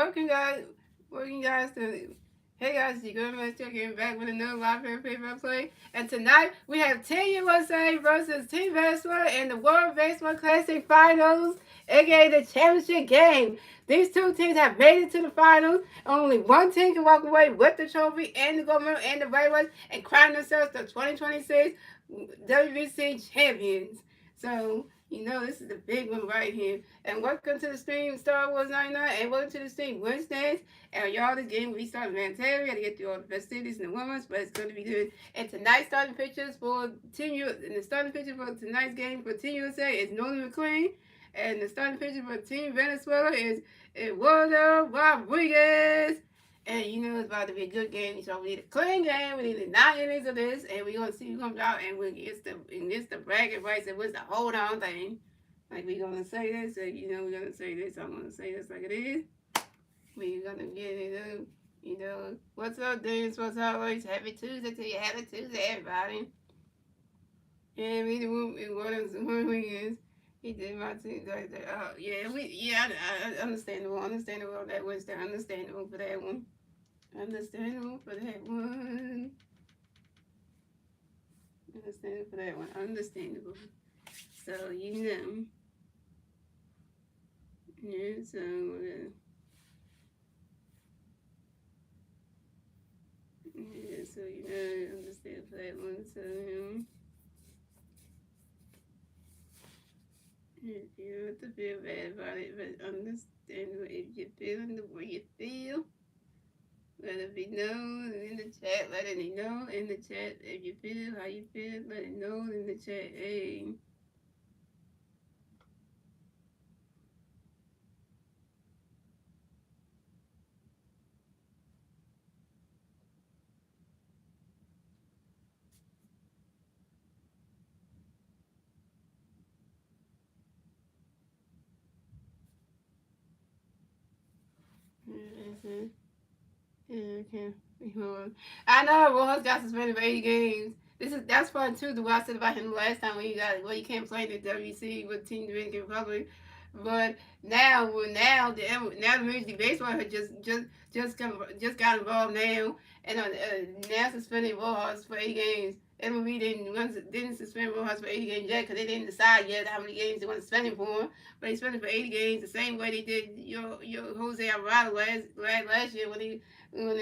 working guys to. Hey guys, you good man? Still getting back with another live paper play. And tonight we have Team USA versus Team Venezuela in the World Baseball Classic Finals, aka the championship game. These two teams have made it to the finals. Only one team can walk away with the trophy and the gold medal and the rights and crown themselves the 2026 WBC champions. So you know this is the big one right here. And welcome to the stream, Star Wars 99, and welcome to the stream, Wednesdays. And y'all, this game we started momentarily. We got to get through all the festivities and the women's, but it's going to be good. And tonight's starting pitchers for Team U, and the starting pitcher for tonight's game for Team USA is Nolan McLean, and the starting pitcher for Team Venezuela is Eduardo Rodriguez. And you know it's about to be a good game. So we need a clean game. We need 9 innings of this, and we're gonna see who comes out and it's the bracket rights and what's the hold on thing. Like we're gonna say this, so you know we're gonna say this. I'm gonna say this like it is. We're gonna get it. You know what's up, dudes? What's up, boys? Happy Tuesday to you. Happy Tuesday, everybody. Yeah, we the one of the weekends. He did my team like that. Oh yeah, I understandable that Wednesday. Understandable for that one. Understandable for that one. Understandable for that one. Understandable. So you know. Yeah, so yeah, so you know, understand for that one. So if you have to feel bad about it, but understand if you're feeling the way you feel. Let it be known in the chat. Let it know in the chat if you feel how you feel. Let it know in the chat. Hey. Yeah, okay. I know Rojas got suspended for 80 games. That's fun too. The way I said about him last time when he can't play in the WC with Team Dominican Republic. But now the Major League Baseball had just got involved now and now suspending Rojas for 80 games. MLB didn't suspend Rojas for 80 games yet because they didn't decide yet how many games they want to suspend him for. But they suspended for 80 games the same way they did your Jose Alvarado last year when they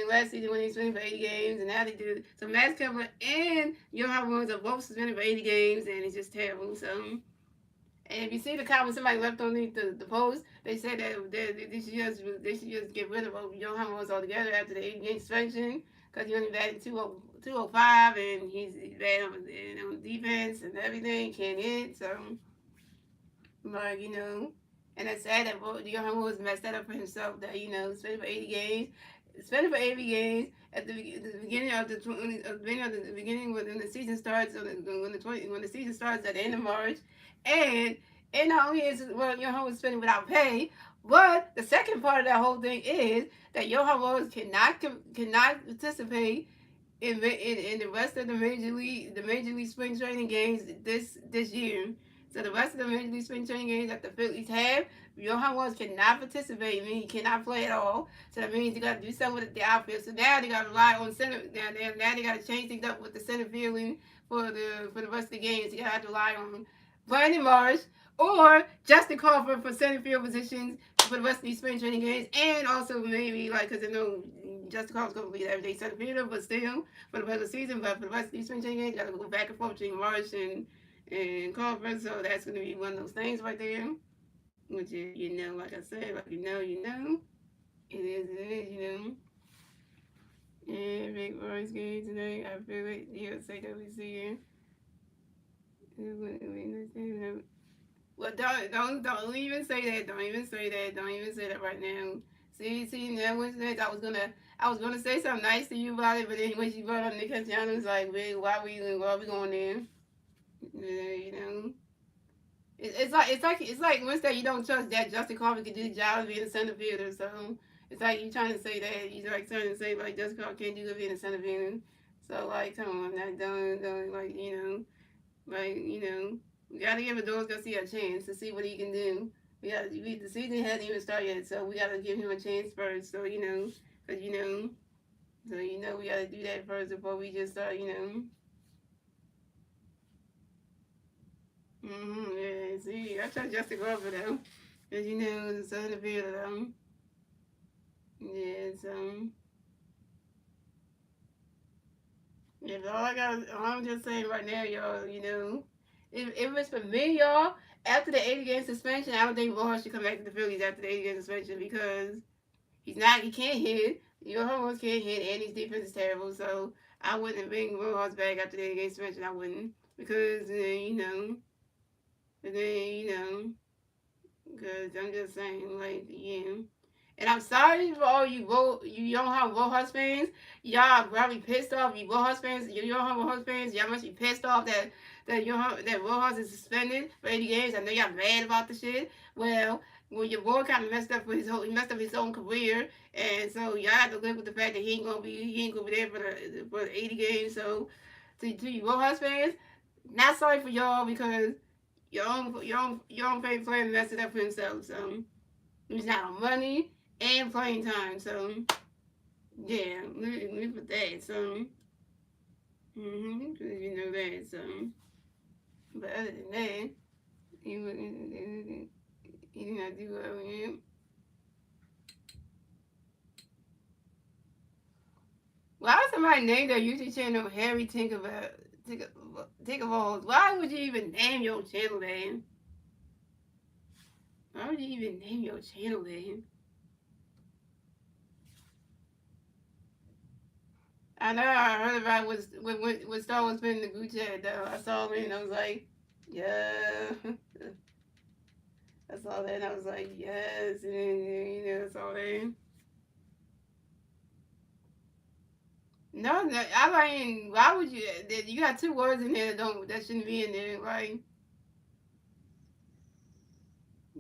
last season when they suspended for 80 games, and now they do. So Max Kepler and Johan Williams are both suspended for 80 games, and it's just terrible. So, and if you see the comment somebody left on the post, they said that they should just get rid of Johan Williams altogether after the 80 game suspension because he only batted 205 and he's bad on defense and everything, can't hit. So, like you know. And it's sad that Johan Williams messed that up for himself. That suspended for 80 games, suspended for 80 games at the beginning of the beginning when the season starts, when the season starts at the end of March, and not only is Johan was suspended without pay, but the second part of that whole thing is that Johan Williams cannot participate in the rest of the Major League spring training games this year. So the rest of the Major League spring training games that the Phillies have, Johan Williams cannot participate. I mean, he cannot play at all. So that means you got to do something with the outfield. So now they got to rely on center. Now they got to change things up with the center fielding for the rest of the games. You got to have to rely on Brandon Marsh or Justin Crawford for center field positions for the rest of these spring training games, and also maybe because I know Justin Crawford's going to be the everyday center fielder, but still for the regular season. But for the rest of these spring training games, you got to go back and forth between Marsh and Crawford. So that's going to be one of those things right there, which is like I said, like it is. And Big Roy's game today. I feel it. He'll say WC. Well, don't even say that. Don't even say that. Don't even say that right now. See, now I was gonna say something nice to you about it, but then when she brought up Nick Castellanos, was like, why are we going there? It's like Wednesday, you don't trust that Justin Crawford can do the job of being a center fielder. So it's like you trying to say that you're like trying to say like Justin Crawford can't do good being a center fielder. So like, come on, don't like. We gotta give Adolis Garcia a chance to see what he can do. The season hasn't even started yet, so we gotta give him a chance first. So cause we gotta do that first before we just start. Yeah. See, I trust Justin Glover though, cause the son of the field though. Yeah. So yeah, but all I'm just saying right now, y'all. If it's for me, y'all, after the 80 game suspension, I don't think Rojas should come back to the Phillies after the 80 game suspension because he can't hit. Your Rojas can't hit, and his defense is terrible. So I wouldn't bring Rojas back after the 80 game suspension. I wouldn't because because I'm just saying, like, yeah. And I'm sorry for all you Yohan Rojas fans. Y'all probably pissed off. You Rojas fans, you Yohan Rojas fans, y'all must be pissed off that Rojas is suspended for 80 games. I know y'all mad about the shit. Well, your boy kind of he messed up his own career, and so y'all have to live with the fact that he ain't gonna be there for the 80 games. So to you Rojas fans, not sorry for y'all because your own favorite player messed it up for himself. So he's not on money and playing time. So yeah, leave with that. So you know that. So but other than that, he did not do well. Yeah. Why would somebody name their YouTube channel Harry Tinkerballs? Why would you even name your channel that? Why would you even name your channel that? I know I heard about what Star Wars been in the group chat though. I saw it and I was like, yeah. I saw that and I was like, yes, and then I saw that. No, no, I mean, why would you? You got two words in there that shouldn't be in there, like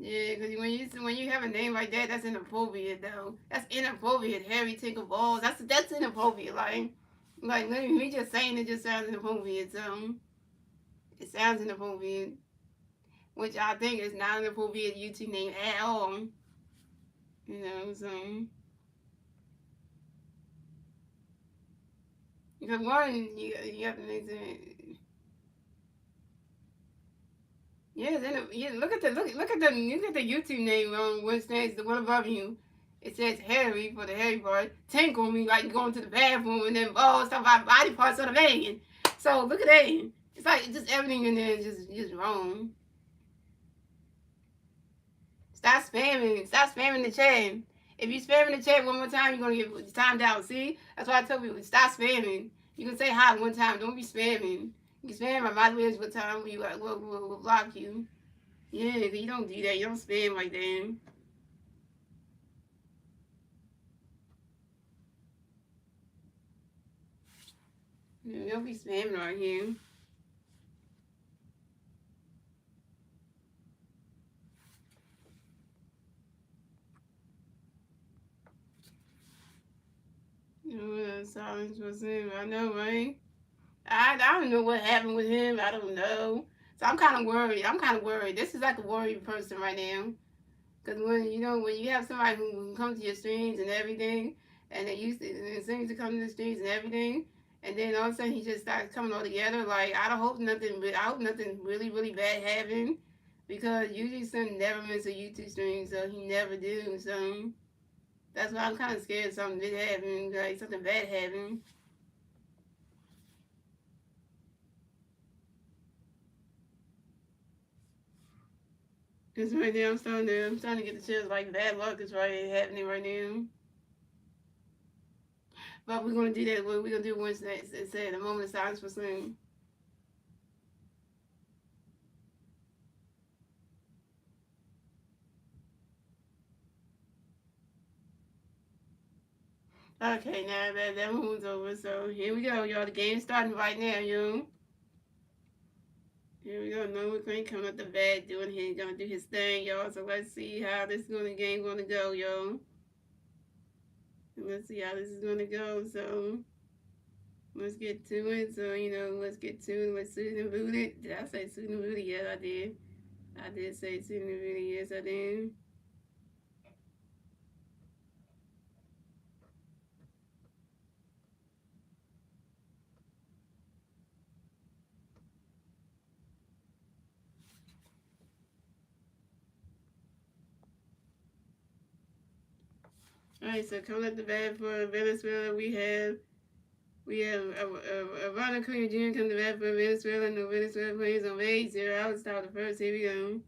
yeah, because when you have a name like that, that's inappropriate though. That's inappropriate. Harry Tinkle Balls. That's inappropriate. Like me just saying it just sounds inappropriate. So it sounds inappropriate, which I think is not an appropriate YouTube name at all. So because one, you have to make it. Yes, yeah. Look at the YouTube name on what stands the one above you. It says Harry for the Harry part. Tinkle me like going to the bathroom and then stuff about body parts of the man. So look at that. It's like just everything in there is just wrong. Stop spamming the chat. If you spamming the chat one more time, you're gonna get timed out. See? That's why I tell people stop spamming. You can say hi one time. Don't be spamming. You can spam my moderators what time we'll block you. Yeah, you don't do that. You don't spam like that. You don't be spamming right here. Silence was him. I know, right? I don't know what happened with him. I don't know. So I'm kind of worried. This is like a worried person right now. Because when you have somebody who comes to your streams and everything, and it seems to come to the streams and everything, and then all of a sudden he just starts coming all together. Like I hope nothing really really bad happened, because usually Son never miss a YouTube stream, so he never do. So that's why I'm kind of scared something did happen, like something bad happened. Cause right now I'm starting to get the chills like bad luck is right happening right now. But we're gonna do that. We're gonna do once it said a moment of silence for Slim. Okay, now that move's over. So here we go, y'all. The game's starting right now, yo. Here we go. Noah Green coming up the bat, gonna do his thing, y'all. So let's see how this game gonna go, yo. Let's see how this is gonna go. So let's get to it. So let's get to it. Let's suit and boot it. Did I say suit and boot it? Yeah, I did. I did say two in the video, yes I did. Alright, so coming up the bat for Venezuela, we have Ronald Acuña Jr. coming to bat for Venezuela. No Venezuela players on base. 0 outs. Start the first. Here we go.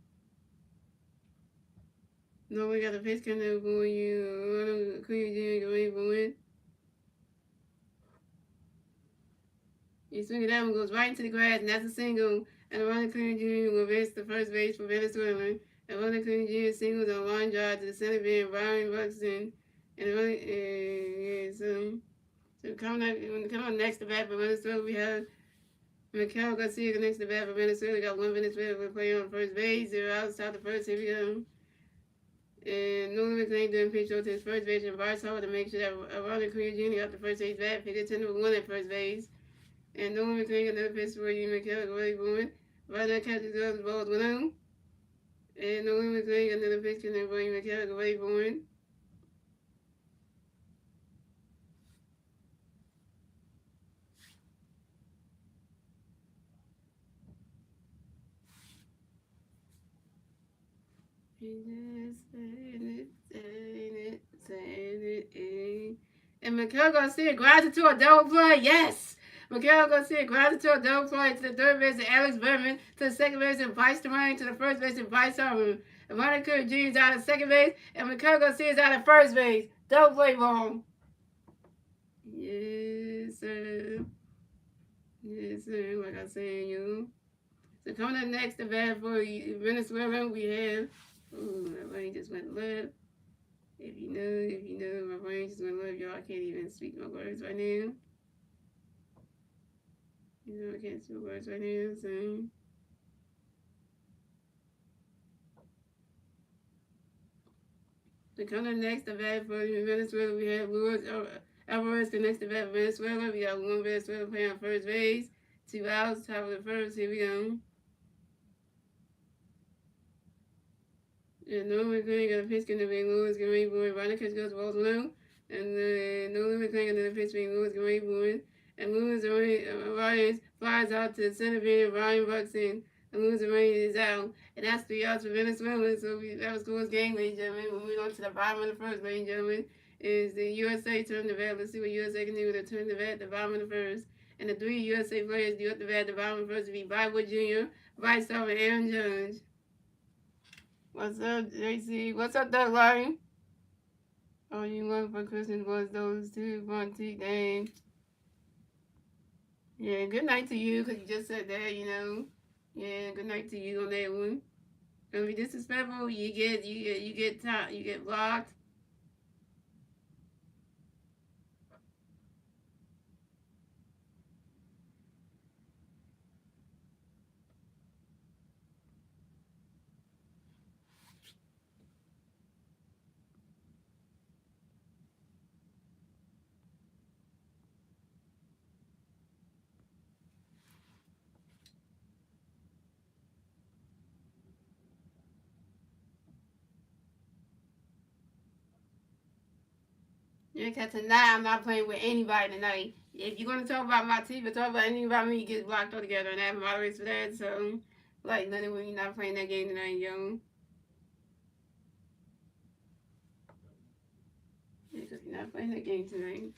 No, we got a pitch coming up for you. Ronald Acuña Jr. going for win. You swing it out and goes right into the grass, and that's a single. And Ronald Acuña Jr. will reach the first base for Venezuela. And Ronald Acuña Jr. singles on line drive to the center field. Brian Buxton. And so coming up next to bat for Venezuela, we have Miguel Garcia next to bat for Venezuela. Got one Venezuela player on first base. 0 outs. Out the first. Here we go. And Nolan McLean doing pitch to his first base and Bryce Hall to make sure that Ronald Acuña Jr. got the first base bat. Figure 10 number 1 at first base. And Nolan McLean got another pitch for you. Miguel Garcia going. Right now, catches the balls 1-0. And Nolan McLean got another pitch for you. Miguel Garcia going. And Miguel Garcia grabs it to a double play. Yes! Miguel Garcia grabs it to a double play to the third base and Alex Berman, to the second base and Bryce Terrain, to the first base and Bryce Harmon. And Monica Jr. is out of second base and Miguel Garcia is out of first base. Double play ball. Yes, sir. Yes, sir. Like I said, you. So coming up next to bat for Venezuela, we have. Ooh, my brain just went left. If you know, my brain just went left, y'all. I can't even speak my words right now. I can't speak words right now, so. So coming up next to bat for Venezuela, we have Luis Alvarez next to bat for Venezuela. We got one Venezuela playing on first base. 2 outs, top of the first. Here we go. And Nolan McLean got a pitch in the big Lewis Gray boy. Ronald catch goes balls low. And Nolan McLean got another pitch being Lewis Gray boy. And Lewis Ryan flies out to the center field. Ryan Buxton. And Lewis Ryan is out. And that's 3 outs for Venezuela. So that was Cool's game, ladies and gentlemen. We move on to the bottom of the first, ladies and gentlemen. Is the USA turn the bat. Let's see what USA can do with a turn the bat at the bottom of the first. And the 3 USA players do at the bat at the bottom of the first to be Bywood Jr., Bryce Harper, and Aaron Judge. What's up, JC? What's up, Doug Larry? Oh, you went for Christmas was those two fun tea dang. Yeah, good night to you, because you just said that, Yeah, good night to you on that one. Gonna be disrespectful, you get blocked. Yeah, because tonight I'm not playing with anybody tonight. If you're going to talk about my team or talk about anything about me, you get blocked altogether, and I have moderates for that, so, like, nothing when you're not playing that game tonight, yo. Yeah, because you're not playing that game tonight.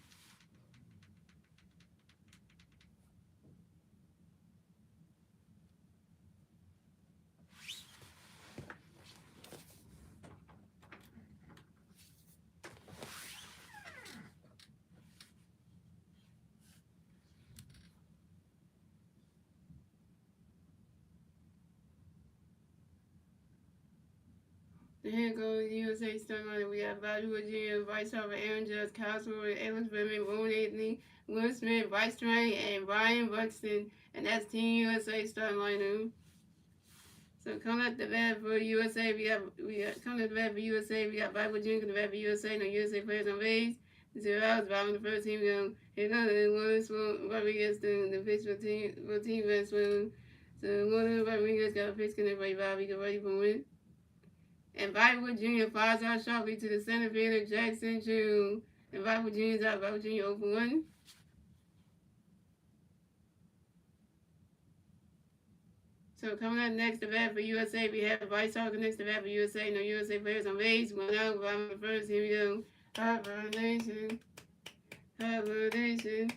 Here goes USA starting. We have Bywood Jr., Bryce Harper, Aaron Judge, Cosmo, Alex Berman, Ron Anthony, Will Smith, Bryce Terrain, and Brian Buxton. And that's Team USA starting lineup. So coming at the bat for USA, we got coming at the bat for USA, we got Bywood Jr. coming at the bat for USA, no USA players on base. 0 outs, bottom of the first team. Here comes the one Rodriguez, the pitch for team Venezuela. So one of the Rodriguez got a pitch connect by Bobby, get ready for win. And Viper Jr. flies out sharply to the center fielder, Jackson Jr. And Viper Jr. is out. Viper Jr. 0 for 1. So coming up next to bat for USA, we have Vice Talker next to bat for USA. No USA players on base. One out, bottom of the first. Here we go. Hibernation. Hibernation.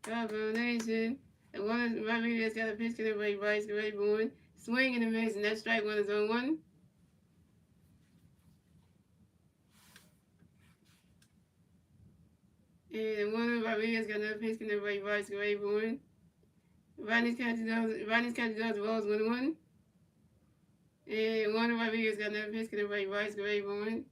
Hibernation. And one of the Rodriguez got a pitch connect by Bryce. Get ready for one. Swing and a miss, and that strike one is on 1. And one of Rodriguez got another pitch connect by Bryce. Get ready for one. Rodney's catching those balls 1-1. And one of Rodriguez got another pitch connect by Bryce. Get ready for one.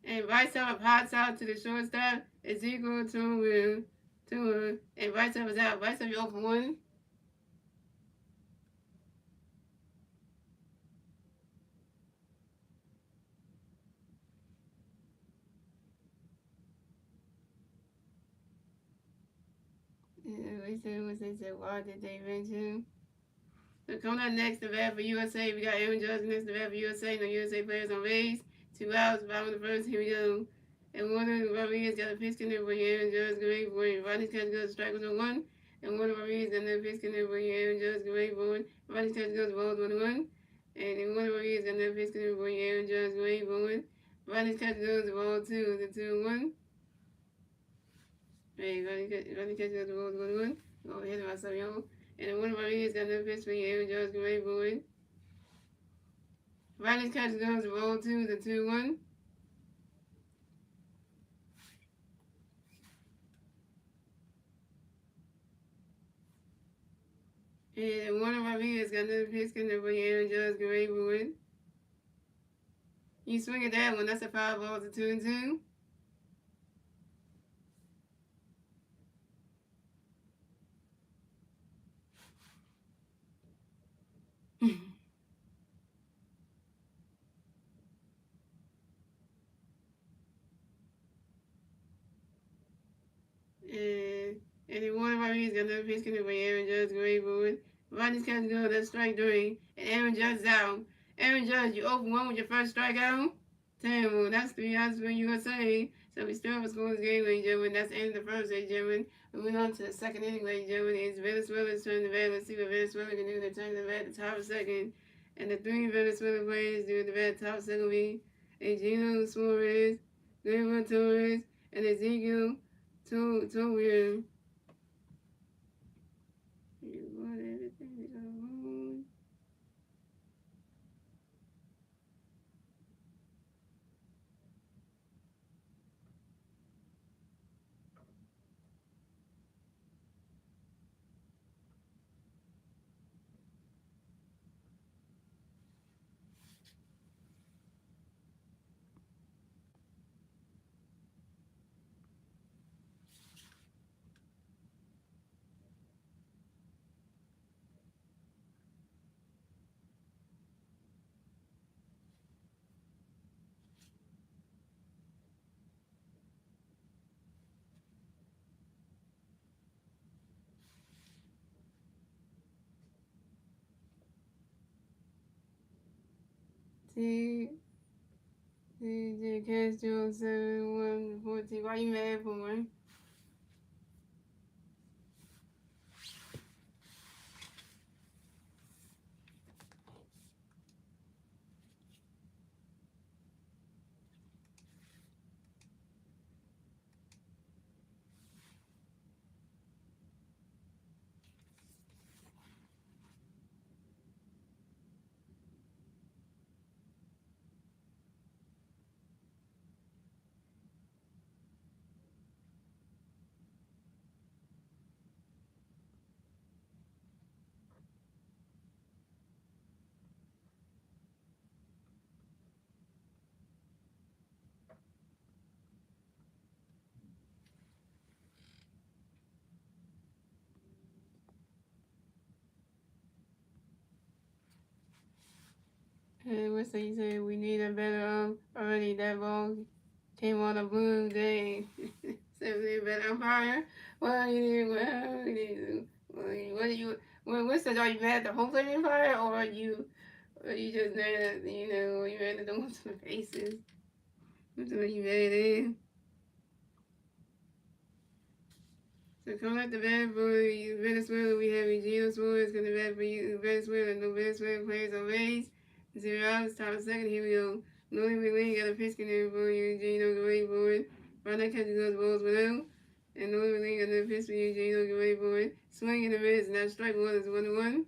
And Bryce Harper pops out to the shortstop. It's equal to and Bryce Harper's out. Bryce Harper 0 for 1. They said, why did they mention? So coming up next to bat for USA, we got Aaron Judge next to bat for USA. No USA players on base. 2 outs, bottom of the first. Here we go. And one of Rodriguez got a pitch connect for Aaron Judge. Great boy. Rodney's catch goes strike was on 1. And one of Rodriguez got another pitch connect for Aaron Judge. Great boy. Rodney's catch goes balls 1-1. And then one of Rodriguez got another pitch connect for Aaron Judge. Great boy. Rodney's catch goes ball 2. The 2-1. Hey, Rodney's catch goes balls 1-1. Go ahead of myself, y'all. And then one of Rodriguez got another pitch for Aaron Judge. Great boy. Rodney's catch goes ball 2. The 2-1. And one of Rodriguez got another pitch connect for Aaron Judge. Great boy. You swing at that one. That's a foul ball to 2-2. And then one of Rodriguez got another pitch connect for Aaron Judge. Great boy. Rodney's catch goes. That's strike 3. And Aaron Judge is out. Aaron Judge, you 0 for 1 with your first strikeout. Terrible. That's 3 outs for USA. So we still have a scoreless game, ladies and gentlemen. That's the end of the first, ladies and gentlemen. Moving on to the second inning, ladies and gentlemen. It's Venezuela's turn to bat. Let's see what Venezuela can do. They turn to bat at the top of second. And the 3 Venezuelan players do the bat top second will be Gino Suarez, Guillermo Torres, and Ezekiel Torres. DJ Castro 7114. Why you mad for? What's that you say? We need a better already that ball came on a blue day. Seventh bad umpire. Well, what do you? What's that? Are you mad at the home plate umpire, or are you just mad at are you mad at the ones in the faces? What are you mad at? So coming out the bat for Venezuela, we have Eugenio Suarez coming to bat for Venezuela. No Venezuelan players on base. 0 outs, top of second. Here we go. Nolan McLean got a pitch in there for Eugenio. Get ready for it. Ronald catches those balls without. And Nolan McLean got another pitch for Eugenio. Get ready for it. Swing in the miss. Now strike one is 1-1.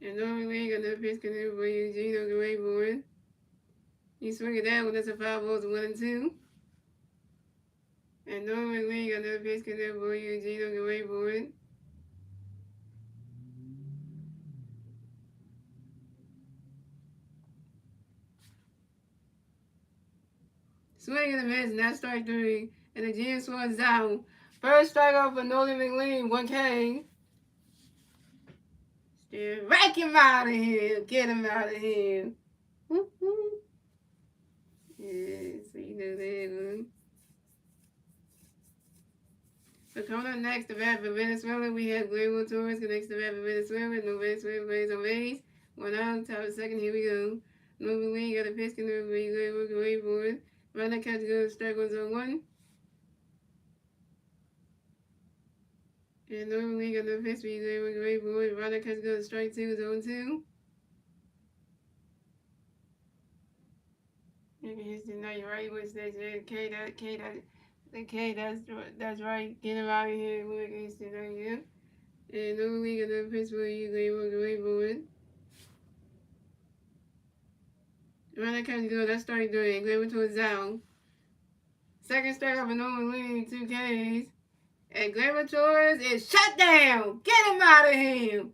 And Nolan McLean got another pitch in there for Eugenio. Get ready for it. You swing it down when that's a 5 balls 1-2. And Nolan McLean got another pitch in there for Eugenio. Get ready for it. Swing and a miss, now strike three. And the GM was down. First strikeout for Nolan McLean, 1K. Still rack him out of here. Get him out of here. Woo-hoo. Yeah, so you know that one. So coming up next, the bat for Venezuela, we have Gleyber Torres connects the bat for Venezuela. No Venezuela plays on base. 1 out, top of second, here we go. Nolan McLean got a pitch in there for Gleyber, get ready for it. Runner catch goes, strike 1-1. And normally got the pitch speed there with great boy. Runner catch goes, strike 2, 0-2. You can hit the night right with that K, that's right. Get him out of here. We're against the night, yeah. And normally got the pitch for you, great boy. Runner catch goes, that's strike 3. Gleyber to his down. Second strike off a normal lead, 2 Ks. And Gleyber Torres is shut down. Get him out of here.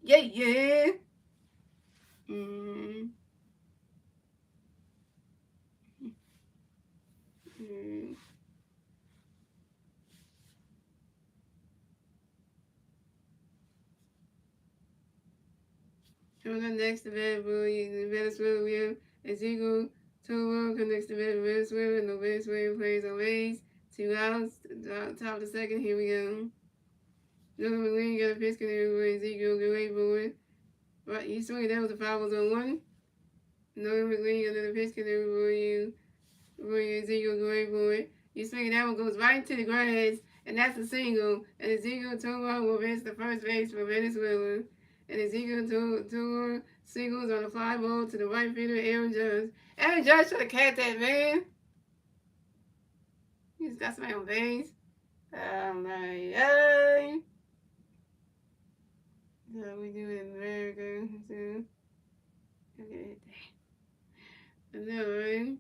Yeah. Mm-hmm. Mm-hmm. Coming up next to Venezuela, we have Ezekiel Toro connects to Venezuela. No Venezuela plays on base. 2 outs, top of the second. Here we go. Nolan McLean got a pitch connected with Ezekiel. Get ready for it. Right, he swung it down with the 5-1. Nolan McLean got another pitch connected for you. Ezekiel, get ready for it. You swing it, that one goes right into the grass, and that's a single. And Ezekiel Toro will advance the first base for Venezuela. And Ezekiel Toro singles on a fly ball to the right fielder, Aaron Judge. Aaron Judge should have catch that, man. He's got somebody on base. Oh my God. So we do it in America. So, okay. Another one.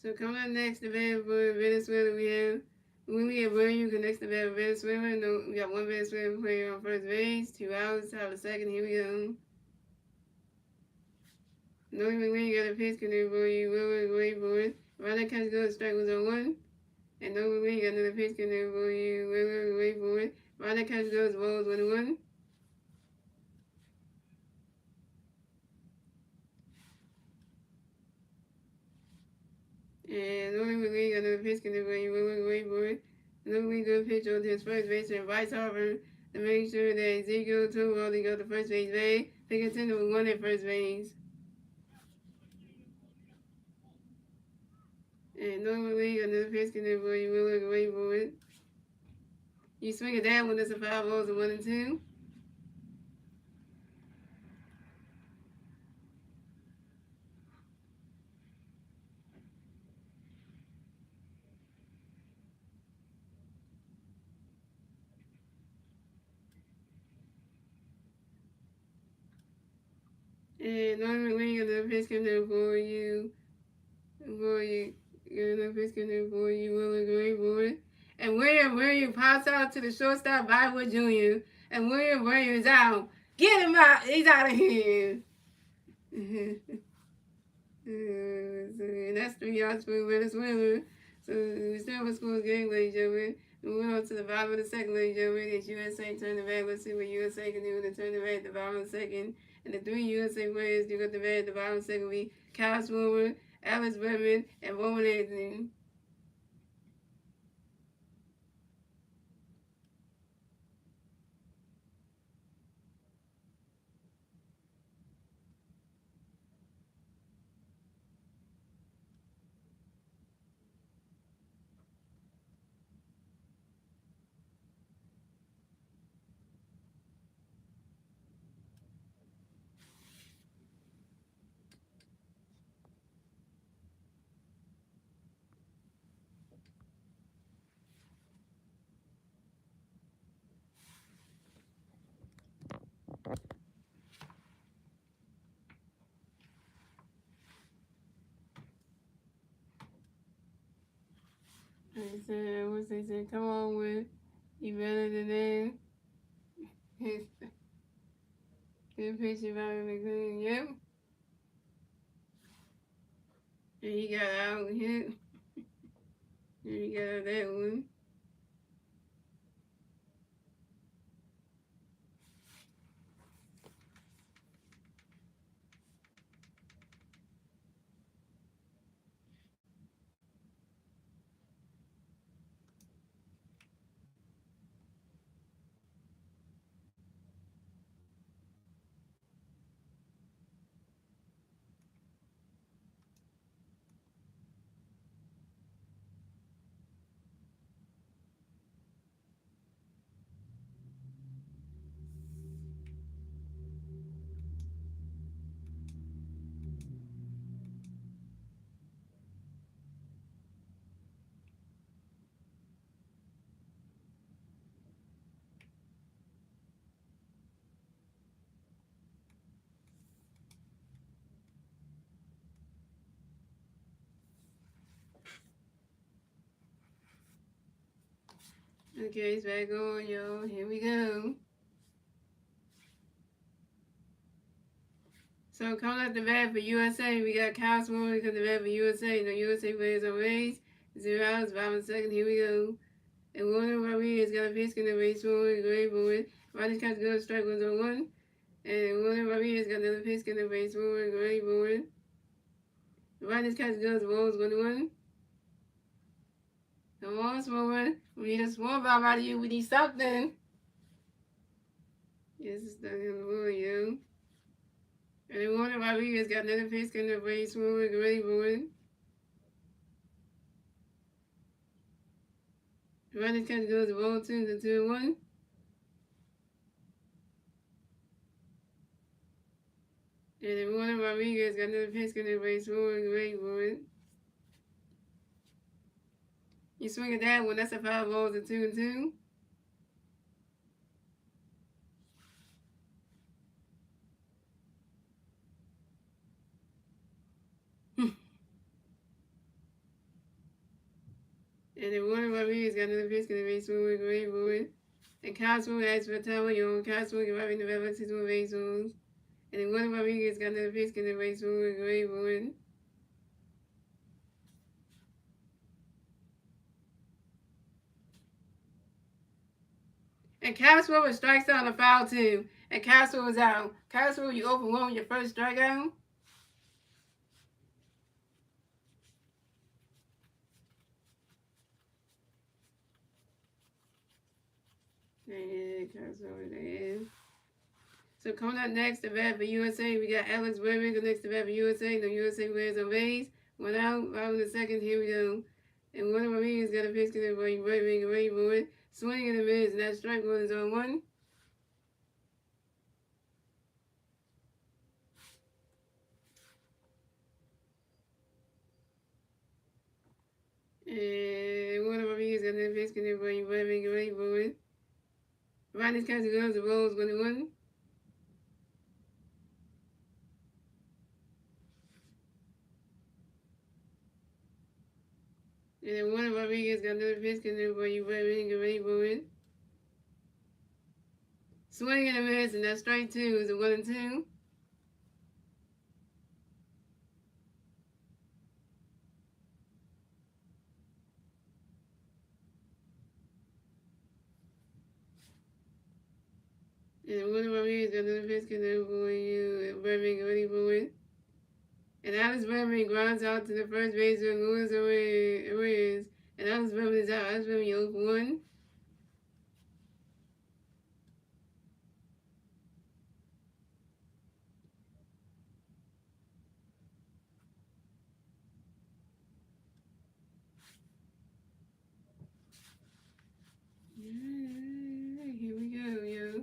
So coming up next, the bat for Venezuela, we have William connects the bat for Venezuela. No, we got 1 Venezuelan player on first base, 2 outs, top of the second. Here we go. Nolan McLean got a pitch connected for you. Will wait for it. Runner catch goes, strike 1-1. And Nolan McLean got another pitch connected for you. Will wait for it. Runner catch goes, balls 1-1. And Nolan McLean got another pitch connected for you. Will wait for it. Nolan McLean got a pitch on to his first baseman, Bryce Harper, to make sure that Ezekiel Toro got the first base bag. They continue with 1 at first base. And normally another pitch connected for you. Will wait for it. You swing it down when it's a 5 balls 1-2. And normally another pitch connected for you. Another pitch connected for you. Will wait for it. And William pops out to the shortstop, Bywood Jr. And Williams out. Get him out. He's out of here. And that's 3 outs for Venezuela. So we still have a score game, ladies and gentlemen. We went on to the bottom of the second, ladies and gentlemen. It's USA turn the back. Let's see what USA can do to turn the back at the bottom of the second. And the three USA players do got the back at the bottom of the second will be Kyle Swover, Alex Redmond, and Roman Anthony. They said, what they said, come on with, you better than that. Good picture about him, yep. And he got out hit. And he got out that one. Okay, it's back on, y'all. Here we go. So coming up the bat for USA, we got Kyle Swover coming the bat for USA. The USA players on race. 0 outs, bottom second. Here we go. And Warner Rodriguez got a pitch in the race forward, great forward. Rodgers comes good, strike was on one. And Warner Rodriguez got another pitch in the race forward, great forward. Rodgers comes good, rolls 1-1. Come on, Swover. We need a small bomb out of you. We need something. Yes, it's not gonna roll you. And then Warner Rodriguez got another pitch in the race forward, great forward. Rodgers comes good, roll 2-1. And then Warner Rodriguez got another pitch in the race forward, great forward. You swing at that one, that's a 5 balls and 2-2. And then Warner Rodriguez got another pitch in the race forward, great forward. And Kyle Swover asked for a time, Kyle Swover right in the back, 6-1 base rules. And then Warner Rodriguez got another pitch in the race forward, great forward. And Kyle Swover strikes out on a foul too. And Kyle Swover's out. Kyle Swover, you open one with your first strikeout. Yeah, Kyle Swover there. So coming up next, the bat for USA, we got Alex Redmond next to bat for USA. The USA players on base. 1 out, bottom of the second, here we go. And Warner Rodriguez got a pitch to the right, great forward. Swing and a miss, and that strike one is on 1. And Warner Rodriguez got another pitch to the right, great forward. Rodney's catching gloves, the rolls 1-1. And then Warner Rodriguez got another pitch to the right, great forward. Swing and a miss, and that strike 2 is a 1-2. And one of my videos got another fish canoe for you. And Berman ready for it. And Alice Berman grounds out to the first baseman, Luis Arias. And Alice Berman is out. Alice Berman 0 for 1. Here we go, yo.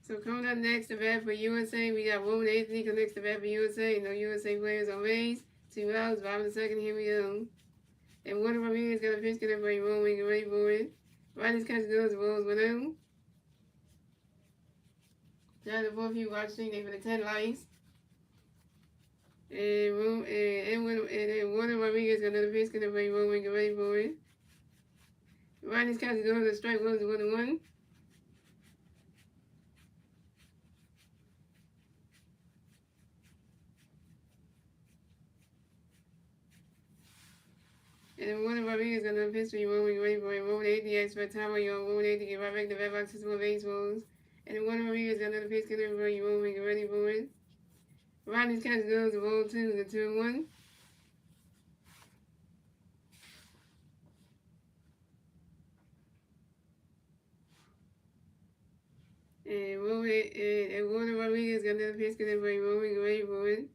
So coming up next, the bat for USA, we got Roman Anthony connects the bat for USA. No USA players on base. 2 outs, 5 in the second. Here we go. And one of our meetings got a pitch connect for Roman. Get ready for it. Riders catch goes, rolls 1-0. John, the fourth you watching, they for the 10 likes. And one of our meetings got another pitch connect for Roman. Get ready for it. Riders catch goes, the strike goes 1-1. And one of our videos got another history rolling away for it. Roll 80 expert time on your roll 80 get right back to red boxes for baseballs. And then one of our videos got another pitch connect for you rolling, get ready for it. Rodney's catch goes to roll 2, the 2-1. And one of our videos got another pitch connect for you rolling, get ready for it.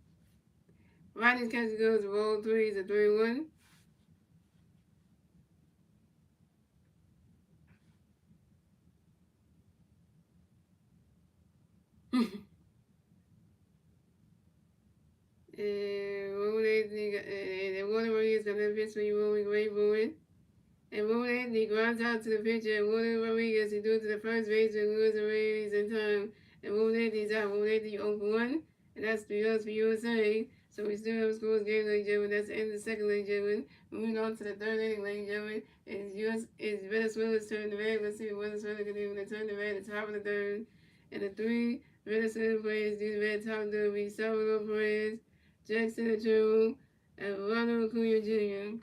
Rodney's catch goes to roll 3, the 3-1. And one of our videos got another pitch for you rolling, get ready for it. And Roman Anthony grounds out to the pitcher, and William Rodriguez, he threw it to the first baseman, Luis Arias in time. And Roman Anthony's out. Roman Anthony 0 for 1. And that's 3 outs for USA. So we still have scores game, ladies and gentlemen. That's the end of the second, ladies and gentlemen. Moving on to the third inning, ladies and gentlemen. It's Venezuela's turn to bat. Let's see what Venezuela can do when they turn to bat at the top of the third. And the 3 Venezuelan players do the bat top of the third will be Salvador Perez, Jackson Achou, and Ronald Acuna Jr.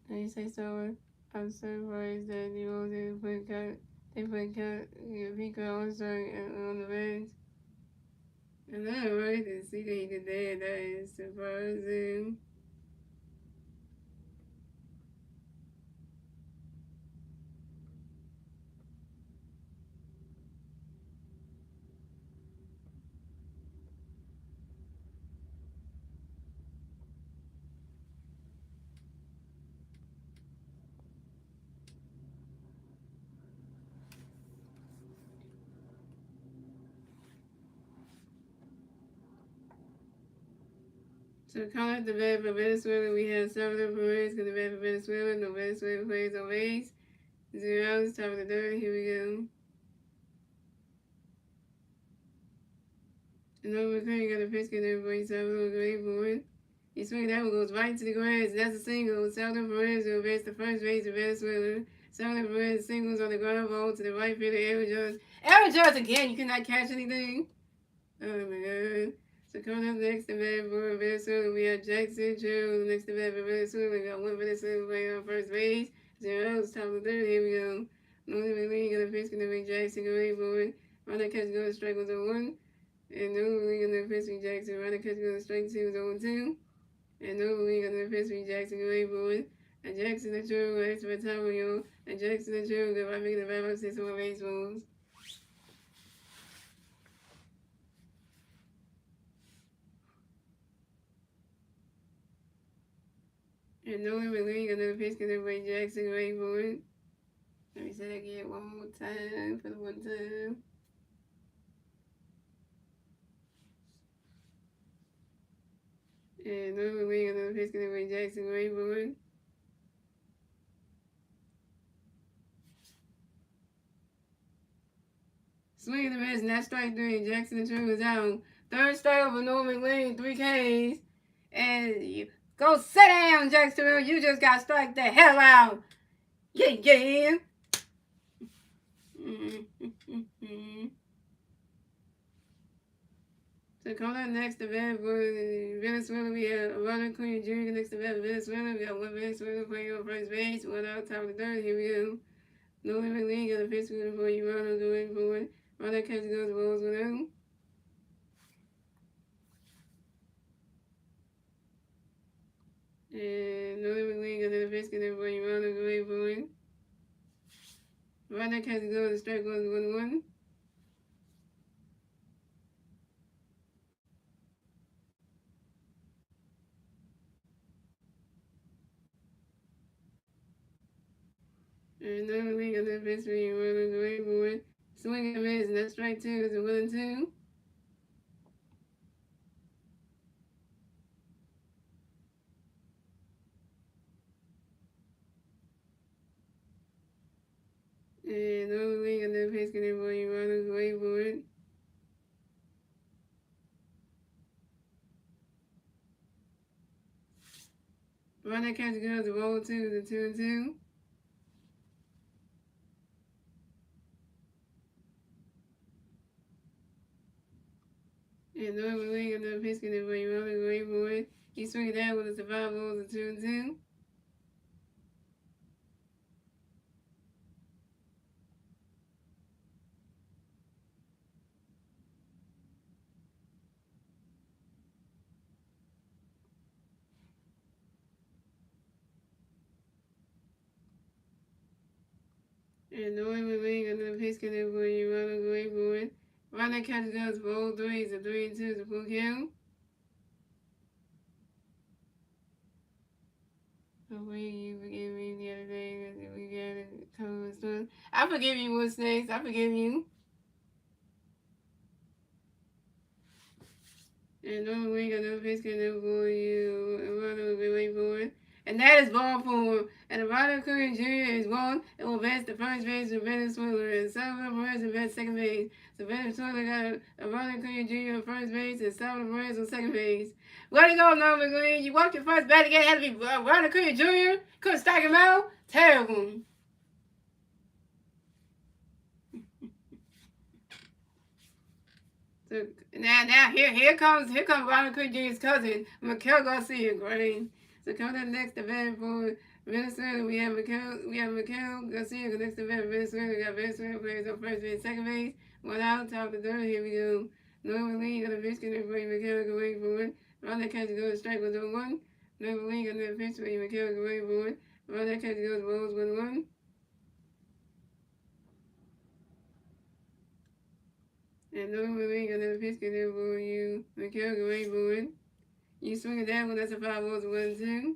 And you say so? I'm surprised that you know they put Pico on the bench. I know, right? To see that he did that is surprising. So calling up the bat for Venezuela, we have Salvador Perez because the bat for Venezuela. No Venezuela plays on base. 0 outs, top of the third. Here we go. And over McClain got a pitch and everybody Salvador great for it. He swings that one goes right to the grass. That's a single. Salvador Perez will advance the first base of Venezuela. Salvador Perez singles on the ground ball to the right fielder, Aaron Judge. Aaron Judge again. You cannot catch anything. Oh my god. So coming up next to bat for Venezuela, we have Jackson Jones. Next to bat for Venezuela, we got one Venezuela playing on first base. 0 outs, top of the third. Here we go. Northern McLean got a pitch going to make Jackson go away for it. Runner catch goes strike was 0-1. And Northern McLean got a pitch with Jackson. Runner catch goes strike 2 was 0-2. And Northern McLean got a pitch with Jackson go away for it. And Jackson and Joe will extra time on you. And Jackson and Joe got by making the back up 6 more baseballs. And Nolan McLean got another pitch because everybody Jackson waiting for it. Let me say that again one more time for the one time. And Nolan McLean got another pitch because everybody Jackson waiting for it. Swing and a miss, and that's strike 3. Jackson and True was out. Third strike for Nolan McLean, 3 Ks. And you go sit down, Jacksonville. You just got strike the hell out. Yeah, yeah. So coming up next to bat for Venezuela, we have Ronald Queen Jr. Next to bat for Venezuela, we got one Venezuela playing on first base, 1 out, top of the third. Here we go. Nolan McLean got a pitch for you. Ronald going for it. Ronald catch goes balls 1 out. And Nolan McLean got another pitch for you. Ronald going for it. Ronald catch goes, strike goes 1-1. And Nolan McLean got another pitch for you. Ronald going for it. Swing and miss, and that's strike 2. It's a 1-2. And Nolan McLean got another pitch for you. Ronald going for it. Runner catch goes, roll 2, the 2-2. And Nolan McLean got another pitch for you. Ronald going for it. He swung it out with a survival balls, the 2-2. And Nolan McLean got another pitch for you. Ronald going for it. Runner catch goes, roll 3, it's a 3-2, it's a full count. Hopefully you forgive me the other day that we got a couple of stuff. I forgive you, Wood Snakes. I forgive you. And Nolan McLean got another pitch for you. Ronald will be waiting for it. And that is ball 4. And Ronald Curry Jr. is gone and will advance the first base of Venezuela. And Salvador Perez advance second base. So Venezuela got Ronald Curry Jr. on first base and Salvador Perez on second base. Way to go, Nolan McLean. You walked your first bat again. Had to be Ronald Curry Jr. Couldn't strike him out. Terrible. So now here comes Ronald Curry Jr.'s cousin, Miguel Garcia. Great. So coming up next event for Venezuela, we have Miguel Garcia. The next event for Venezuela, we got Venezuela players on first base, second base, 1 out, top of the third. Here we go. Nolan McLean got a pitch for Miguel go wait for it. Ronald catch goes strike was 0-1. Nolan McLean got another pitch for Miguel go wait for it. Ronald catch goes balls 1-1. And Nolan McLean got another pitch for you. Miguel go wait for it. You swing it down when that's a 5 balls 1-2.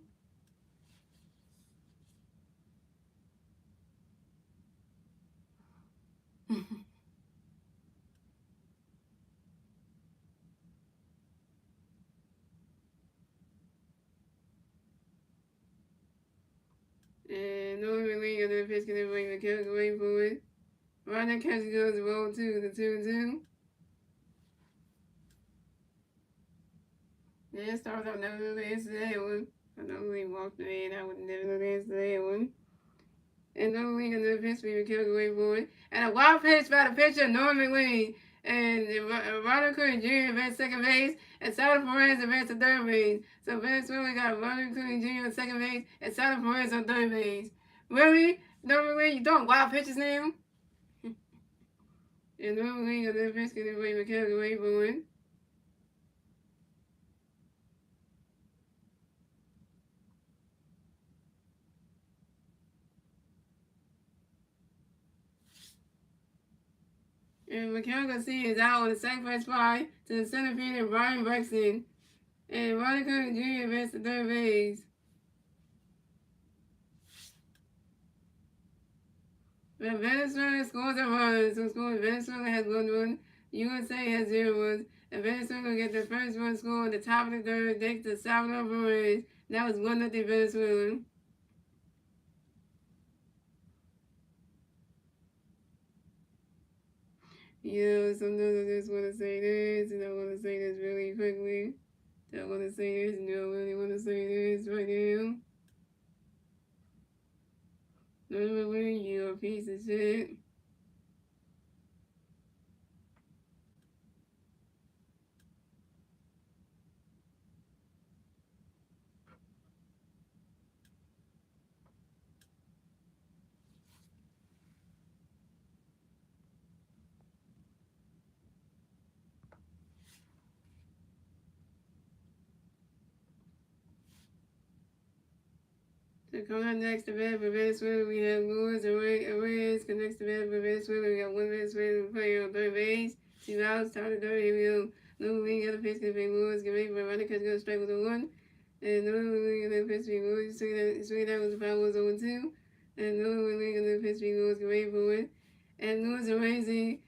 And normally on the pitch can bring the kick away forward. Right now catch goes roll 2, the 2-2. Yeah, it starts out never really answer that one. I normally walked away and I would never answer that one. And normally on the pitch we would kick away forward. And a wild pitch by the pitcher, Norman Lee. And Ronald Curry Jr. advanced second base, and Salvador Perez advanced to third base. So Venezuela got Ronald Curry Jr. on second base, and Salvador Perez on third base. Really? Normally you don't wild pitches now? And normally on the pitch can we would kick away forward. And Mikhail Garcia is out on the sacrifice fly to the center fielder Brian Buxton. And Ronald Curry Jr. advanced to third base. But Venezuela scores a run. So Venezuela has 1 run. USA has 0 runs. And Venezuela get the first run score on the top of the third thanks to Salvador Perez. That was 1-0 Venezuela. Yeah, sometimes I just want to say this, and I want to say this really quickly. I want to say this, and I really want to say this right now. Normally, you're a piece of shit. So coming up next to bat for Venezuela, we have Luis Arraez. Next to bat for Venezuela, we got 1 Venezuelan player on third base. 2 outs, top of the third. Here we go. Little league, other pitch can be Luis. Get ready for a running catch, go strike with a 1. And Little league, other pitch be Luis. Swing that was the foul was 0-2. And Little league, other pitch be Luis. Get ready for it. And Luis Arraez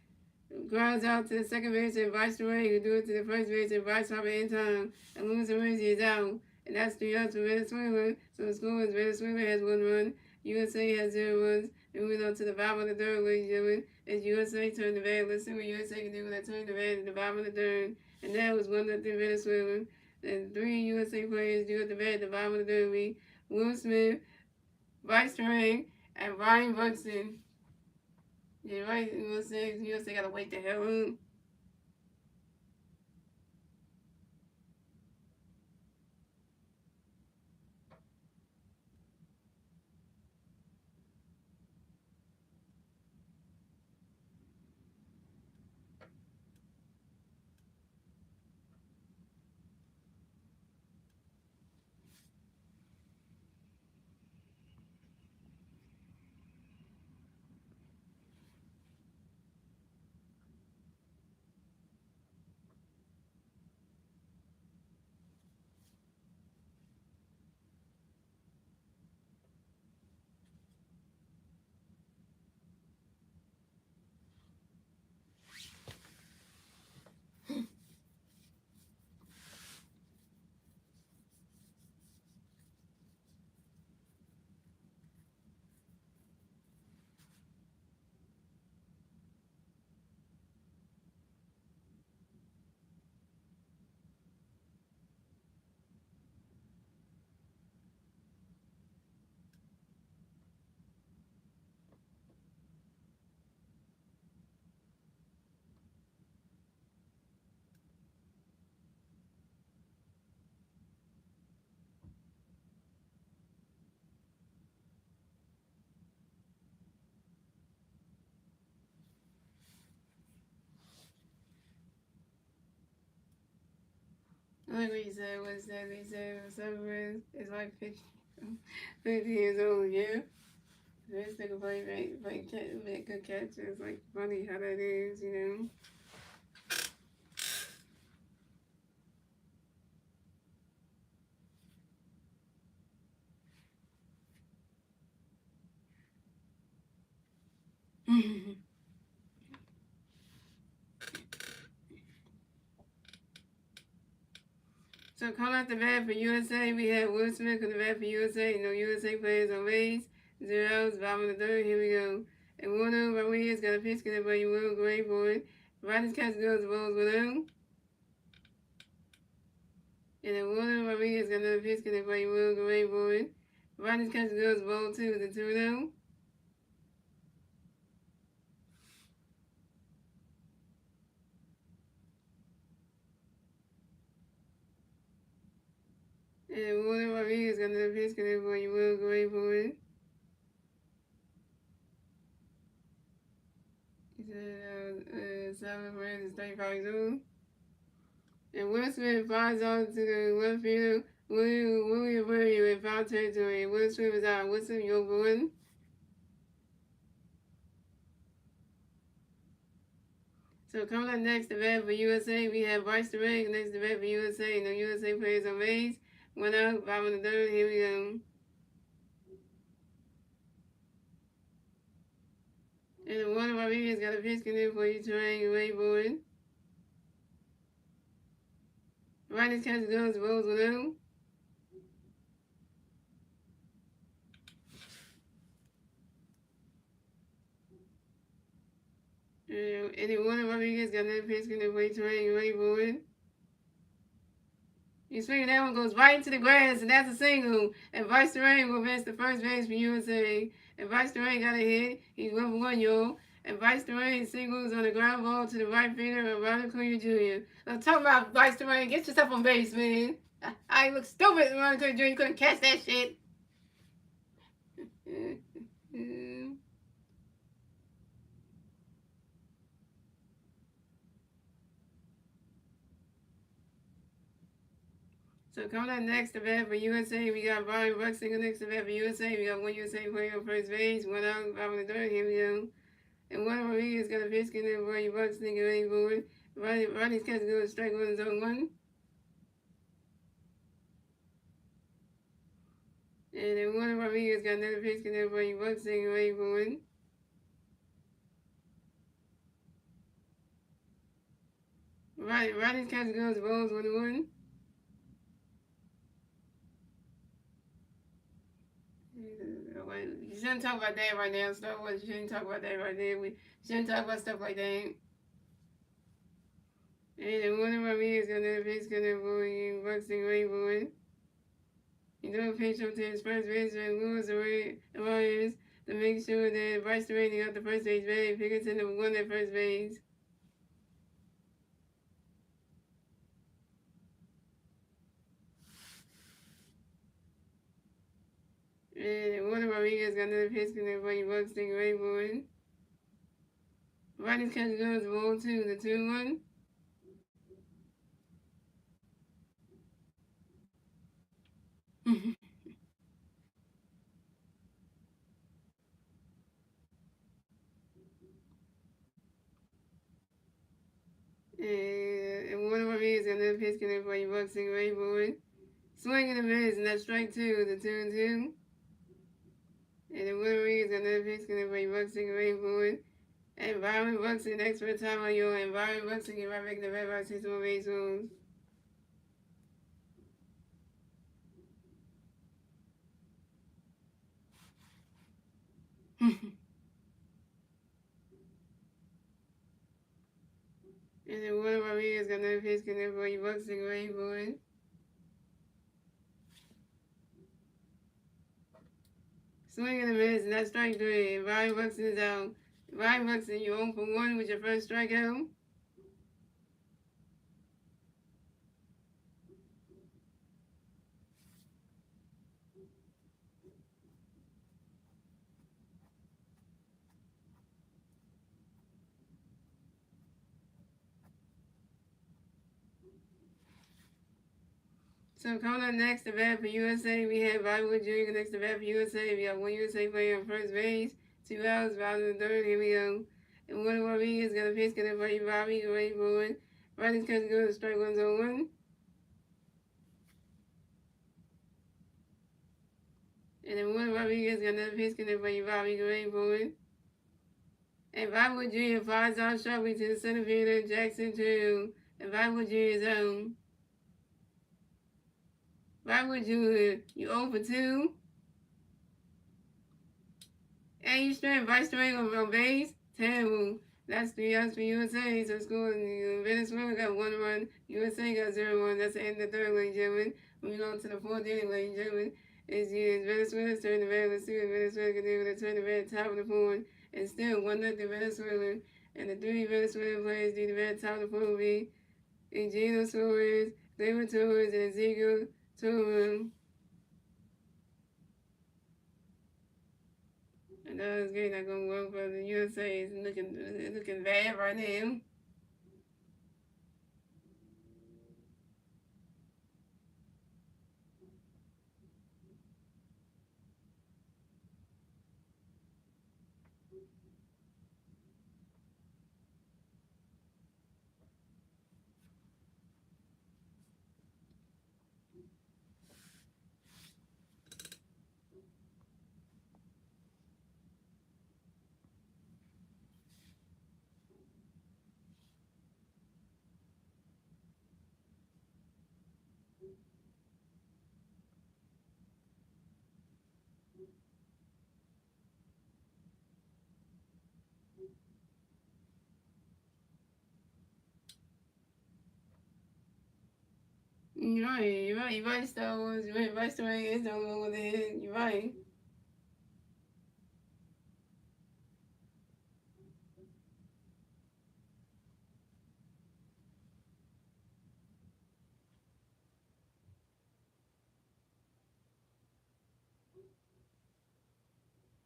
grounds out to the second base and Bryce Ray, who do it to the first base and Bryce Harper in time. And Luis Arraez is out. And that's 3 outs for Venezuela. So the score is Venezuela has 1 run, USA has 0 runs. And moving on to the bottom of the third, ladies and gentlemen, as USA turned the bat. Let's see what USA can do when they turn the bat at the bottom of the third. And that was 1-0 Venezuela. And 3 USA players do at the bat at the bottom of the third. Will Smith, Bryce Ray, and Ryan Buxton. Yeah, right. USA gotta wake the hell up. Like what you said, we said Severus is like 50 years old, yeah. This nigga make good catches. It's like funny how that is, you know. So coming out the bat for USA, we have Will Smith on the bat for USA. You know, USA players on base. Zeros, bottom of the third, here we go. And Warner Rodriguez got a pitch connect by Will Gray for it. Riders catch goes, balls below. And then Warner Rodriguez got another pitch connect by Will Gray for it. Riders catch goes, ball 2, the 2-0. And Warner Rodriguez got another pitch connect by Will Gray for it. He said, 7 Reds is 35 zone. And Will Smith flies on to the left field. William Murray in foul territory. Will Smith is out. Wilson, you're over 1. So coming up next, the bat for USA, we have Bryce DeRay. Next, the bat for USA. No USA players on base. 1 out, 5 in the third. Here we go. And Warner Rodriguez got a pitch connect for you, Terrain Wayboard. Riders catch goes, rolls with them. And then Warner Rodriguez got another pitch connect for you, Terrain Wayboard. You swing that one goes right into the grass, and that's a single. And Bryce DeRay will advance the first base for USA. And Bryce DeRay got a hit. He's 1-for-1, y'all. And Bryce DeRay singles on the ground ball to the right fielder of Ronald Acuna Jr. I'm talking about Bryce DeRay. Get yourself on base, man. I look stupid, Ronald Acuna Jr. You couldn't catch that shit. So coming up next, the bat for USA, we got Brian Buxton next to bat for USA. We got one USA player on first base, 1 out, 5 in the third. Here we go. And Juan Rodriguez got a pitch connect for you, Buxton and ready for it. Ronnie's catch goes strike 1 zone 1. And then Juan Rodriguez got another pitch connect for you, Buxton and ready for it. Ronnie's catch goes balls 1-1. You shouldn't talk about that right now, Star Wars. You shouldn't talk about that right there. We shouldn't talk about stuff like that. And then Warner Rodriguez got another pitch connect for you, Buxton ready for it. You don't pitch up to his first baseman, Lewis Arraez, to make sure that Bryce DeRay got the first base bag. Pickerton number 1 at first base. And Warner Rodriguez got another pitch connect for you, Buxton ready for it. Ronnie's catch goes ball 2, the 2-1. And Warner Rodriguez got another pitch connect for you, Buxton ready for it. Swing and a miss, and that's strike 2, the 2-2. And then Warner Rodriguez got another pitch connect for you, Buxton ready for it. And Byron Buxton, expert time on you, and Byron Buxton get right back in the red by 6 more base rules. And then Warner Rodriguez got another pitch connect for you, Buxton ready for it. Swing and a miss, and that's strike 3. And Byron Buxton is out. Byron Buxton, you're 0-for-1 with your first strikeout. So coming up next, the bat for USA, we have Bollywood Jr. next to bat for USA. We got one USA player on first base, 2 outs, Bobby in the third. Here we go. And Warner Rodriguez got a pitch connect for you, Bobby, ready for it. Ronnie's catch goes to strike 1 zone 1. And then Warner Rodriguez got another pitch connect for you, Bobby, ready for it. And Bollywood Jr. flies out sharply to the center fielder, Jackson 2. And Bollywood Jr. is on. Bollywood Jr., you 0 for 2. you straight vice straight on base. Terrible. That's 3 outs for USA. So score Venezuela got 1 run. USA got 0-1. That's the end of the third, ladies and gentlemen. Moving on to the fourth inning, ladies and gentlemen. It's Venezuela's turn to bat. Let's see what Venezuela can do with a turn to bat top of the fourth. And still 1-0 Venezuela. And the three Venezuelan players do the bat top of the fourth will be Eugenio Suarez, David Torres, and Ezekiel Torres. I know this game not gonna work for the USA. It's looking bad right now. You're right, Star Wars. You're right, Star Wars is the only one with the hit. You're right.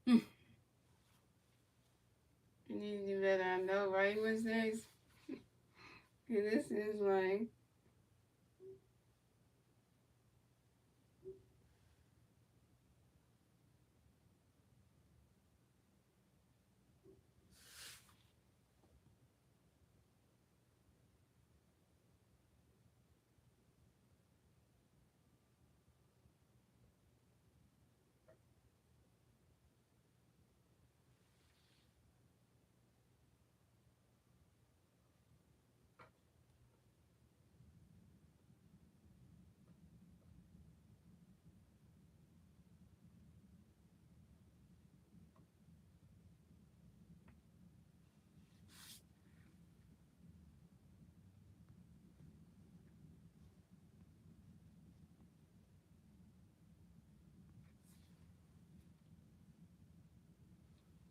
You need to do better. I know, right? What's next? This is like,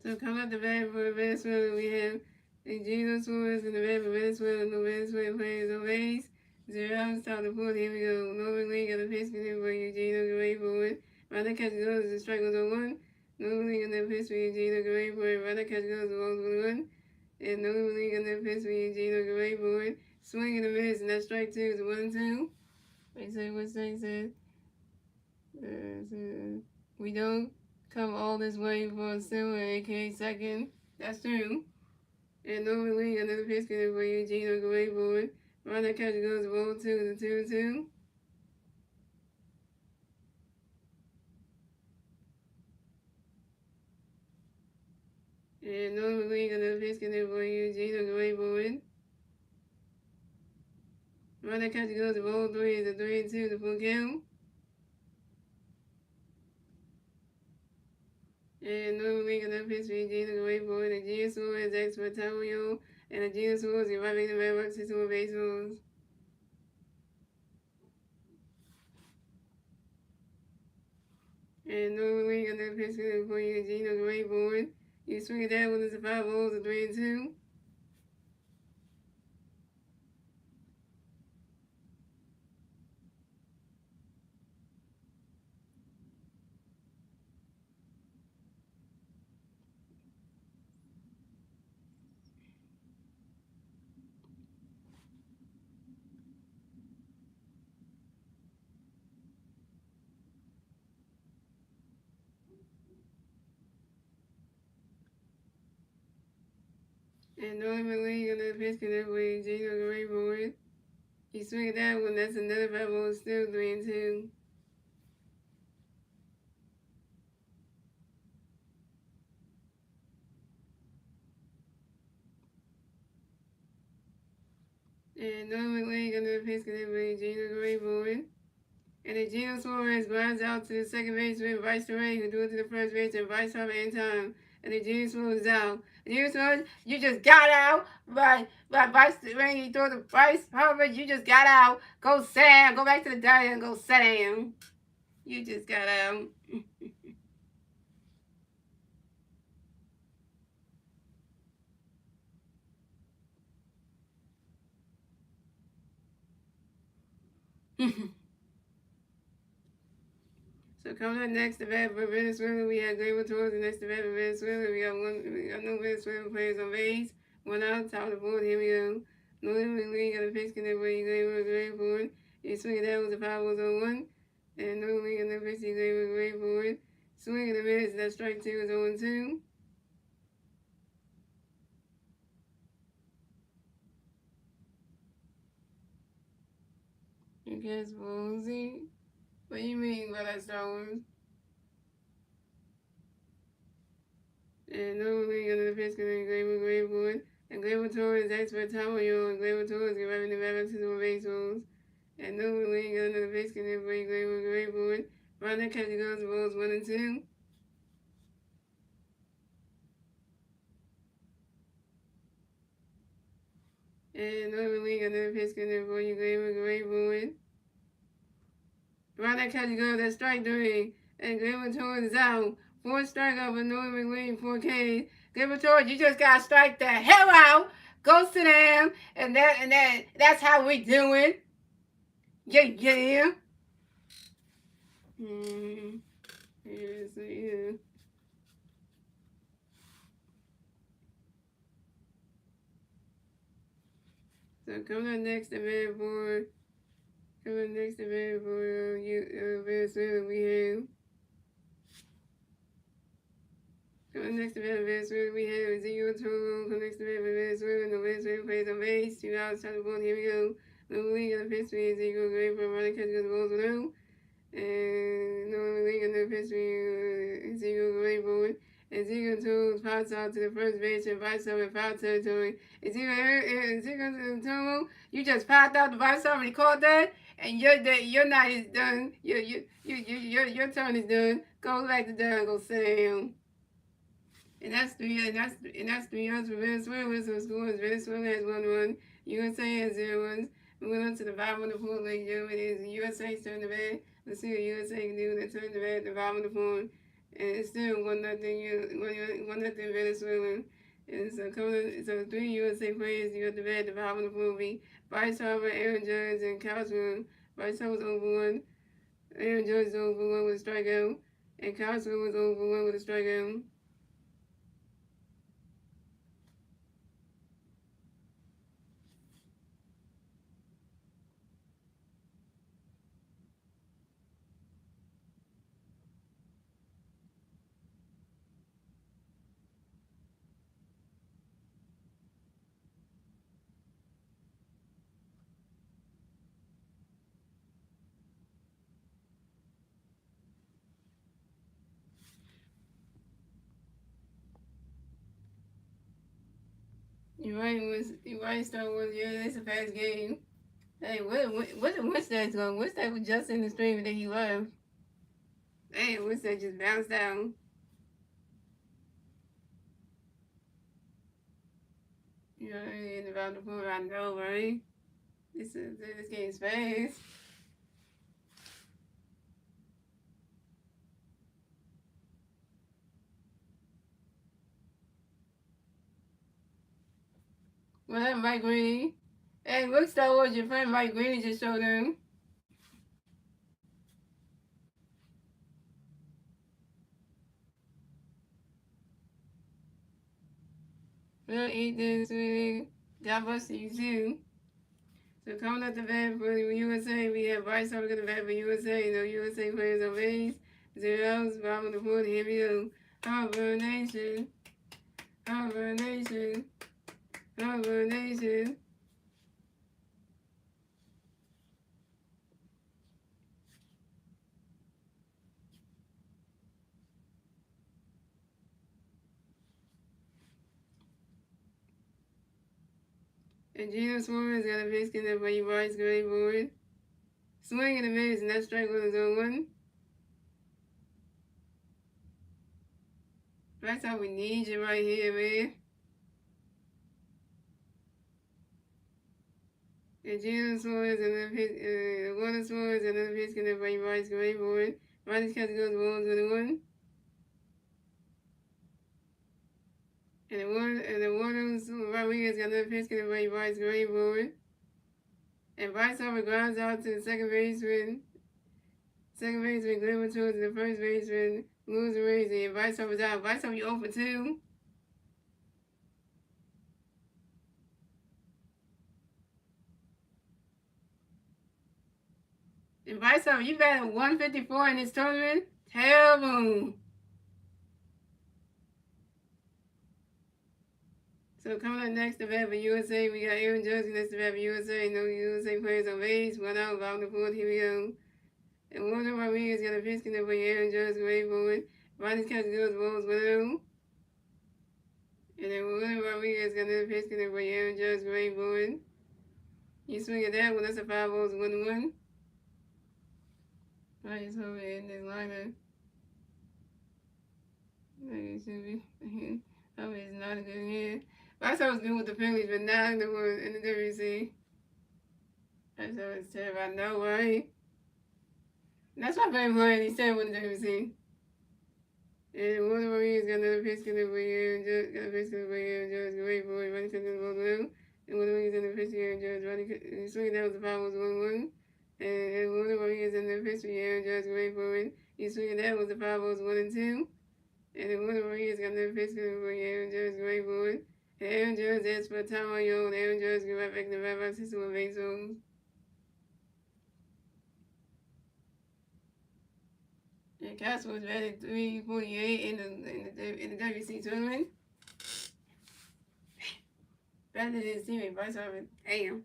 so come out the bat for Venezuela. We have Eugenio Suarez in the bat for Venezuela. No Venezuela players, no base. 0 outs, top of the fourth. Here we go. Northern League got a pitch for Eugenio Gray for it. Rather catch goes, the strike goes on 1. Northern League got a pitch for Eugenio Gray for it. Rather catch goes, the balls on 1. And Northern League got a pitch for Eugenio Gray for it. Swing and a miss, and that strike 2 is 1-2. They say what they said. We don't come all this way for a silver, aka second. That's true. And Northern League, another pitch for Eugenio Gray for it. Rather catch goes, ball 2 to 2-2. And Northern League, another pitch for Eugenio Gray for it. Rather catch goes, ball 3 is a 3-2 to full count. And Northern League, another pitch for Eugenio Gray for it. And Gio Suarez, X for Tario. And the Gio Suarez, you're right, making the red box, 6 more baseballs. And normally on that pitch for Eugenio Gray board, you swing it down when it's a 5 balls, a 3-2. And normally on that pitch for Eugenio Gray board, you swing it down when that's another 5 balls, still 3-2. And normally on that pitch for Eugenio Gray board. And then Gino Suarez grounds out to the second base with Vice DeRay, who threw it to the first base and Vice Harbor in time. and the juice was down. The juice was, you just got out by when you throw the Bryce Harper, you just got out. Go sit down. Go back to the dining and go sit down. You just got out. So coming up next to bat for Venezuela, we have Gleyber Torres. The next to bat for Venezuela, we got no Venezuelan players on base. One out, top of the board. Here we go. No Living League got a pitch connect where you Gleyber great for it. You swing it down with the power was on one. And no league in the pitch, you Gleyber great for it. Swing in the minutes, that strike two is 0-2. You guess Boozy. What do you mean by that, Star Wars? And normally under the pitch connect Gleyber great for it. And Gleyber Torres, expert time on you. And Gleyber Torres get right in the back to the baseballs. And normally under the pitch connect Gleyber great for it. Right now, catch goes the balls 1 and 2. And normally under the pitch connect Gleyber great for it. Right now, catch goes that strike 3. And Gleyber Torres is out. 4 strikeout for Norman McLean, 4 Ks. Gleyber Torres, you just gotta strike the hell out. Go sit down, and that's how we do it. Yeah. Yeah. So coming up next event for Venezuela, we have. Next event in Venezuela, we have Ezekiel Toro. Next event in Venezuela, no Venezuela plays on base. 2 outs, top of the ball. Here we go. No league in the pitch, Ezekiel great for running catch the balls below. And no league in the pitch, Ezekiel great for it. Ezekiel Toro pops out to the first base and bites up in foul territory. Ezekiel Toro, you just popped out the vice up and he caught that, and your night is done. Your turn is done. Go back to down. Go sit down. And that's 3 yards for Venezuela. So score is Venezuela has 1-1. USA has 0-1. Moving on to the bottom of the pool, ladies and gentlemen, it is USA's turn to bat. Let's see what USA can do. They turn to bat at the bottom of the pool. And it's still 1-0 Venezuela. And so 3 USA players you have to bat at the bottom of the pool be Bryce Harper, Aaron Judge, and Coswell. Bryce Harper was over 1. Aaron Judge was over 1 with a strikeout. And Coswell was over 1 with a strikeout. You're right, Star Wars. Yeah, it's a fast game. Hey, what did Winston's going? Winston was just in the stream and then he left. Hey, Winston just bounced down. You know, in about the point I know, right? This game's fast. Well, that Mike Green. Hey, look, Star Wars, your friend Mike Green just showed him. Well, eat this, sweetie. God bless you, too. So coming up the bat for USA, we have Bryce Harper at the bat for USA. No USA players on base. 0 outs, bottom of the fourth. Here we go. Harper Nation. Harper Nation. Harper Nation. And Gino Suarez got a base connect by Bryce Gray board. Swing and a miss, and that strike was his own one. First off, we need you right here, man. And Jesus swords and the water swords and the pitch can have right rights great board. Right is cast goes balls with the one. And the water Rodriguez got another pitch can have right rights great board. And Bryce Harper grounds out to the second baseman. Second baseman Glenn towards the first baseman. Lose the race and Bryce Harper's out. Bryce Harper, you 0 for 2. And Bryce Harper, you batted 154 in this tournament. Terrible. So coming up next, the bat for USA, we got Aaron Judge next to bat for USA. No USA players on base. 1 out, bottom of the fourth. Here we go. And Warner Rodriguez got a pitch connect for Aaron Judge, great forward. Ronnie's catch goes balls 1 out. And then Warner Rodriguez got another pitch connect for Aaron Judge, great forward. You swing at that one, that's a 5 balls 1-1. Right, so in this lineup. It should be. Oh, it's not a good hand. Last time I was good with the Phillies, but now in the WBC. That's how it's terrible. I know, right? That's my favorite player. He's terrible in the WBC. And Warner Rodriguez got another pitch connect for Aaron Judge. Got a pitch connect for Aaron Judge. Great boy. Running catch the ball blue. And Warner Rodriguez in the pitch for Aaron Judge. He swinging down with the 5 balls 1-1. And Warner Rodriguez in the pitch for Aaron Judge. Great forward. He swinging down with the 5 balls 1-2. And then Warner Rodriguez got another pitch connect for Aaron Judge. Great forward. And Aaron Judge asked for a time on your own. Aaron Judge get right back in the right system with base homes. And Castle was batted 348 in the WBC tournament. Better than his teammate Bryce Harper. Damn.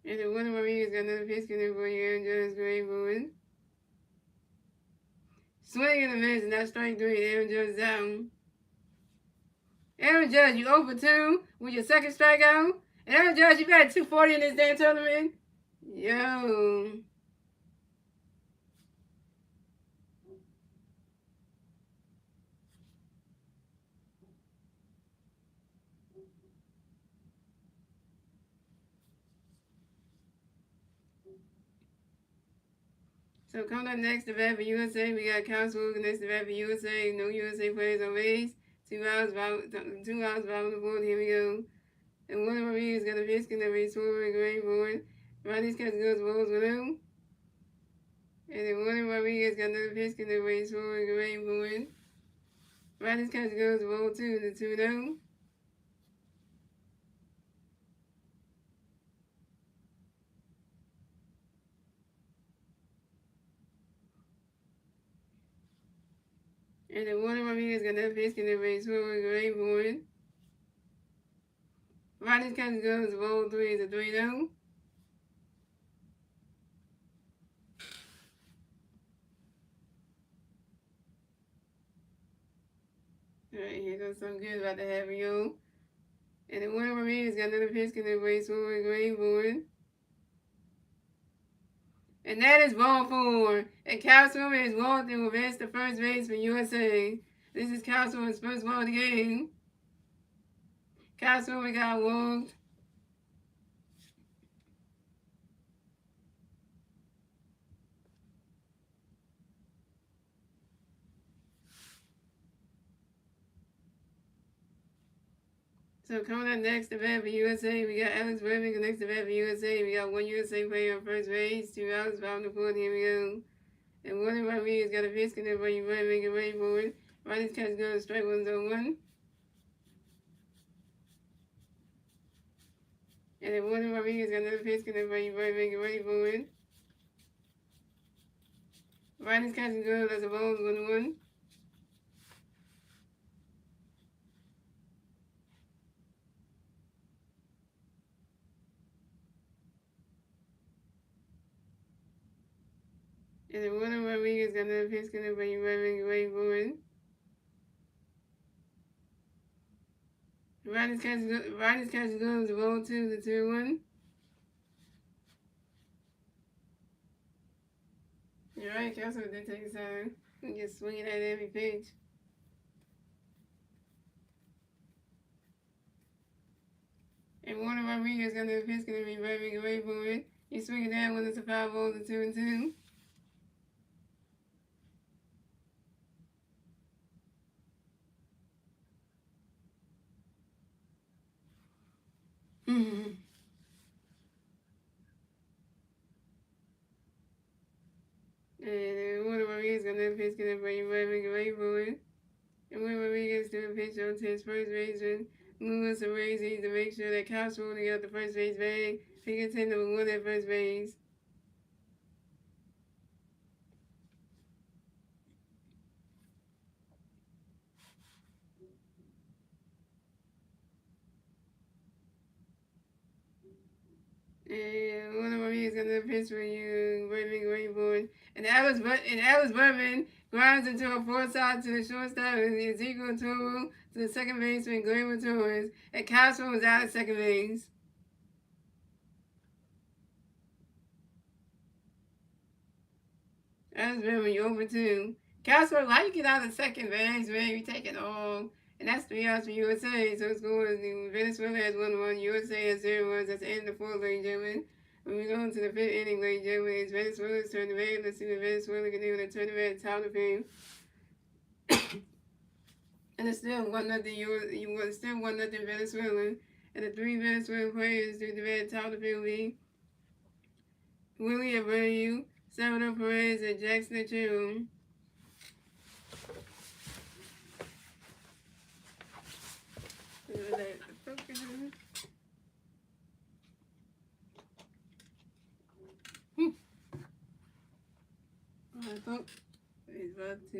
And then Warner Rodriguez got another pitch connect for Aaron Judge. Great forward. Swing and a miss, and that's strike 3. Aaron Judge is down. Aaron Judge, you 0 for 2 with your second strikeout. And Aaron Judge, you batted 240 in this damn tournament. Yo. So coming up next, the bat for USA, we got Kyle Swoog next to bat for USA. No USA players on base. 2 outs, bottom of the board. Here we go. And Warner Rodriguez got a pitch connect for his forward, great forward. Ronnie's catch goes balls with him. And then Warner Rodriguez got another pitch connect for his forward, great forward. Ronnie's catch goes ball 2 to 2-0. And then Warner Rodriguez got another pitch connect for his forward, great forward. Ronnie's catch goes ball 3 to 3-0. Alright, here goes something good about to happen, yo. And then Warner Rodriguez got another pitch connect for his forward, great forward. And that is ball 4. And Kyle Swimmer is walked and will advance to first base for USA. This is Kyle Swimmer's first ball of the game. Kyle Swimmer got walked. So coming up next, the bat for USA, we got Alex Redmond next to bat for USA. We got 1 USA player on first base, 2 outs, bottom of the fourth. Here we go. And Warner Rodriguez got a pitch connect for you, Redmond, get ready for it. Ronnie's catch goes strike 1-1. And then Warner Rodriguez got another pitch connect for you, Redmond, get ready for it. Ronnie's catch goes as a ball 1-1. And then Warner Rodriguez got another pitch connect for you, Redmond, get ready for it. Ronnie's catch goes to ball 2 to 2-1. You're right, Castle did take his time. And just swinging at every pitch. And Warner Rodriguez got the pitch going to be driving away for it. He's swinging down when it's a 5-0 to 2-2. Mm-hmm. And Warner Rodriguez got the pitch going to be driving away for it. And when Rodriguez threw a pitch onto his first baseman, Lewis Arrazy to make sure that Cops rolling out the first base bag. He gets hit number 1 at first base. And one of them is gonna pitch for you, Raven Greenboard. And Alice Berman grinds into a four side to the shortstop and Ezekiel Toro to the second baseman, Glaber Torres. And Castro was out at second base. Alice Berman, you over 2. Castro, how you get out of second base, man? You take it all. And that's 3 outs for USA. So it's going. Venezuela has 1-1. USA has 0 runs. That's the end of the 4th, ladies and gentlemen. When we go into the 5th inning, ladies and gentlemen, it's Venezuela's turn to bat. Let's see what Venezuela can do. They turn to bat at the top of the field. And it's still 1-0. It's still 1-0 Venezuela. And the 3 Venezuelan players do the bat at the top of the field be Willie Abreu, Salvador Perez, and Jackson Achille. I thought it's about to,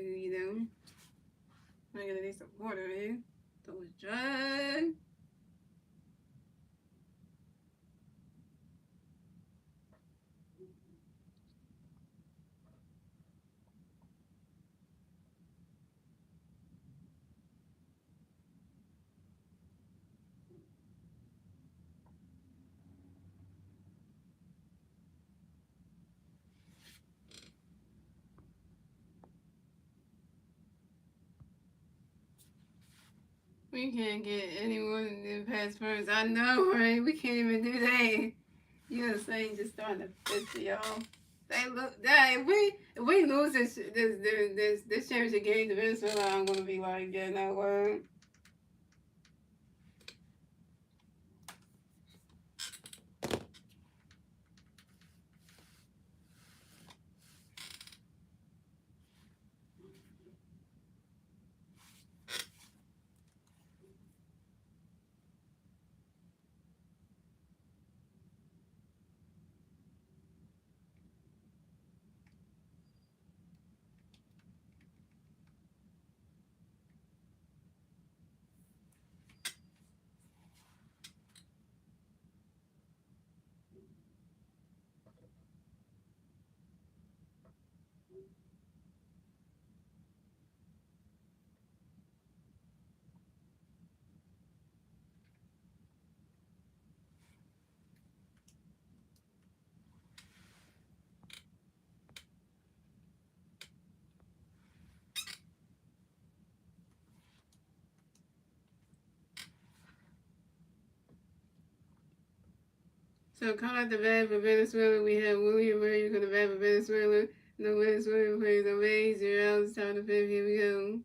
I'm gonna need some water, man. Throat is dry. We can't get anyone to pass first. I know, right? We can't even do that. You know what I'm saying? Just starting to piss y'all. They look that if we lose this championship game to Venezuela, I'm gonna be like, yeah, no word. So call out the bat for Venezuela. We have William Murray for the bat for Venezuela. No Venezuela plays on base. 0 outs, top of the 5th. Here we go.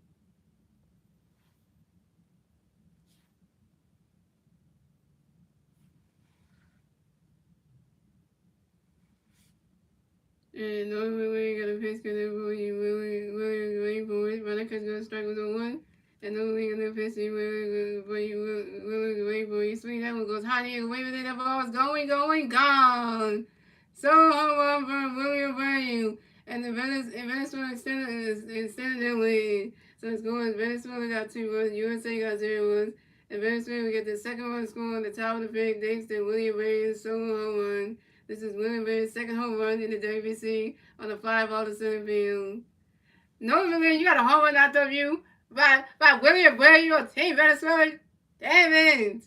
And normally we're gonna pitch gonna William waiting for it. Monica gonna strike with a 1. And normally gonna pitch William waiting for it. Swing that one goes high here, away with it. That ball is going, gone. So home run for William Abreu. And the Venezuela extended their lead. So it's going. Venezuela got 2 runs. USA got 0 runs. And Venezuela get the second one score on the top of the 5th thanks to William Abreu's solo home run. This is William Abreu's second home run in the WBC on a fly ball to center field. Normally, you got a home run out of you by William Abreu, your team Venezuela. Damn it.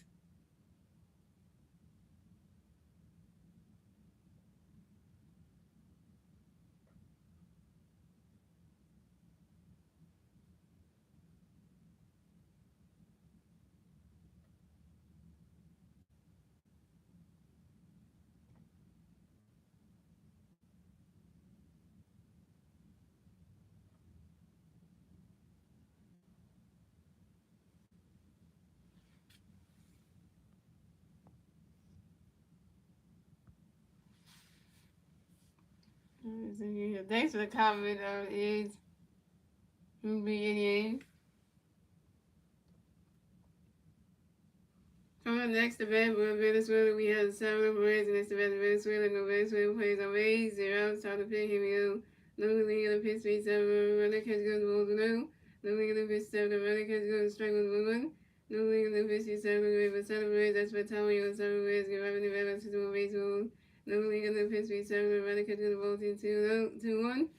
Thanks for the comment, is Ruby 88. Coming up next event with Venezuela, we have the Salvador Perez. The next event, Venezuela. No Venezuela plays on base. 0 out. Time to pick. Here we go. No league of the pitch speed 7. Runner catch goes balls no. No league of the pitch 7. Runner catch goes strike with 1. No league of the pitch speed 7. But Salvador Perez. That's what time we go. Salvador Perez. Give up in the balance to do baseball. No league of the pitch speed 7. Runner catch goes balls 2-1.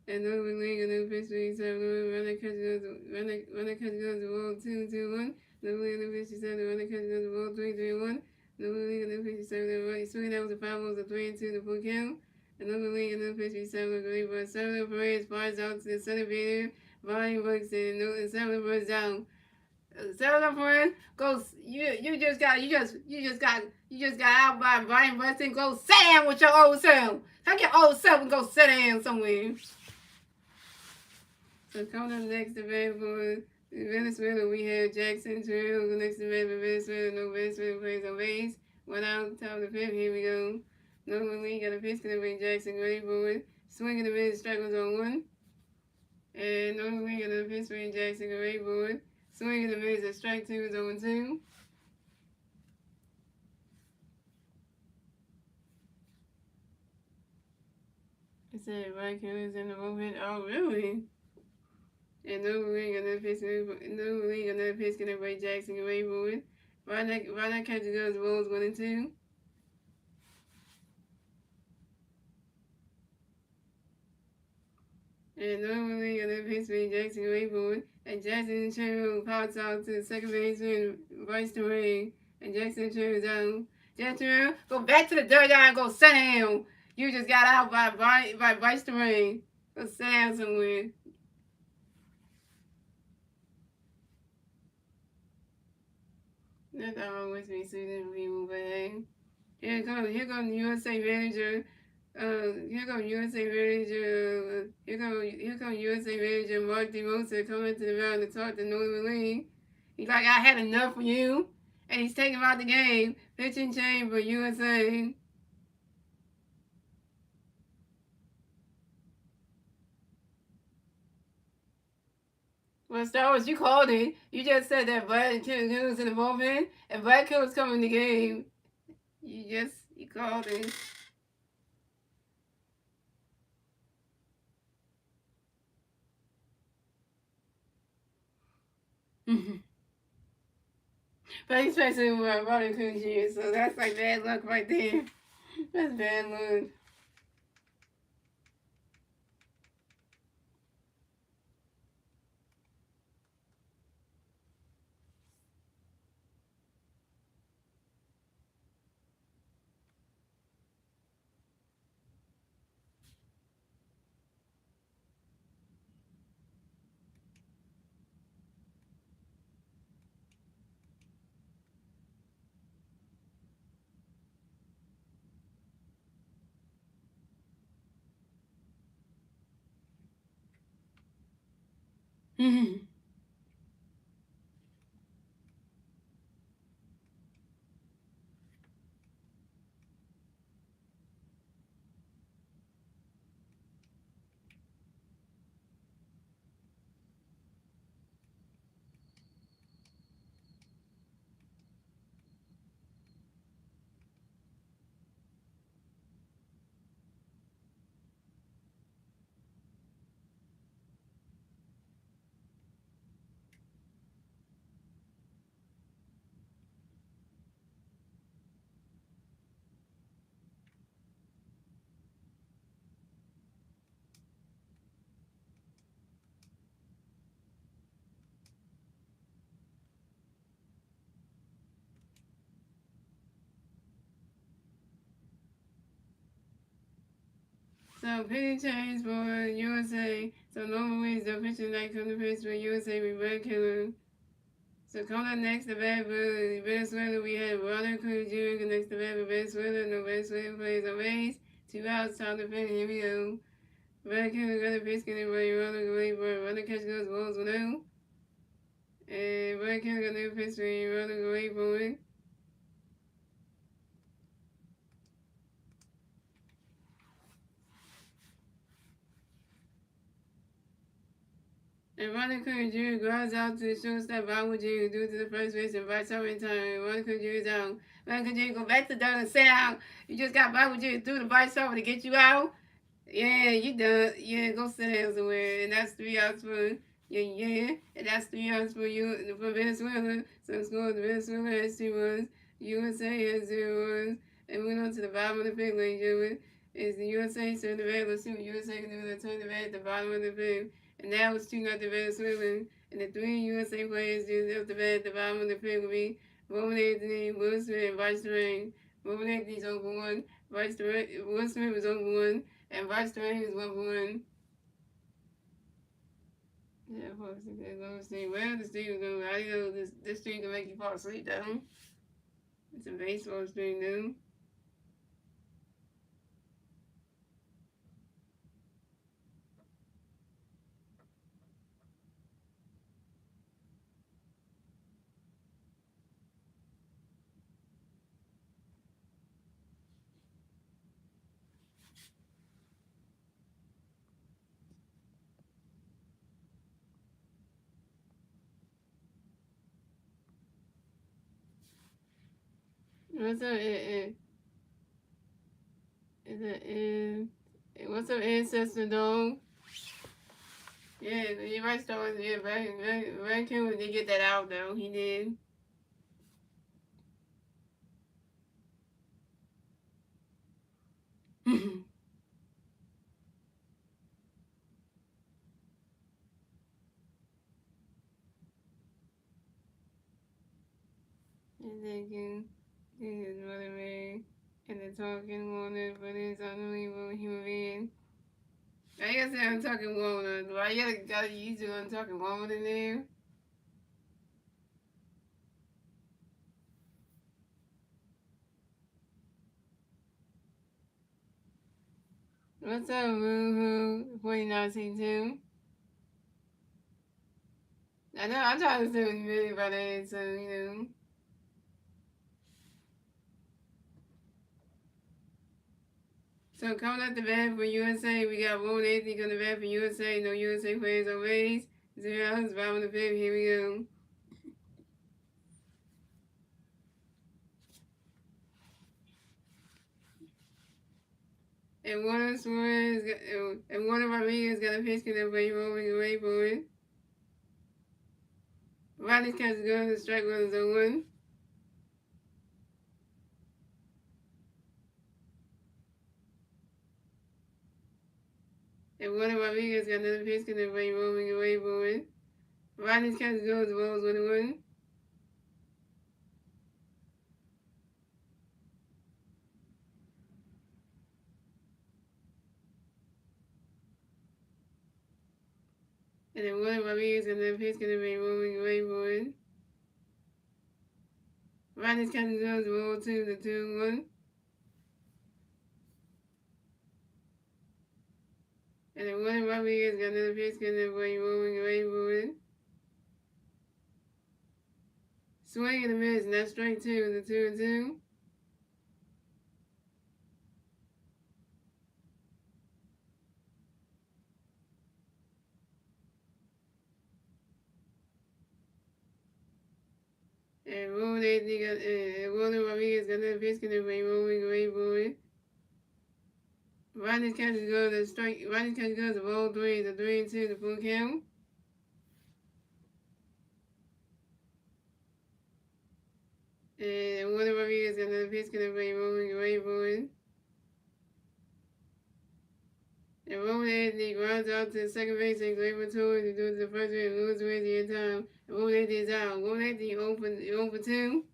And no league of the pitch speed 7. Runner catch goes the ball 2-1. No league of the 57, the running catch goes the ball 3-3-1. No league of the 57, the right swing that was a 5 balls, a 3-2, the full count. Another league of the 57, the great but Salvador Perez flies out to the center fielder. Volume works in, and Salvador Perez down. Salvador Perez goes. You just got out by Brian Weston. Go sit down with your old self. Take your old self and go sit down somewhere. So coming up next event for Venezuela, we have Jackson Terrell. The next event for Venezuela, no Venezuela plays on base. 1 out, top of the 5th. Here we go. No league got a pitch going to bring Jackson ready for it. Swinging the mid, strike was on 1. And no league got a pitch bring Jackson ready for it. Swinging the mid, strike 2 is on 2. It said right here is in the movement. Oh, really? And no league another pitch gonna break Jackson away for it. Why not catch the girls balls 1 and 2? And no league another pitch break Jackson away for it. And Jackson Cherry pops out to the second baseman, Bryce Terray. And Jackson Cherry's down. Jackson, go back to the dirt yard and go sit down. You just got out by Bryce Terray. Go sit down somewhere. That's always be soothing people, but hey. Here comes USA manager. Here comes USA manager Mark DeRosa coming to the mound to talk to Northern League. He's like, I had enough for you. And he's taking him out the game. Pitching change for USA. Well, Star Wars, you called it. You just said that Brad Hill was in the moment, and Brad Hill was coming in the game. You called it. But he's facing Ronald Kujian, so that's like bad luck right there. That's bad luck. So pitching change for USA. So normally the pitching night comes to pitch for USA with Red Killer. So coming up next to bat for Venezuela, we have Ronald Cruz Jr. Next to bat for Venezuela. No Venezuela plays on base. 2 outs, time to finish. Here we go. Red Killer got a pitch getting ready. Ronald away for Ronald catch goes balls 1-0. And Red Killer got a pitch for Ronald away for it. And Monica Jr. grounds out to the shortstop Bobby Jr. due to the first base and right time in time. Monica Jr. is out. Monica Jr. go back to the dugout and sit down. You just got Bobby Jr. through the vice over to get you out. Yeah, you done. Yeah, go sit down somewhere. And that's 3 outs for yeah. And that's 3 outs for you for Venezuela. So score Venezuela has 2 runs. USA has 0 runs. And moving on to the bottom of the fifth, ladies and gentlemen, is the USA turn the red. Let's see what USA can do to turn the red at the bottom of the fifth. And that was 2-0 Venezuela. And the 3 USA players do up the red at the bottom of the fifth will be Roman Anthony, Will Smith, and Bryce Terrain. Roman Anthony's over 1. Will Smith was over 1. And Bryce Terrain is 1-1. Yeah, folks, let me see. Well, the stream is going. I know this stream can make you fall asleep, though. It's a baseball stream, though. What's up, what's up, ancestor dog? Yeah, you're right, Star. Yeah, very cool. Did get that out though. He did. And thank you. This is Mother Mary. And the talking walnut for this unbelievable human being. I guess I'm talking walnut. Why you gotta use it on talking walnut in there? What's up, Woohoo 49C2? I know, I'm trying to say what you mean by that, so, you know. So, coming up the bat for USA, we got Roman Anthony coming the bat for USA. No USA players on base. 0 outs, bottom of the fifth. Here we go. And Warner Rodriguez got a pitch connect for you rolling away for it. Riley's catch is good. The strike was 0-1. And Warner Rodriguez got another pitch connect for you rolling away for it. Riley's catch is good. The ball was 1-1. And then Warner Rodriguez got another pitch connect for you rolling away for it. Riley's catch is good. The ball 2-1. And then Warner Rodriguez got another pitch connect for you rolling away for it. Swing and a miss, and that's strike 2, the 2-2. And Roland Rodriguez got another pitch connect for you rolling away for it. Riley's catch is good, the strike. Riley's catch is good, the ball 3, the 3-2, the full count. And Warner Rodriguez got another pitch connect for you rolling away for it. And Roman Anthony grounds out to the second base and Gleyber Torres to do the first base and lose away the end time. And Roman Anthony is out. Roman Anthony 0 for 2.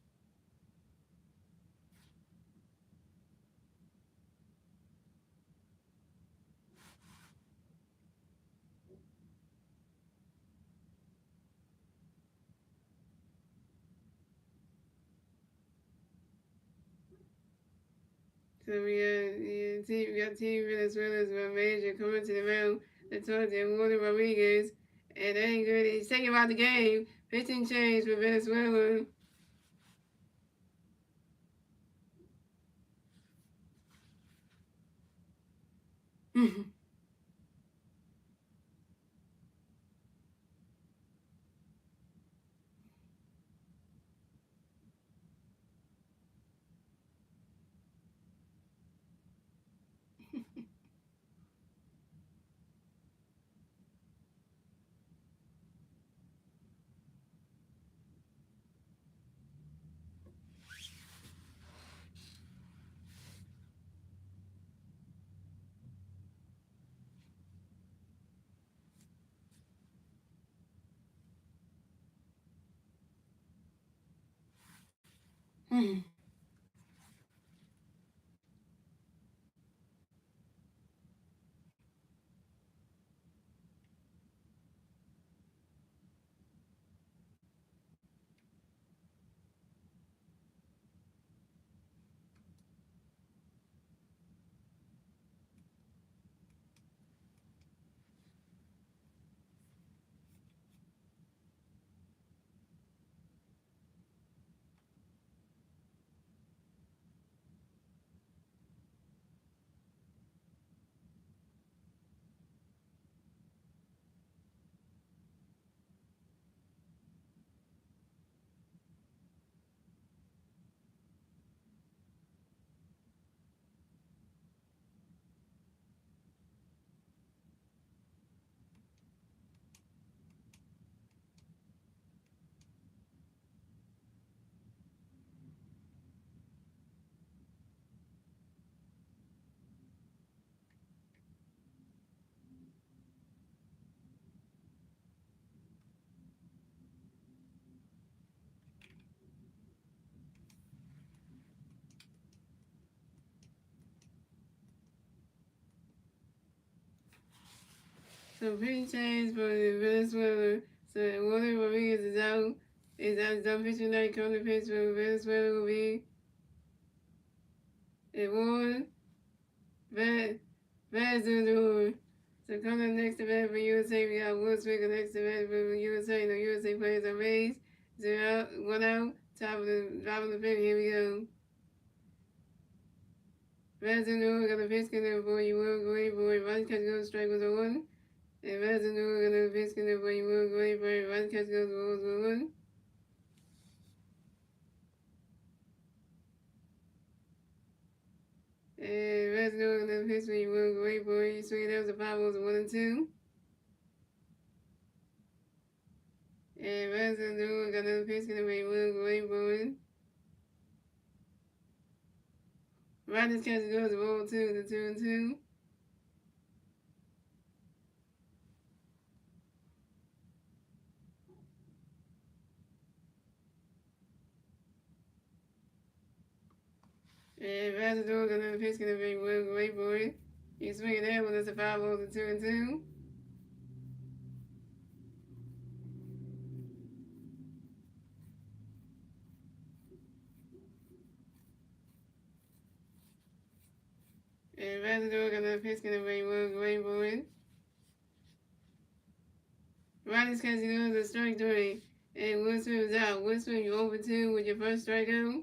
So we got Team Venezuela's manager coming to the mound to talk to Warner Rodriguez. And that ain't good. He's taking out the game. Pitching change for Venezuela. So pretty change for the Venezuela. So Willie Rodriguez is out the pitcher night come to pitch for Venezuela will be a one Venezuela. So coming next event for USA, we got Will Smith next event for USA. The USA players are raised. 1 out, top of the fifth. Here we go. Venezuela got a pitch in for you will go for a run catch goes strike with a one. And Venezuela got a pitch in for you will go for a run catch goes with a one. And Venezuela got a pitch for you will go for you swing it out the 5 balls 1 and 2. And Venezuela got a pitch in for you will go for it. Riders catch goes to roll 2 to 2 and 2. And Venezuela got a pitch in for you will go for it. You swing it out when it's a 5 balls to 2 and 2. And Venezuela got a pitch in for you will go for it. Riders catch goes to strike 3. And Will Smith is out. Will Smith, you over 2 with your first strikeout.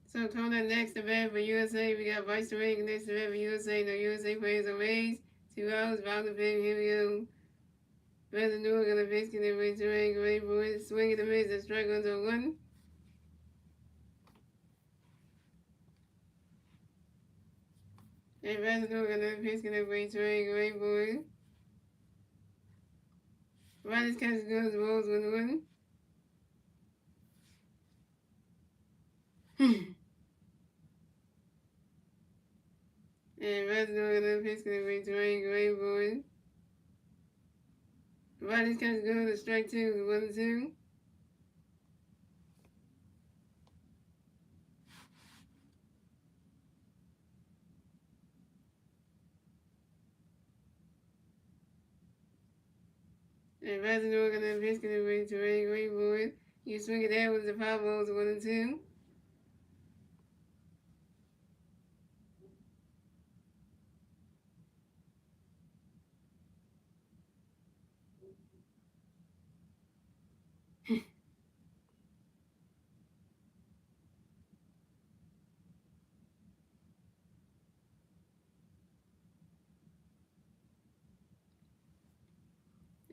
So coming up next event for USA, we got Vice Ring next event for USA. The USA players are raised. 2 hours, round the pin, here we go. Venezuela gonna basically raise the ring, ready for it. Swing at the miss, and strike on the 1. And Venezuela gonna basically raise the ring, ready for it. Riders catch goes, rolls 1-1. And Venezuela gonna basically raise the ring, ready for it. Riders catch goes to strike 2, 1-2. And Venezuela gonna basically raise the ring, ready for it. You swing it out with the 5 balls, 1 and 2.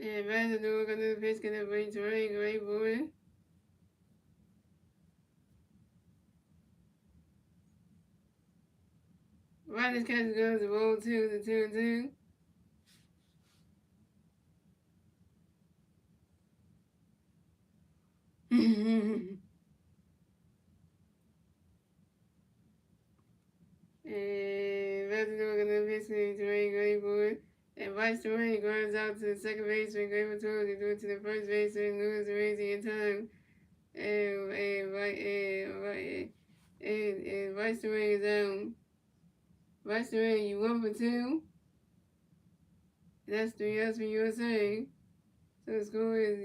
And Venezuela gonna pitch gonna raise the ring, ready for it. Riders catch goes to roll 2 to 2 and 2. Vice Story grounds out to the second baseman, Grable Torres, to do it to the first baseman, Lewis Raising in time. And Vice Story is down. Vice Story, you 1 for 2. That's 3 outs for USA. So the score is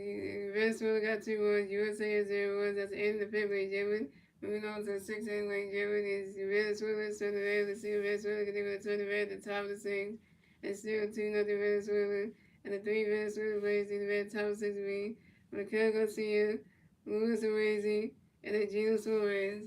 Venezuela got 2 runs, USA has 0 runs. That's the end of the fifth inning, gentlemen. Moving on to the sixth inning, gentlemen, is Venezuela turn the red. Let's see if Venezuela can do it. Turn the red at the top of the sixth. It's still 2-0 Venezuela. And the 3 Venezuela players in the red top of the sixth inning. Raquel Garcia, Luis Arezi, and then Gino Suarez.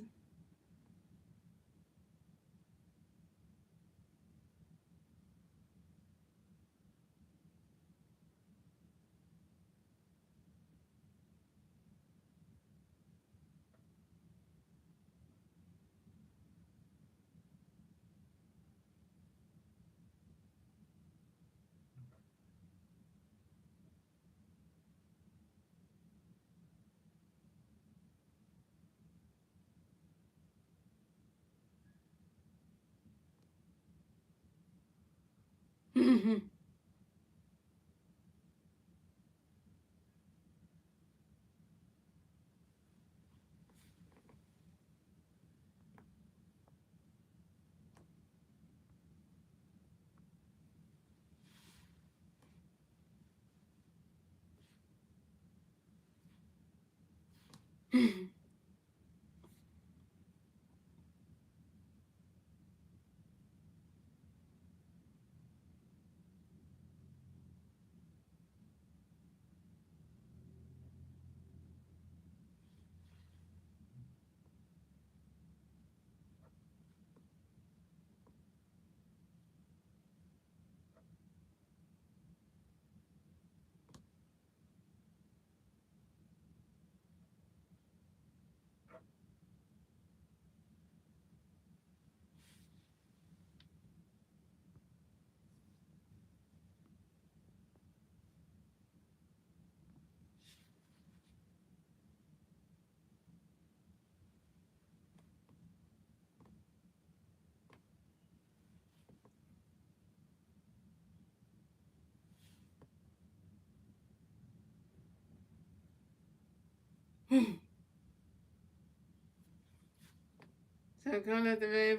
So coming up the van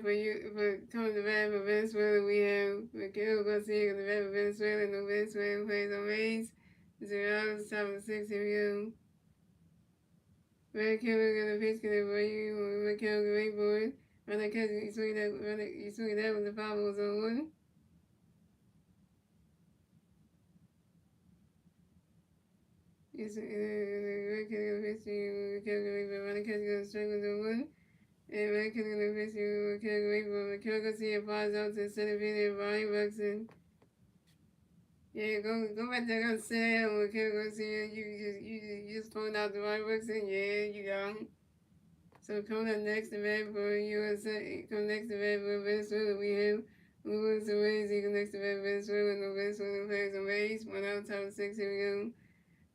coming the van for Venezuela, we have Raquel Garcia on the van for Venezuela. No Venezuelan plays on base. 0 outs, top of the sixth. Here we go. Raquel got a pitch connect for you. Raquel can wait for it. Run that catch. You swing that when the foul was on one. Raquel got a pitch to you. Raquel can wait for it. Run the catch. Got a strike with the one. And Raquel got a pitch to you. Raquel can wait for it. Raquel Garcia flies out to the center field and Brian Buxton. Yeah, go back there and sit down. Raquel Garcia. You just pulled out the right Buxton. Yeah, you got him. So coming up next event for USA, come next event for Venezuela, we have Luis Arezi. Come next event for Venezuela, no Venezuelan players on base. 1 out, top of 6. Here we go.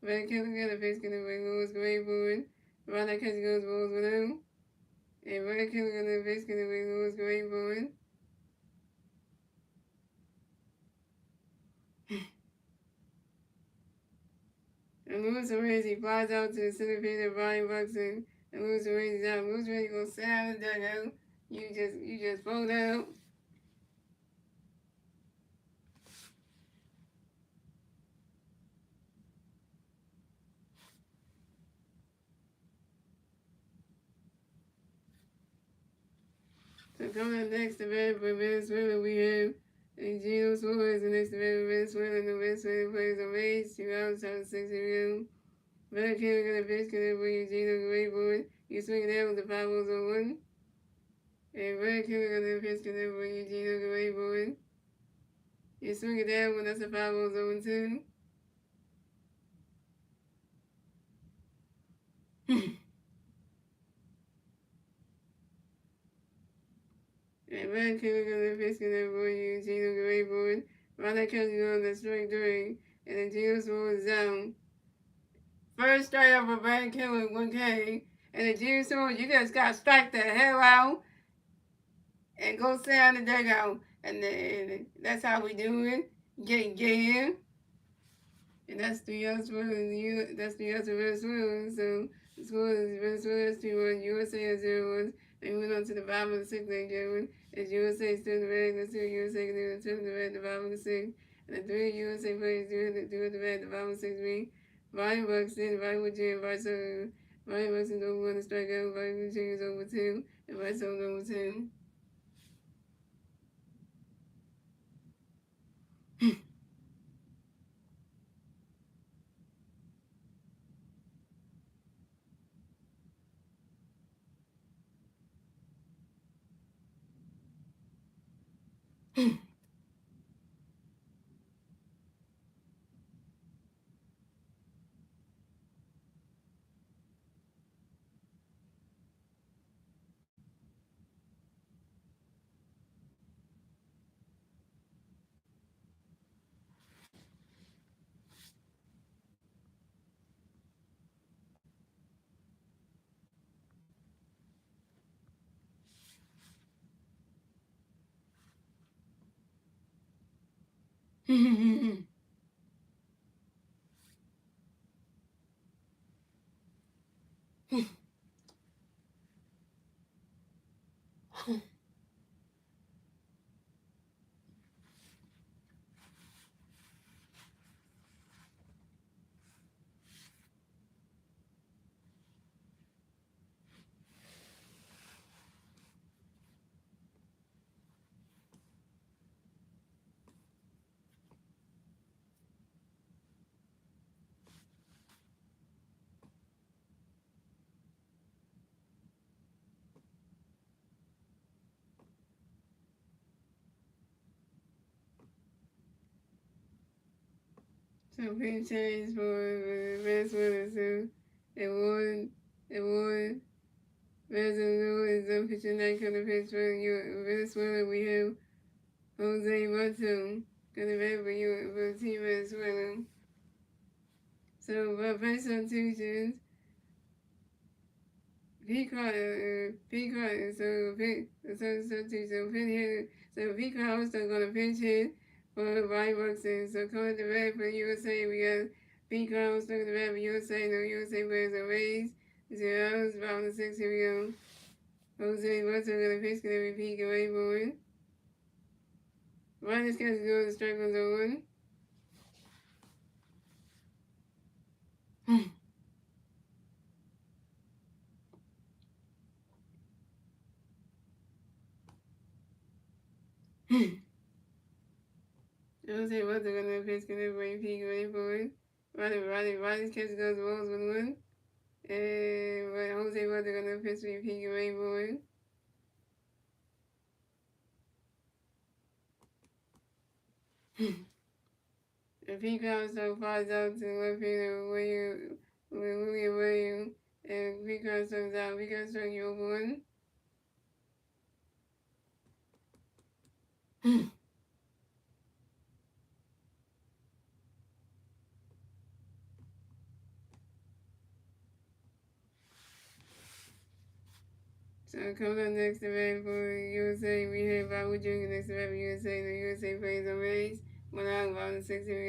Van Kelly got a face going to bring Luis Gray forward. Around that catch goes balls 1 out. And Van Kelly got a face going to bring Luis Gray forward. And Luis Arezi flies out to the center field of Brian Buxton. And Luis Arezi's out. Luis Arezi gonna sit out of the dugout. You just fold out. So coming up next event for Venezuela, we have Gino Suarez. The next event for Venezuela, no Venezuelan players on base. 2 outs, top of 6. Here we go. Van Kelly got a pitch connect for you. Gino can wait for it. You swing it out with the 5 balls on 1. And Van Kelly got a pitch connect for you. Gino can wait for it. You swing it down when that's a 5 balls on 2. And Van Kelly got a pitch connect for you. Gino can wait for it. Ron that catch on the strike 3. And then Gino Suarez down. First strikeout for Van Kelly, 1K. And then Gino Suarez, you just got to strike the hell out and go sit on the dugout. And that's how we do it. Yeah. And that's the US for that's the US for Venezuela. So the score is Venezuela is 2-1, USA is 0-1. And we went on to the bottom of the sixth leg game. As USA still in the red, let's see USA can do the two in the red, the bottom of the sixth. And the three USA players do the red, the bottom of the sixth ring. Volume Buxton, Volume with Jim, Barcelona. Volume Buxton over 1 to strikeout, Volume with Jim is over 2, and Barcelona over 10. So pitch change for Venezuela. So it won. Venezuela is up pitching that kind of pitch for Venezuela. We have Jose Mato gonna bat for Team Venezuela. So by substitutions, Peacock, so pinch hit, so Peacock also gonna pinch hit for Ryan Buxton. So coming to bat for USA, we got Peacock also gonna bat for USA. No USA players are raised. Zeros, bottom of the six, here we go. Jose Mato gonna pitch, gonna repeat, away forward. Ryan is gonna go to strike on the one. Jose Mato gonna pitch, gonna repeat, away forward. Riley's catch goes balls with one. And Jose Mato gonna pitch, repeat, away forward. The Peacock so flies out to the left fielder William, and Peacock strikes out. Peacock struck you over one. So coming up next to bat for USA, we have Bobby Jr. next to bat for USA. The USA plays on race. 1 out, bottom 6, here we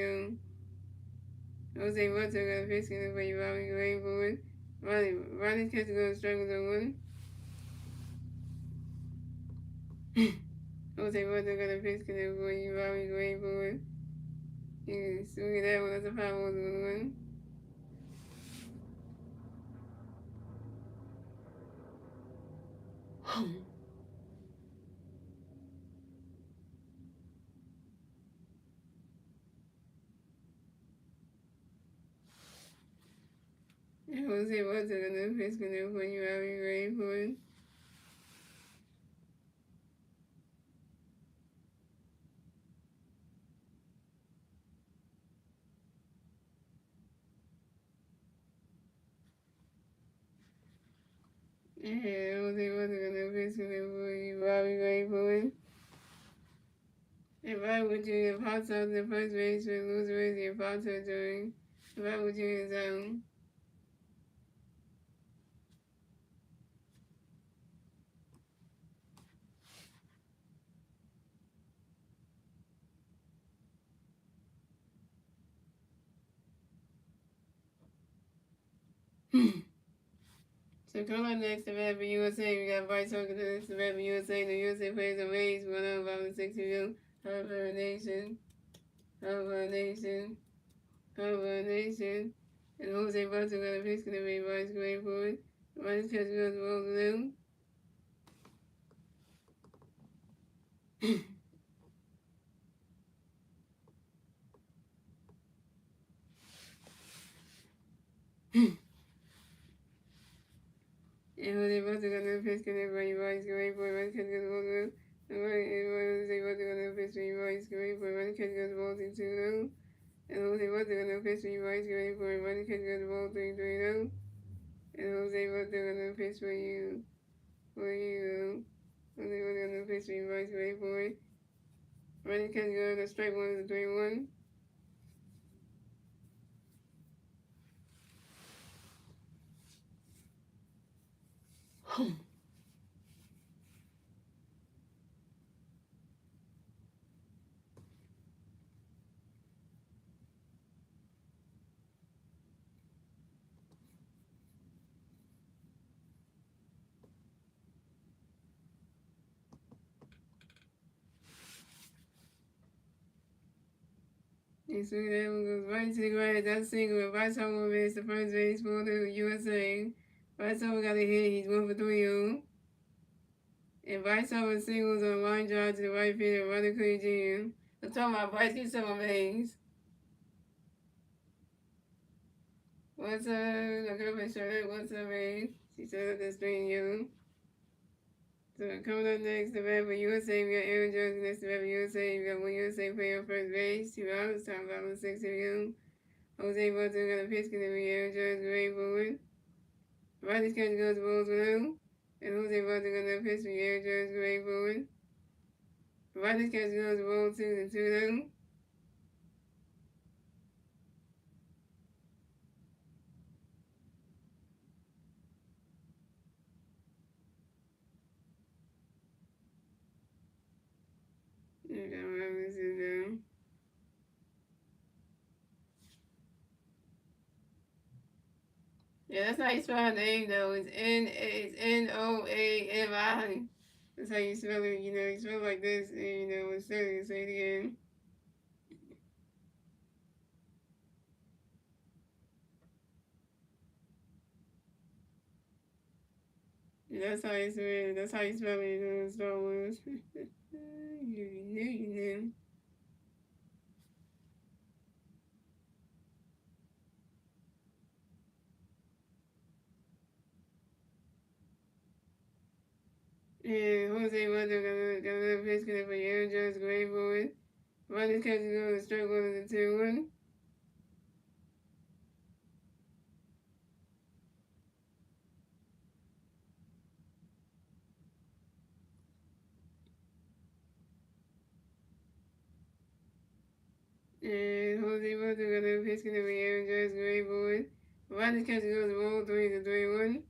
go. Jose Mato got a pitch, gonna play Bobby going forward. Riley's catch goes struggles on one. Jose Mato got a pitch, gonna play Bobby going forward. You can swing that one, that's a 5-1. And Jose Mato gonna pitch, gonna play Bobby going forward. And Jose Mato gonna pitch, gonna play Bobby going forward. If I would do the pops out the first base with lose raise your pops are doing. If I would do his own. So coming up next, the Red for USA, we got Bryce Harper, the Red for USA. The USA plays a race, 105 to 62. Harper Nation, Harper Nation, Harper Nation. And Jose Butler got a pitch going to be Bryce going forward. Bryce catch goes the ball blue. And Jose Butler got no pitch going to be Bryce going forward. Bryce catch goes the ball blue. And Jose Butler got no pitch going to be Bryce going forward. Bryce catch goes the ball 2-2. And Jose Butler got no pitch for you, Bryce going forward. Bryce catch goes the ball 3-3. And Jose Butler got no pitch for you. Jose Butler got no pitch for you, Bryce going forward. Bryce catch goes the strike 1 is a 3-1. And so that one goes right to the right. That's single. And Bryce Harper is the first base for the USA. Bryce Harper got a hit. He's 1 for 3. And Bryce Harper singles on a line drive to the right field of Ronald Clay Jr. I'm talking about Bryce gets some base. What's up? My girlfriend Charlotte, what's up, man? She showed up this green yellow. So coming up next, the bat for USA, we got Aaron Judge next to bat for USA. We got one USA player on first base. 2 outs, time about 6 of you. Jose Butler got a pitch, gonna be Aaron Judge, great forward. Riley's catch goes to balls below. And Jose Butler got a pitch for Aaron Judge, great forward. Riley's catch goes to balls 2-2. You got Robinson down. Yeah, that's how you spell her name though. It's Noami. That's how you spell it. You spell it like this, and instead you say it again. Yeah, that's how you spell it. That's how you spell it in Star Wars. you knew. And Jose Butler got another pitch connect for Aaron Judge, great forward. Riley's catch goes to strike 1 of the 2-1. And Jose Butler got another pitch connect for Aaron Judge, great forward. Riley's catch goes to ball 3-1.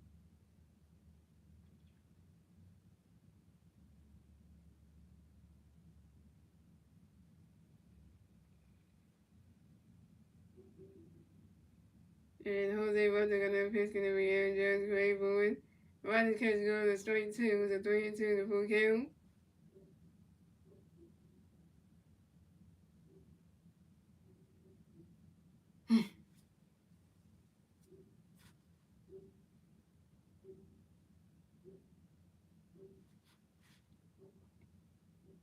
And Jose Butler got another pitch connect for Aaron Judge, great forward. Riley's catch goes to strike 2. It was a 3-2 to full count.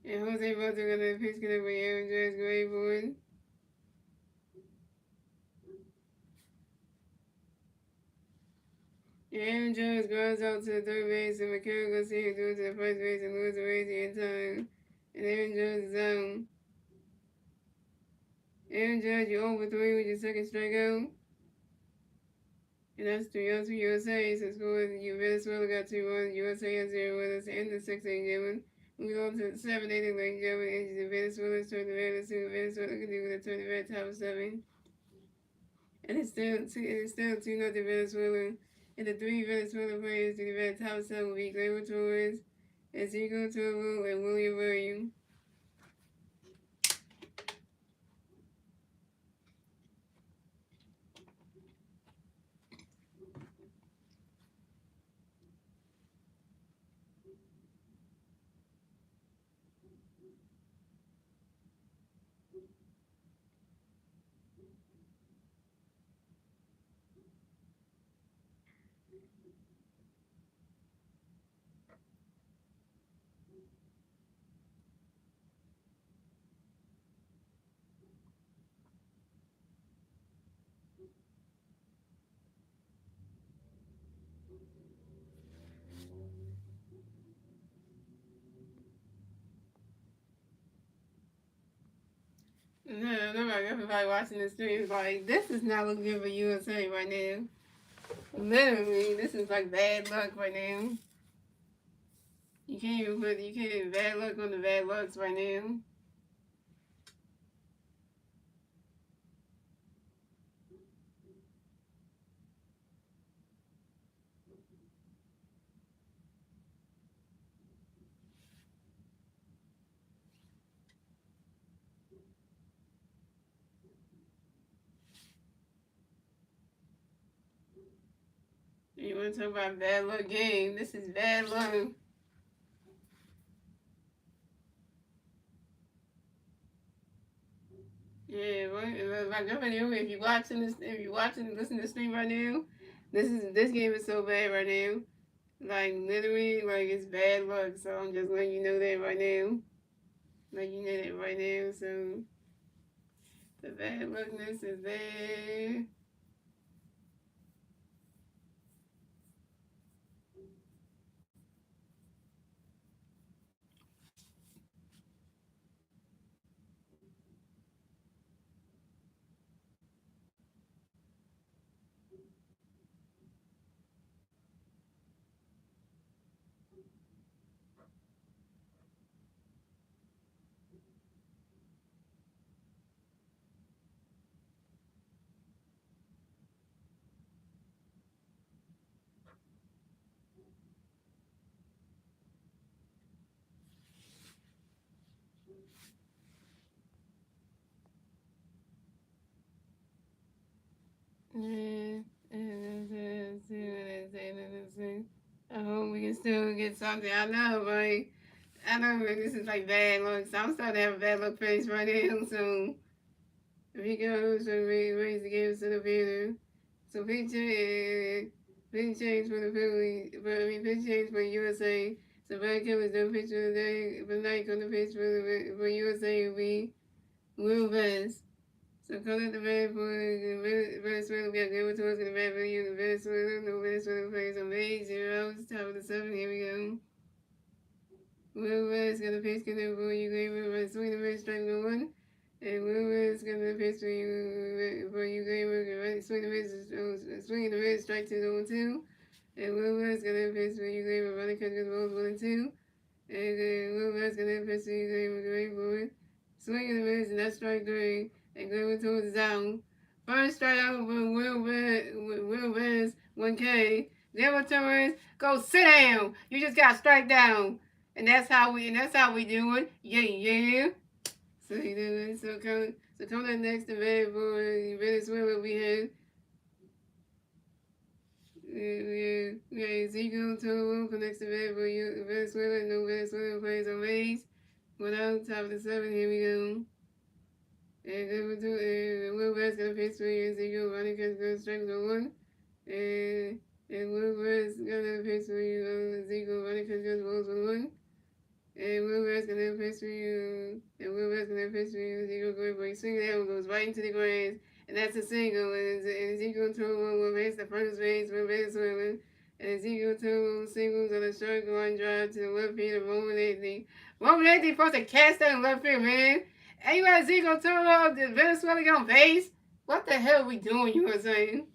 And Jose Butler got a pitch connect for Aaron Judge, great forward. Aaron Judge grounds out to the third base, and McCarron goes here to the first base and loses the race in time. And Aaron Judge is down. Aaron Judge, you're over 3 with your second strikeout. And that's 3 outs for USA. So score Venezuela got 2 runs. USA has 0 runs. End the 6th inning. We go to the 7th inning, ladies and gentlemen. Into Venezuela's turn to red. Let's see what Venezuela can do with a turn to red top of 7. And it's still 2-0 Venezuela. And the 3 Venezuela players to the red top of 7 will be Gleyber Torres, Ezekiel Toro, and William Williams. like everybody watching the stream is like, this is not looking good for USA right now. Literally, this is like bad luck right now. You can't even bad luck on the bad lucks right now. You want to talk about bad luck game? This is bad luck. Yeah, like I'm you. If you're watching and listening to stream right now, this game is so bad right now. Like literally, like it's bad luck. So I'm just letting you know that right now. Like you know that right now. So the bad luckness is there. Yeah. I hope we can still get something. I know, like I know like, this is like bad luck. So I'm starting to have a bad luck face right now. So if you go, so raise the games to the theater. So big change for the Philly, but I mean big change for USA. So Brad Kelly's no picture today, but night on the page for USA will be Will Vest. So color the red for Venezuela. We got Game Tours in the red video in Venezuela. No Venezuela plays on May 0. Top of the 7. Here we go. Will West got a face connect for you. Game over swing the red strike no one. And Will West got a face for you. Game over swing the red strike to no 2. And Will West got a face for you. Game over running country balls 1 and 2. And Will West got a face for you. Game over the forward. Swinging the mids and that strike 3. And going towards the zone. First strikeout for Will West 1K. Never turns. Go sit down. You just got strike down. And that's how we do it. Yeah, yeah. So you know so coming up next to bed for Venezuela we had Ezekiel Total connects to bed for Venezuela. No Venezuela plays on base. One out, top of the 7. Here we go. And then we do Will West gonna pitch for Ezekiel running because good strike no one. And Will West gonna pitch for Ezekiel running because good balls 1-1. And Will West gonna pitch for you. And Will West gonna pitch for you. Ezekiel going for a swing that one goes right into the grass. And that's a single. And Ezekiel Total will race the first base for Venezuela. And Ezekiel Total singles on a short line drive to the left field of Roman Anthony. Roman Anthony supposed to cast that in left field, man. And you got Ezekiel Total, the Venezuela get on base. What the hell are we doing, you know what I'm saying?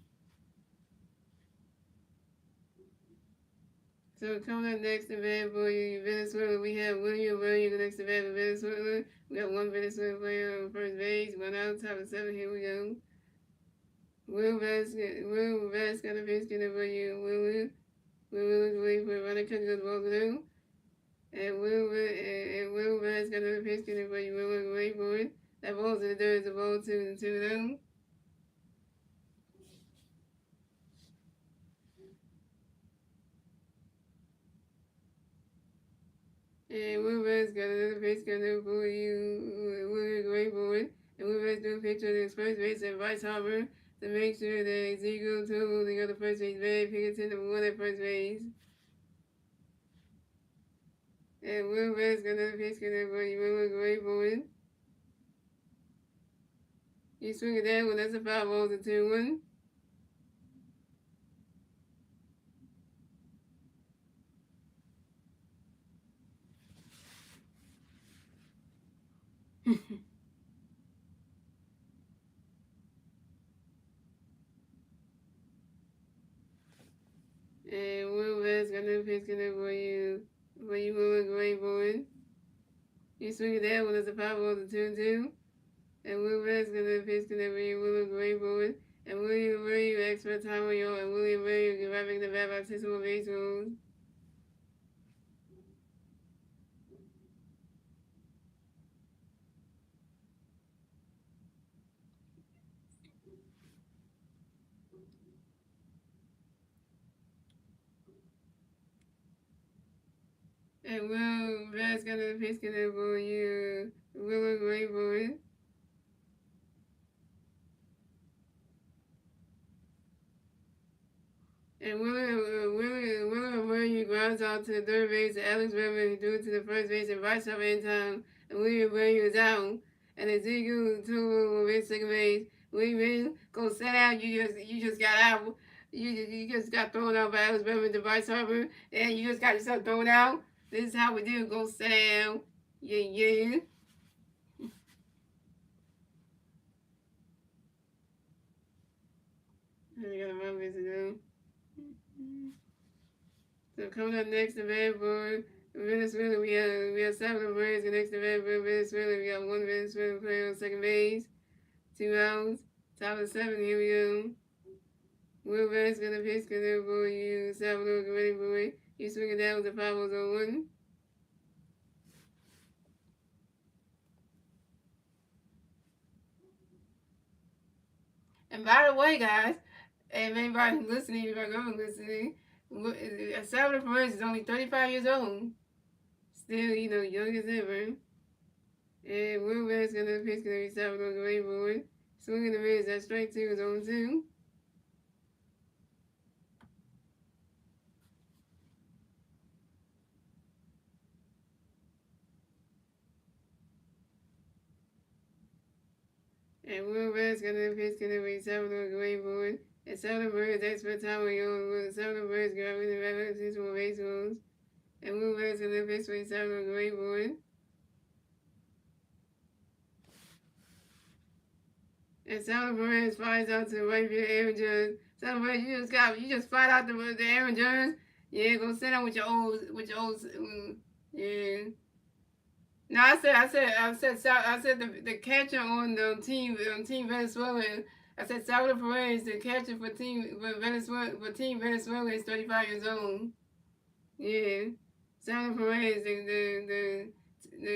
So coming up next to bat for Venezuela, we have William next to bat for Venezuela. We got one Venezuela player on first base, one out, top of 7. Here we go. Will Vest got a base get for you. Will look away for a runner cut goes ball through. And Will Vest got a base get for you. Will look away for it. That ball's in the dirt, it's a ball 2 down. And Will West got another base gunner for you. Will going for it. And Will West do a picture of his first base at Bryce Harper to make sure that Ezekiel Total they got the first base bag. Pickerton number 1 at first base. And Will West got another base gunner for you. Will going for it. You swing it that one. That's a 5 balls to 2-1. pitch gonna for you will look great boy. You swing it down when it's a 5-0 to 2-2. And William gonna pitch gonna be William great boy. And William expert time on your and William grabbing the bat by 6 more baseballs. And Will Vaz gonna pitch gonna for you William great boy. And William grounds out to the third base, and Alex Redmond threw it to the first base and right up in time. And William is out. And Ezekiel Tulu will be second base. William go sit out. You just got out. You just got thrown out by Alex Redmond to Bryce Harper, and you just got yourself thrown out. This is how we do. Go sit down. Yeah, yeah. I got a run to do. So coming up next to Vanderbilt, Venezuela, we have 7 of Braves, and next to Vanderbilt, Venezuela, we got 1 Venezuelan player on second base, 2 outs, top of 7, here we go. Will Vance gonna pitch, gonna for you, Salvador, get ready for it. You swing it down with the 5-0-1. And by the way, guys, and anybody listening, if I'm listening, Salvador Perez is only 35 years old. Still, young as ever. And Will Vance gonna pitch, gonna be Salvador, get ready for it. Swinging the mids, that strike 2 is on 2. And Will Vance gonna pitch, gonna be Salvador, get ready for it. And Salvador Perez expert time on your Salvador Perez grabbing the regular 6 more baseballs. And Will Vance gonna pitch for Salvador, get ready for it. And Salvador Perez flies out to the right field, Aaron Judge. Salvador Perez, you just fly out the Aaron Judge. Yeah, go sit down with your old, yeah. No, I said the catcher on the team Venezuela. I said Salvador Perez, the catcher for team Venezuela is 35 years old. Yeah, Salvador Perez, the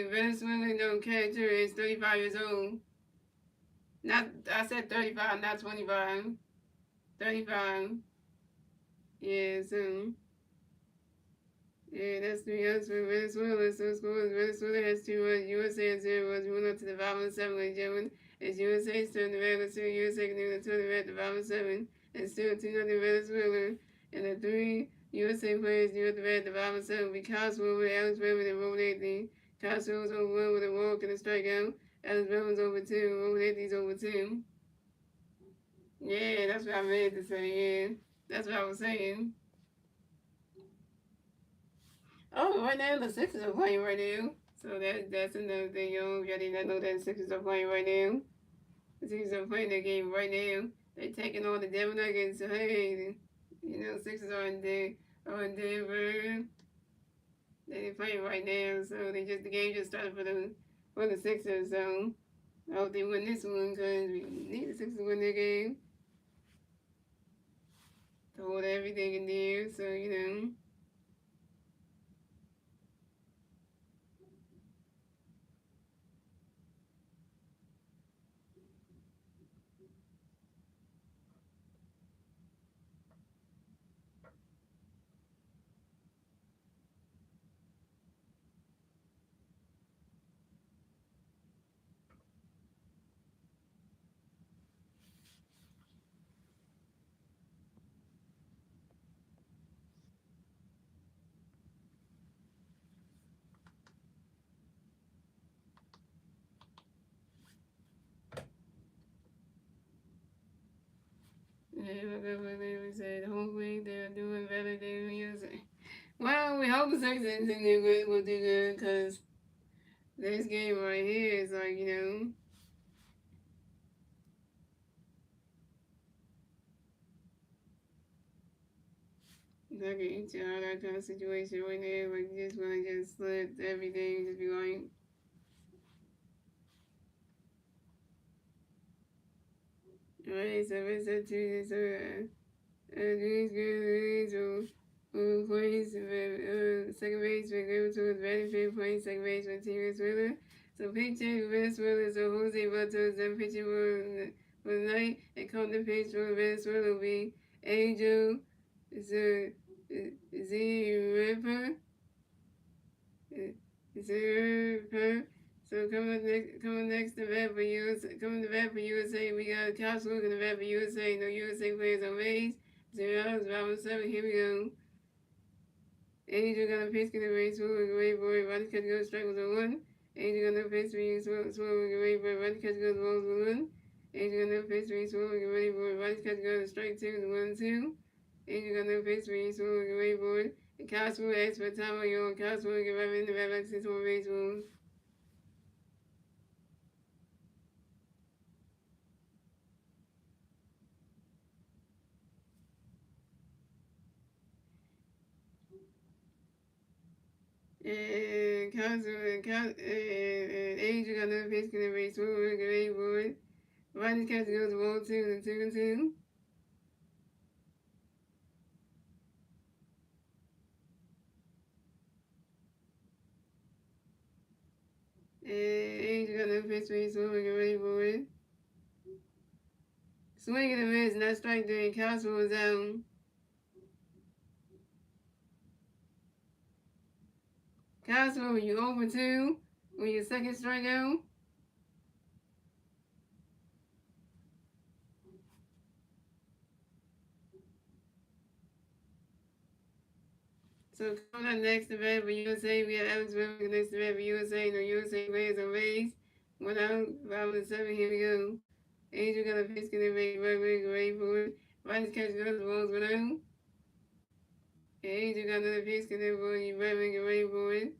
Venezuelan catcher is 35 years old. Not I said 35, not 25. 35. Yeah, so. Yeah, that's 3 outs for Venezuela. So scores Venezuela has 2 runs. USA has 0 runs. We went up to the bottom of 7, ladies and gentlemen. As USA's turn the regular 2, USA can do the turn the at the bottom of 7. And still 2-0 Venezuela. And the 3 USA players do at the at the bottom of 7. Because over Alex Redmond and Roman Anthony. Castro was over 1 with a walk and a strikeout. Alex Redmond's over 2. Roman Anthony's over 2. Yeah, that's what I meant to say. Yeah, that's what I was saying. Oh, right now the Sixers are playing right now. So that's another thing, y'all. Y'all did not know that the Sixers are playing right now. The Sixers are playing their game right now. They're taking on the Denver Nuggets. So hey, Sixers are in Denver. They're playing right now. So the game just started for the Sixers. So I hope they win this one because we need the Sixers to win their game to hold everything in there. So. Yeah, we said hopefully they're doing better than we using. Well, we hope the Sixers will do good because this game right here is like, I can eat you out that kind of situation when they like just want to just slip everything, just be like, alright, so it's up to this, these girls who plays second base for Liverpool's benefit, playing second base for Team Venezuela. So pitching Venezuela, so Jose Bartos, then pitching for the night, and come to pitch for Venezuela will be Angel Z Ripper. Z. So coming next to bat for USA, coming to bat for USA, we got Costco in the bat for USA. No USA players on base. 0 hours, 7. Here we go. Angel got a pitch in the race, swirling away boy. Roddy catch goes strike was a 1. Angel got no pitch for you, swirling away boy. Roddy catch goes balls was 1. Angel got no pitch for you, swirling away boy. Roddy catch goes strike 2 is 1-2. Angel got no pitch for you, swirling away boy. And Costco asks for time on your own. Costco get right in the bat back 6 more baseballs. And Angel got no pitch in the race, swirling away boy. Roddy catch goes ball 2 and 2-2. Angel got no pitch for you, swirling away boy. Swing and a miss, not strike three. Costco was down. Costco, when you over 2, when your second strikeout. So coming up next to bat for USA, we have Alex Weber next to bat for USA. No USA players on base. 1 out, 5-7. Here we go. Angel got a pitch in the base, right for it. Vice catch goes, balls 1 out. Angel got another pitch in the ball, you right for it.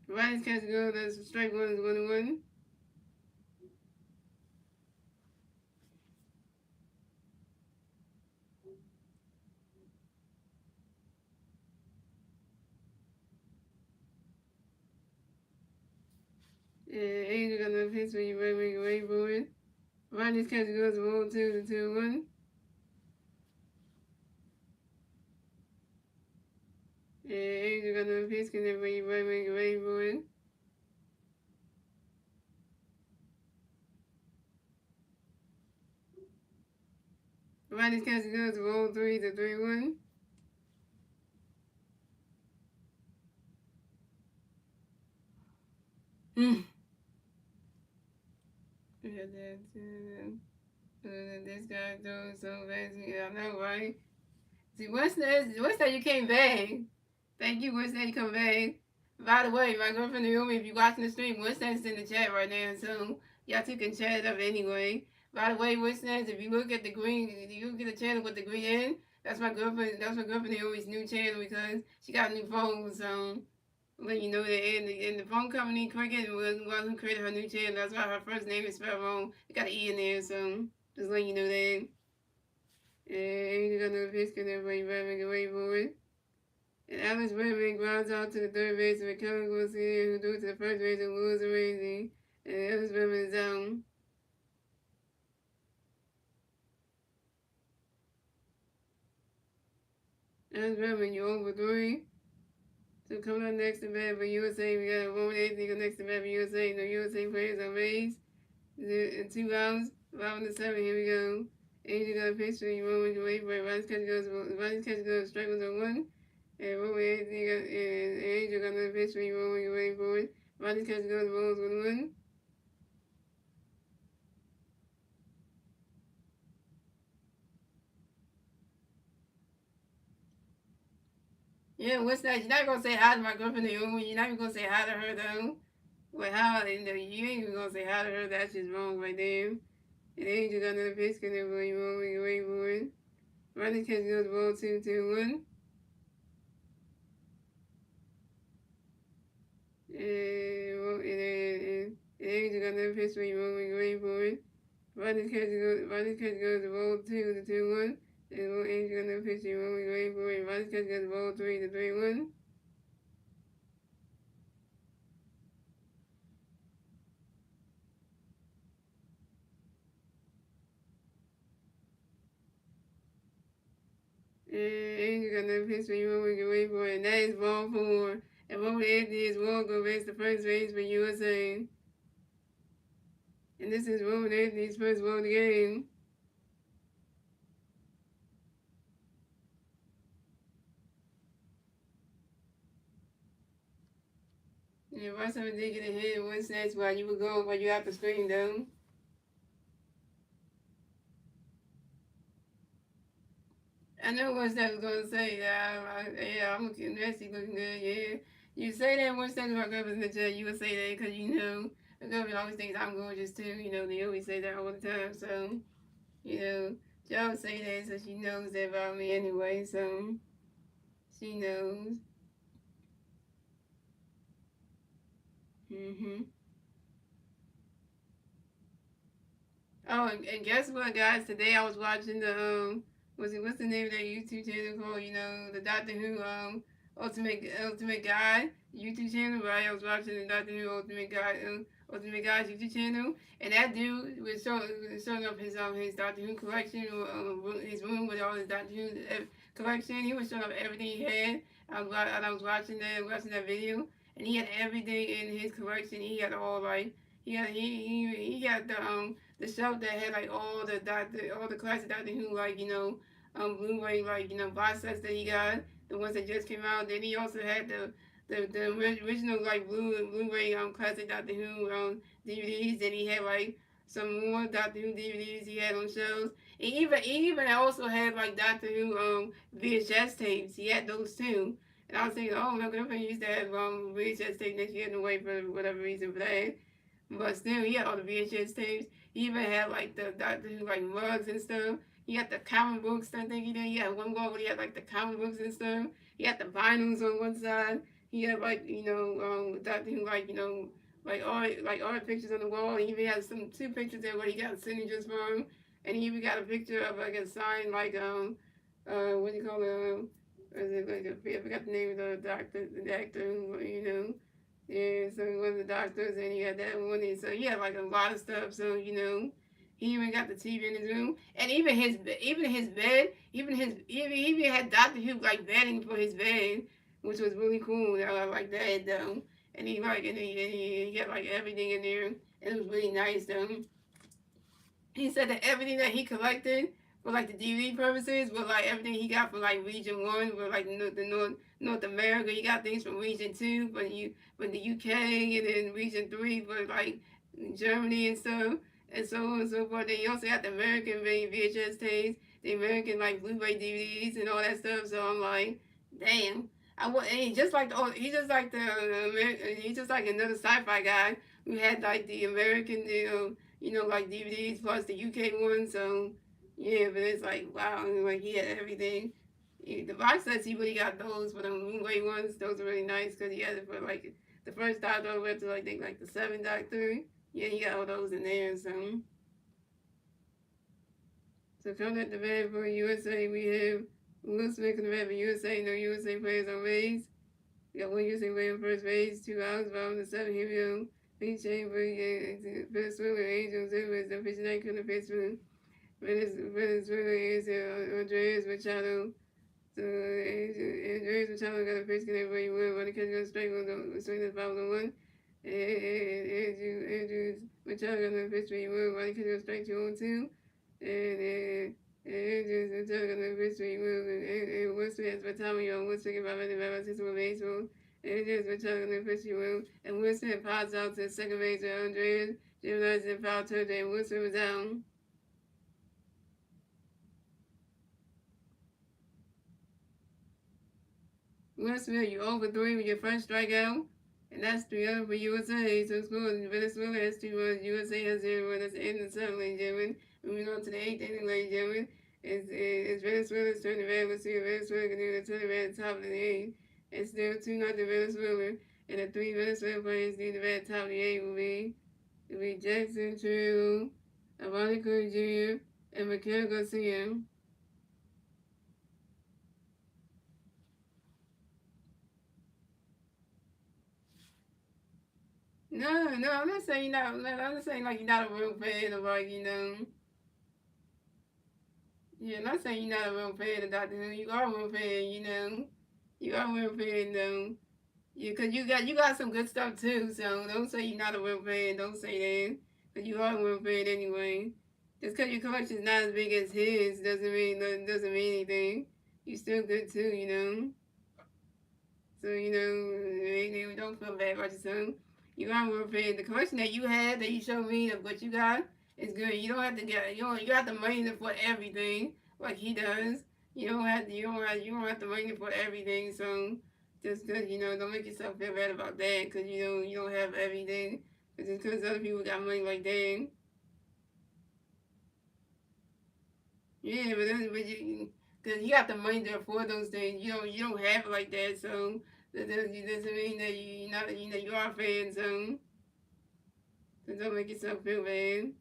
Vice catch goes, that's strike 1 is 1-1. Angel got another pitch when you right for it. Ronnie's catch goes ball 2 to 2-1. Angel got another pitch in there when you right for it. Ronnie's catch goes ball 3 to 3-1. This guy throws so fast. I know, right? See, what's that you came back? Thank you, what's that you come back? By the way, my girlfriend Naomi, if you're watching the stream, what's that's in the chat right now, so y'all two can chat it up anyway. By the way, what's that? If you look at the green, you look at the channel with the green in, that's my girlfriend. That's my girlfriend Naomi's new channel because she got a new phone, so. Let you know that in the phone company, Cricket was the one who created her new channel. That's why her first name is spelled wrong. It got an E in there, so just letting you know that. And you got no pitch because everybody running away for it. And Alex Redman grounds out to the third base of Kevin Garcia, who threw to the first base and was amazing. And Alex Redman is down. Alex Redman, you're over 3. So coming up next to bat for USA, we got a Roman Anthony next to bat for USA. No USA players on base. In 2 rounds, 5-7. Here we go. Angel got a pitch for you, Roman away for it. Ronnie's catch goes, strike was on 1. And Roman Anthony got, and Angel got another pitch for you, Roman away for it. Ronnie's catch goes, balls 1-1. Yeah, what's that? You're not gonna say hi to my girlfriend Naomi. You're not even gonna say hi to her though. Well, how? You know, you ain't even gonna say hi to her. That's just wrong right there. And Angel got another pitch because everybody rolling away for it. Ronnie's catch goes, ball 2-1. And Angel got another pitch for you, rolling away for it. Rodney's catch goes to roll 2 to 2-1. And roll 8 on the pitch, rolling away for it. Rodney's catch goes to roll 3 to 3-1. And you got another pitch for you rolling away for it. And that is ball 4. And Robert Anthony is wall go base the first base for USA. And this is Robert Anthony's first ball of the game. Yeah, why someone did get a hit one snatch while you were going, while you out the screen though. I know what Steph was gonna say. Yeah, I'm looking nasty, looking good. Yeah, you say that once Steph about girls in the chat, you would say that because you know the girl always thinks I'm gorgeous too. You know they always say that all the time. So you know, Joe say that so she knows that about me anyway. So she knows. Mhm. Oh, and guess what, guys? Today I was watching the what's the name of that YouTube channel called? You know, the Doctor Who Ultimate Guide YouTube channel. Right? I was watching the Doctor Who Ultimate Guide YouTube channel, and that dude was showing up his Doctor Who collection, his room with all his Doctor Who collection. He was showing up everything he had. I was watching that video, and he had everything in his collection. He had all like he had the shelf that had like all the classic Doctor Who like Blu-ray like box sets that he got, the ones that just came out. Then he also had the original like Blu-ray classic Doctor Who DVDs. Then he had like some more Doctor Who DVDs he had on shelves. He even also had like Doctor Who VHS tapes. He had those too. And I was thinking, oh my girlfriend used to have VHS tapes that she had to wait for whatever reason for that. But still, he had all the VHS tapes. He even had like the Doctor Who like mugs and stuff. He had the comic books. I think he did. He had one wall where he had like the comic books and stuff. He had the vinyls on one side. He had like Doctor Who like art pictures on the wall. He even had some two pictures there where he got signatures from, and he even got a picture of like a sign like what do you call it? Was it like I forgot the name of the actor who yeah, so he was the doctors, and he had that one, and so he had like a lot of stuff. So he even got the TV in his room, and even he even had Doctor Who like bedding for his bed, which was really cool. I like that though, and he had like everything in there, and it was really nice though. He said that everything that he collected for like the DVD purposes was like everything he got from like Region One, for like North America. He got things from Region Two for the UK, and then Region Three for like Germany and stuff, and so on and so forth. Then he also got the American VHS tapes, the American like Blu-ray DVDs and all that stuff. So I'm like, damn. And he just like he's just like another sci-fi guy who had like the American like DVDs plus the UK one. So yeah, but it's like wow, like he had everything. The box sets he really got those for the Blu-ray ones. Those are really nice because he had it for like the first Doctor all the way up to like I think like the seventh Doctor. Yeah, he got all those in there. So coming at the bat for USA, we have Will Smith in the bat for USA. No USA players on base. We got one USA player on first base. 2 outs. Bottom of the seventh. Here we go. Pete Chamber, Venezuela, Angels, Edwards, the pitch night couldn't pitch for Venezuela is Andres Machado. So Andres Machado got a pitch can everybody win. Running catch on strike on swing the 5-1. Andrews Machado got a pitch for you win. Running catch on strike 2-2. And Andrews Machado got a pitch for you win. And Western has Batami on one second 5 6 baseball. Andrews Machado got a pitch for you win. And Winston pops out to second base with Andres. Jim Nelson foul turned and Winston was down. Will you over 3 with your first strikeout. And that's 3-0 for USA. So score Venezuela has 2 runs. USA has 0 runs. That's the end of the 7th, ladies and gentlemen. Moving on to the 8th inning, ladies and gentlemen. It's Venezuela's turn to bat. Let's see if Venezuela can do the turn to bat at the top of the 8th. It's still 2-0 Venezuela. And the 3 Venezuela players need to bat at the top of the 8th will be Jackson, Trill, Ronnie Cook Jr., and Mikhail Garcia. No, I'm not saying you're not. I'm not saying like you're not a real fan of like Yeah, I'm not saying you're not a real fan of Doctor Who. You are a real fan. You are a real fan though. Yeah, cause you got some good stuff too. So don't say you're not a real fan. Don't say that. Cause you are a real fan anyway. Just cause your collection's not as big as his doesn't mean anything. You still good too. So, don't feel bad about yourself. You are worth it. The collection that you had, that you showed me of what you got, is good. You don't have to get, you got the money to put everything like he does. You don't have the money to put everything. So, just because, don't make yourself feel bad about that because, you don't have everything. Just because other people got money like that. Yeah, but because you got the money to afford those things. You don't have it like that. So, that doesn't mean that you are a fan. So don't make yourself feel bad.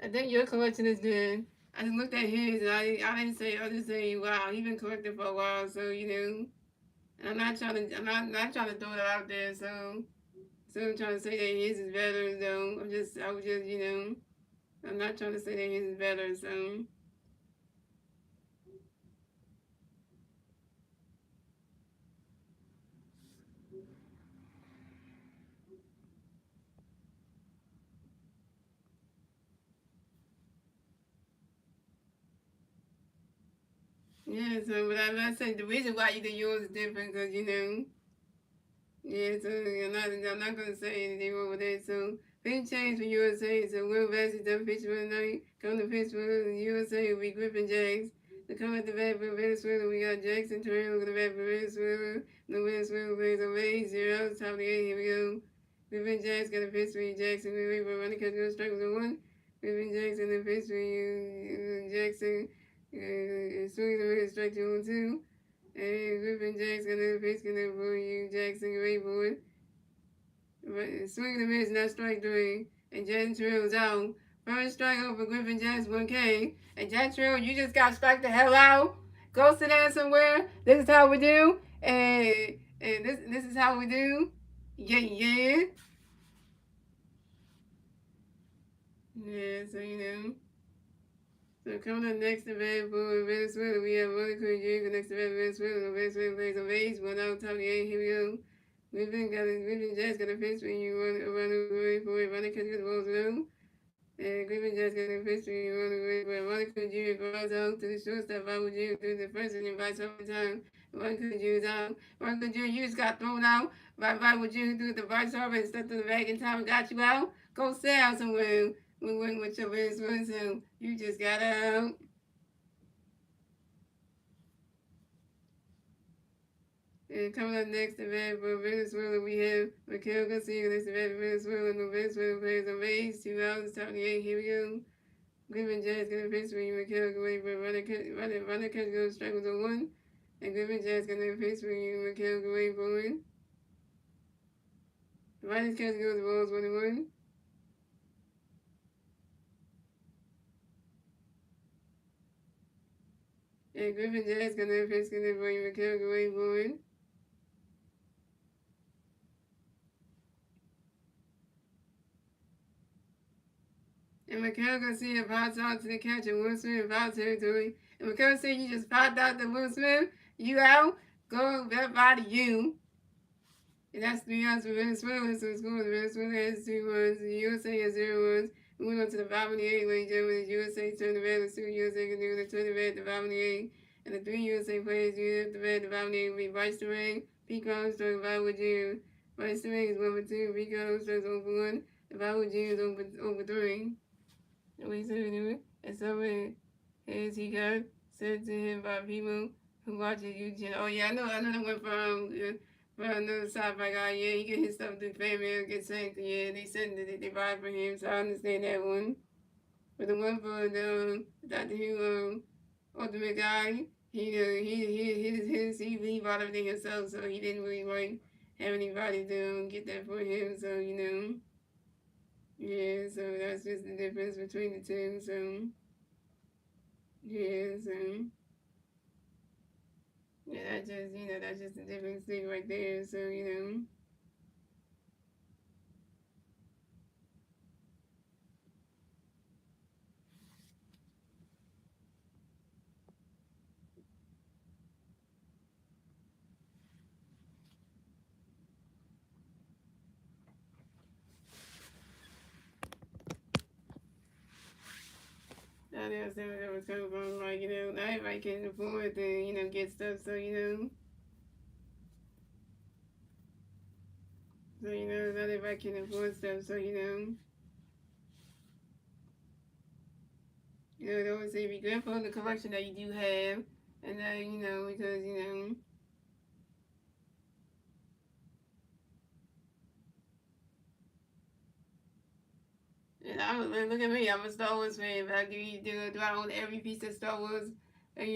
I think your collection is good. I just looked at his and I just say, wow, he's been collecting for a while. So and I'm not trying to throw it out there. So I'm trying to say that his is better. So I was just, I'm not trying to say that his is better. So. Yeah, so but I'm saying the reason why you think yours is different because yeah, so I'm not gonna say anything wrong with that. So things change for USA. So Will Bassett done Pittsburgh tonight. Come to Pittsburgh, the USA will be Griffin Jags. To come at the bat for Venezuela, we got Jackson Terrell with the bat for Venezuela. The Venezuela plays on base, 0 top of the 8. Here we go. Griffin Jags got a Pittsburgh Jackson. We wait for running catch go strike was a 1. Griffin Jackson and Pittsburgh Jackson. Swinging the red strike to 1 2. And Griffin Jackson and Pittsburgh for you, Jackson, wait for it. Swing and a miss, not strike three. And Jackson Terrell's out. First strikeout for Griffin Jackson 1K. And Jackson Terrell, you just got strike the hell out. Go sit down somewhere. This is how we do. And this is how we do. Yeah, yeah. Yeah, so So coming up next to bat for Venezuela, we have Ronnie Cook next to bat Venezuela. Venezuela plays on base, 1 out, top of the 8. Here we go. Griffin Jazz got a pitch when you run away for it. Ronnie catches the balls low. And Griffin Jazz got a pitch when you run away for it. Ronnie Cook Jr. grows out to the shortstop. I would Jr. through the first and invites overtime. Ronnie Cook Jr. is out. Ronnie Cook Jr. You just got thrown out. Right with Jr. through the vice over and stepped to the bag in time and got you out. Go stay out somewhere with your Venezuelan self. You just got out. And coming up next to bat for Venezuela, we have Mikhail Garcia next to bat for Venezuela. No Venezuela players on base. 2078. Here we go. Griffin Jazz gonna pitch for you. Mikhail go away for runner catch goes strike was a 1. And Griffin Jazz gonna pitch for you. Mikhail go away for it. Runner catch goes balls 1-1. And Griffin Jazz gonna pitch for you. Mikhail go away for it. And Mikhail Garcia pops out to the catcher, Will Smith, foul territory. And Mikhail said you just popped out to Will Smith, you out, go that body you. And that's 3 outs for Venezuela, so the score Venezuela has 2 runs, the USA has 0 runs. We went on to the bottom of the 8th, ladies and gentlemen. The USA turned the bat, the 2 USA can do the turn the bat at the bottom of the 8th. And the 3 USA players do the bat at the bottom of the 8th will be Bryce Durang, Pete Armstrong, Violet Jr. Bryce Durang is 1 for 2, Pete Armstrong is 0 for 1, and Violet Jr. is 0 for 3. We said anyway, and some as he got said to him by people who watches YouTube. Oh yeah, I know that went from another sci-fi guy. Yeah, he get his stuff through family, get sent. Yeah, they said that they buy for him, so I understand that one. But the one for the Doctor Who Ultimate guy, he bought everything himself, so he didn't really like have anybody to get that for him. So yeah. So that's just the difference between the two. So yeah. So yeah, that's just the difference thing right there. So I understand where that was coming from. Like not everybody can afford to get stuff. So not everybody can afford stuff. So they always say be grateful for the collection that you do have, and that because and look at me. I'm a Star Wars fan. But I do I own every piece of Star Wars, and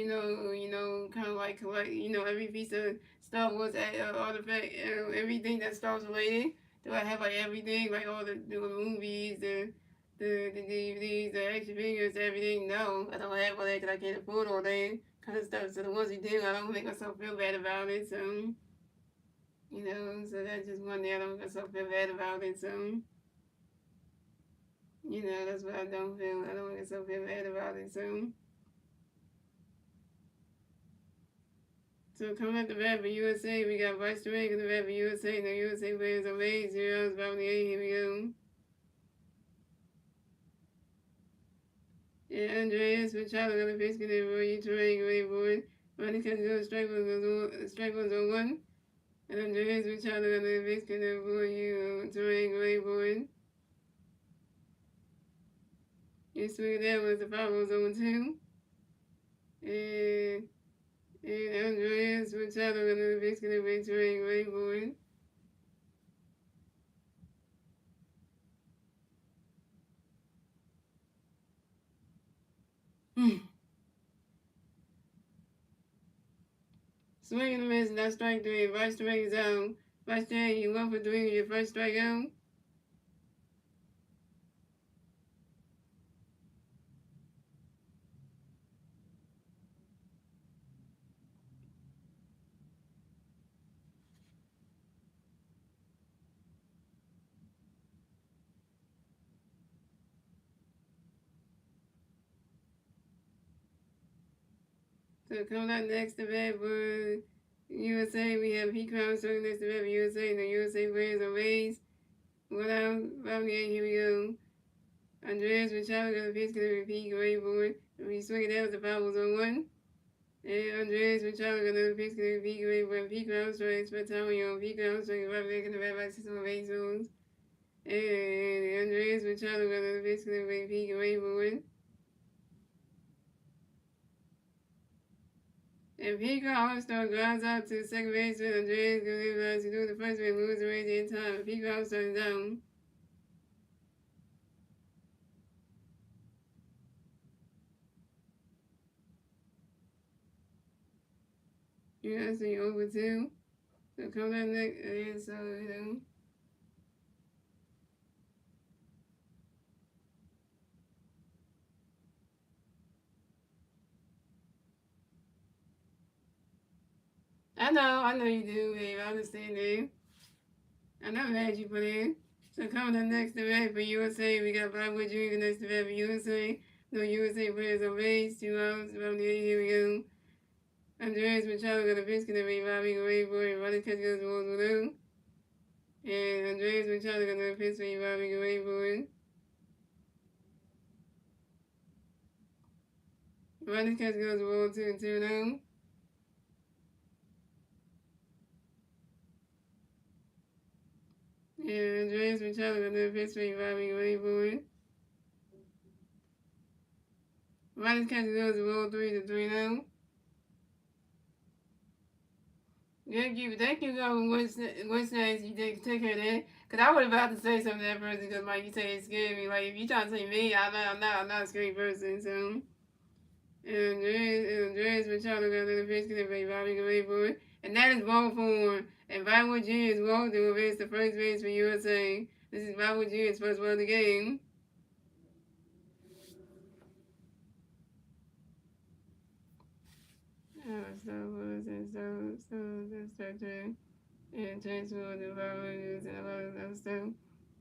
kind of like collect every piece of Star Wars artifact, everything that's Star Wars related. Do I have like everything, like all the movies, the DVDs, the action figures, everything? No, I don't have all that because I can't afford all that kind of stuff. So the ones we do, I don't make myself feel bad about it. So so that's just one thing I don't make myself feel bad about it. So. That's what I don't feel. I don't get so feel bad about it. So coming at the bat for USA, we got Vice Drake at the bat for USA. The USA players on base. Zeros, about the eight. Here we go. And Andreas Machado got a base get for you. Terrain, great board. Money can go strike one's on one. And Andreas Machado got a base get for you. Terrain, great board. You swing that was the 5 was on 2. And Andreas Machado got a base get for Terrain, great board. Swing and a miss, that's strike 3. First strike is out. First strike, you 1 for 3 with your first strike out. So coming up next to bat for USA, we have P Crown starting next to bat for USA, and the USA players are raised. 1 out, 58, here we go. Andreas Machado got a pitch, gonna repeat, great board. And we swing it out, the foul was on 1. And Andreas Machado got another pitch, gonna repeat, great board. P Crown strikes, but Tario, P Crown strikes, 5 leg in the bat by 6 on base zones. And Andreas Machado got another pitch, gonna repeat, great board. If he got All-Star grounds out to second base with Andreas Gutierrez to do the first base, lose the race in time. If he got All-Star down. Yeah, so you over 2. So come back next, and so, I know you do, babe. I understand that. I never had you put in. So coming up next to bat for USA, we got Blackwood Jr. next to bat for USA. No USA players on base, 2 outs, from the 8, here we go. Andreas Machado got a pitch, gonna be Bobby away for it. Running catch goes towards blue. And Andreas Machado got another pitch for you, Bobby away for it. Running catch goes towards 2 and 2 now. Yeah, Andreas Machado got another pitch for you, Bobby away for it. Running catch goes towards 3 to 3 now. Thank you, what's nice you take care of that. Cause I was about to say something to that person because like you say it scared me. Like if you trying to say me, I'm not a scary person. So And Andreas Machado got the fish can be Bobby away for it. And that is ball four. And Vital G is walked to advance the first base for USA. This is Vital G's first one of the game. And transfer the values and a lot of other stuff.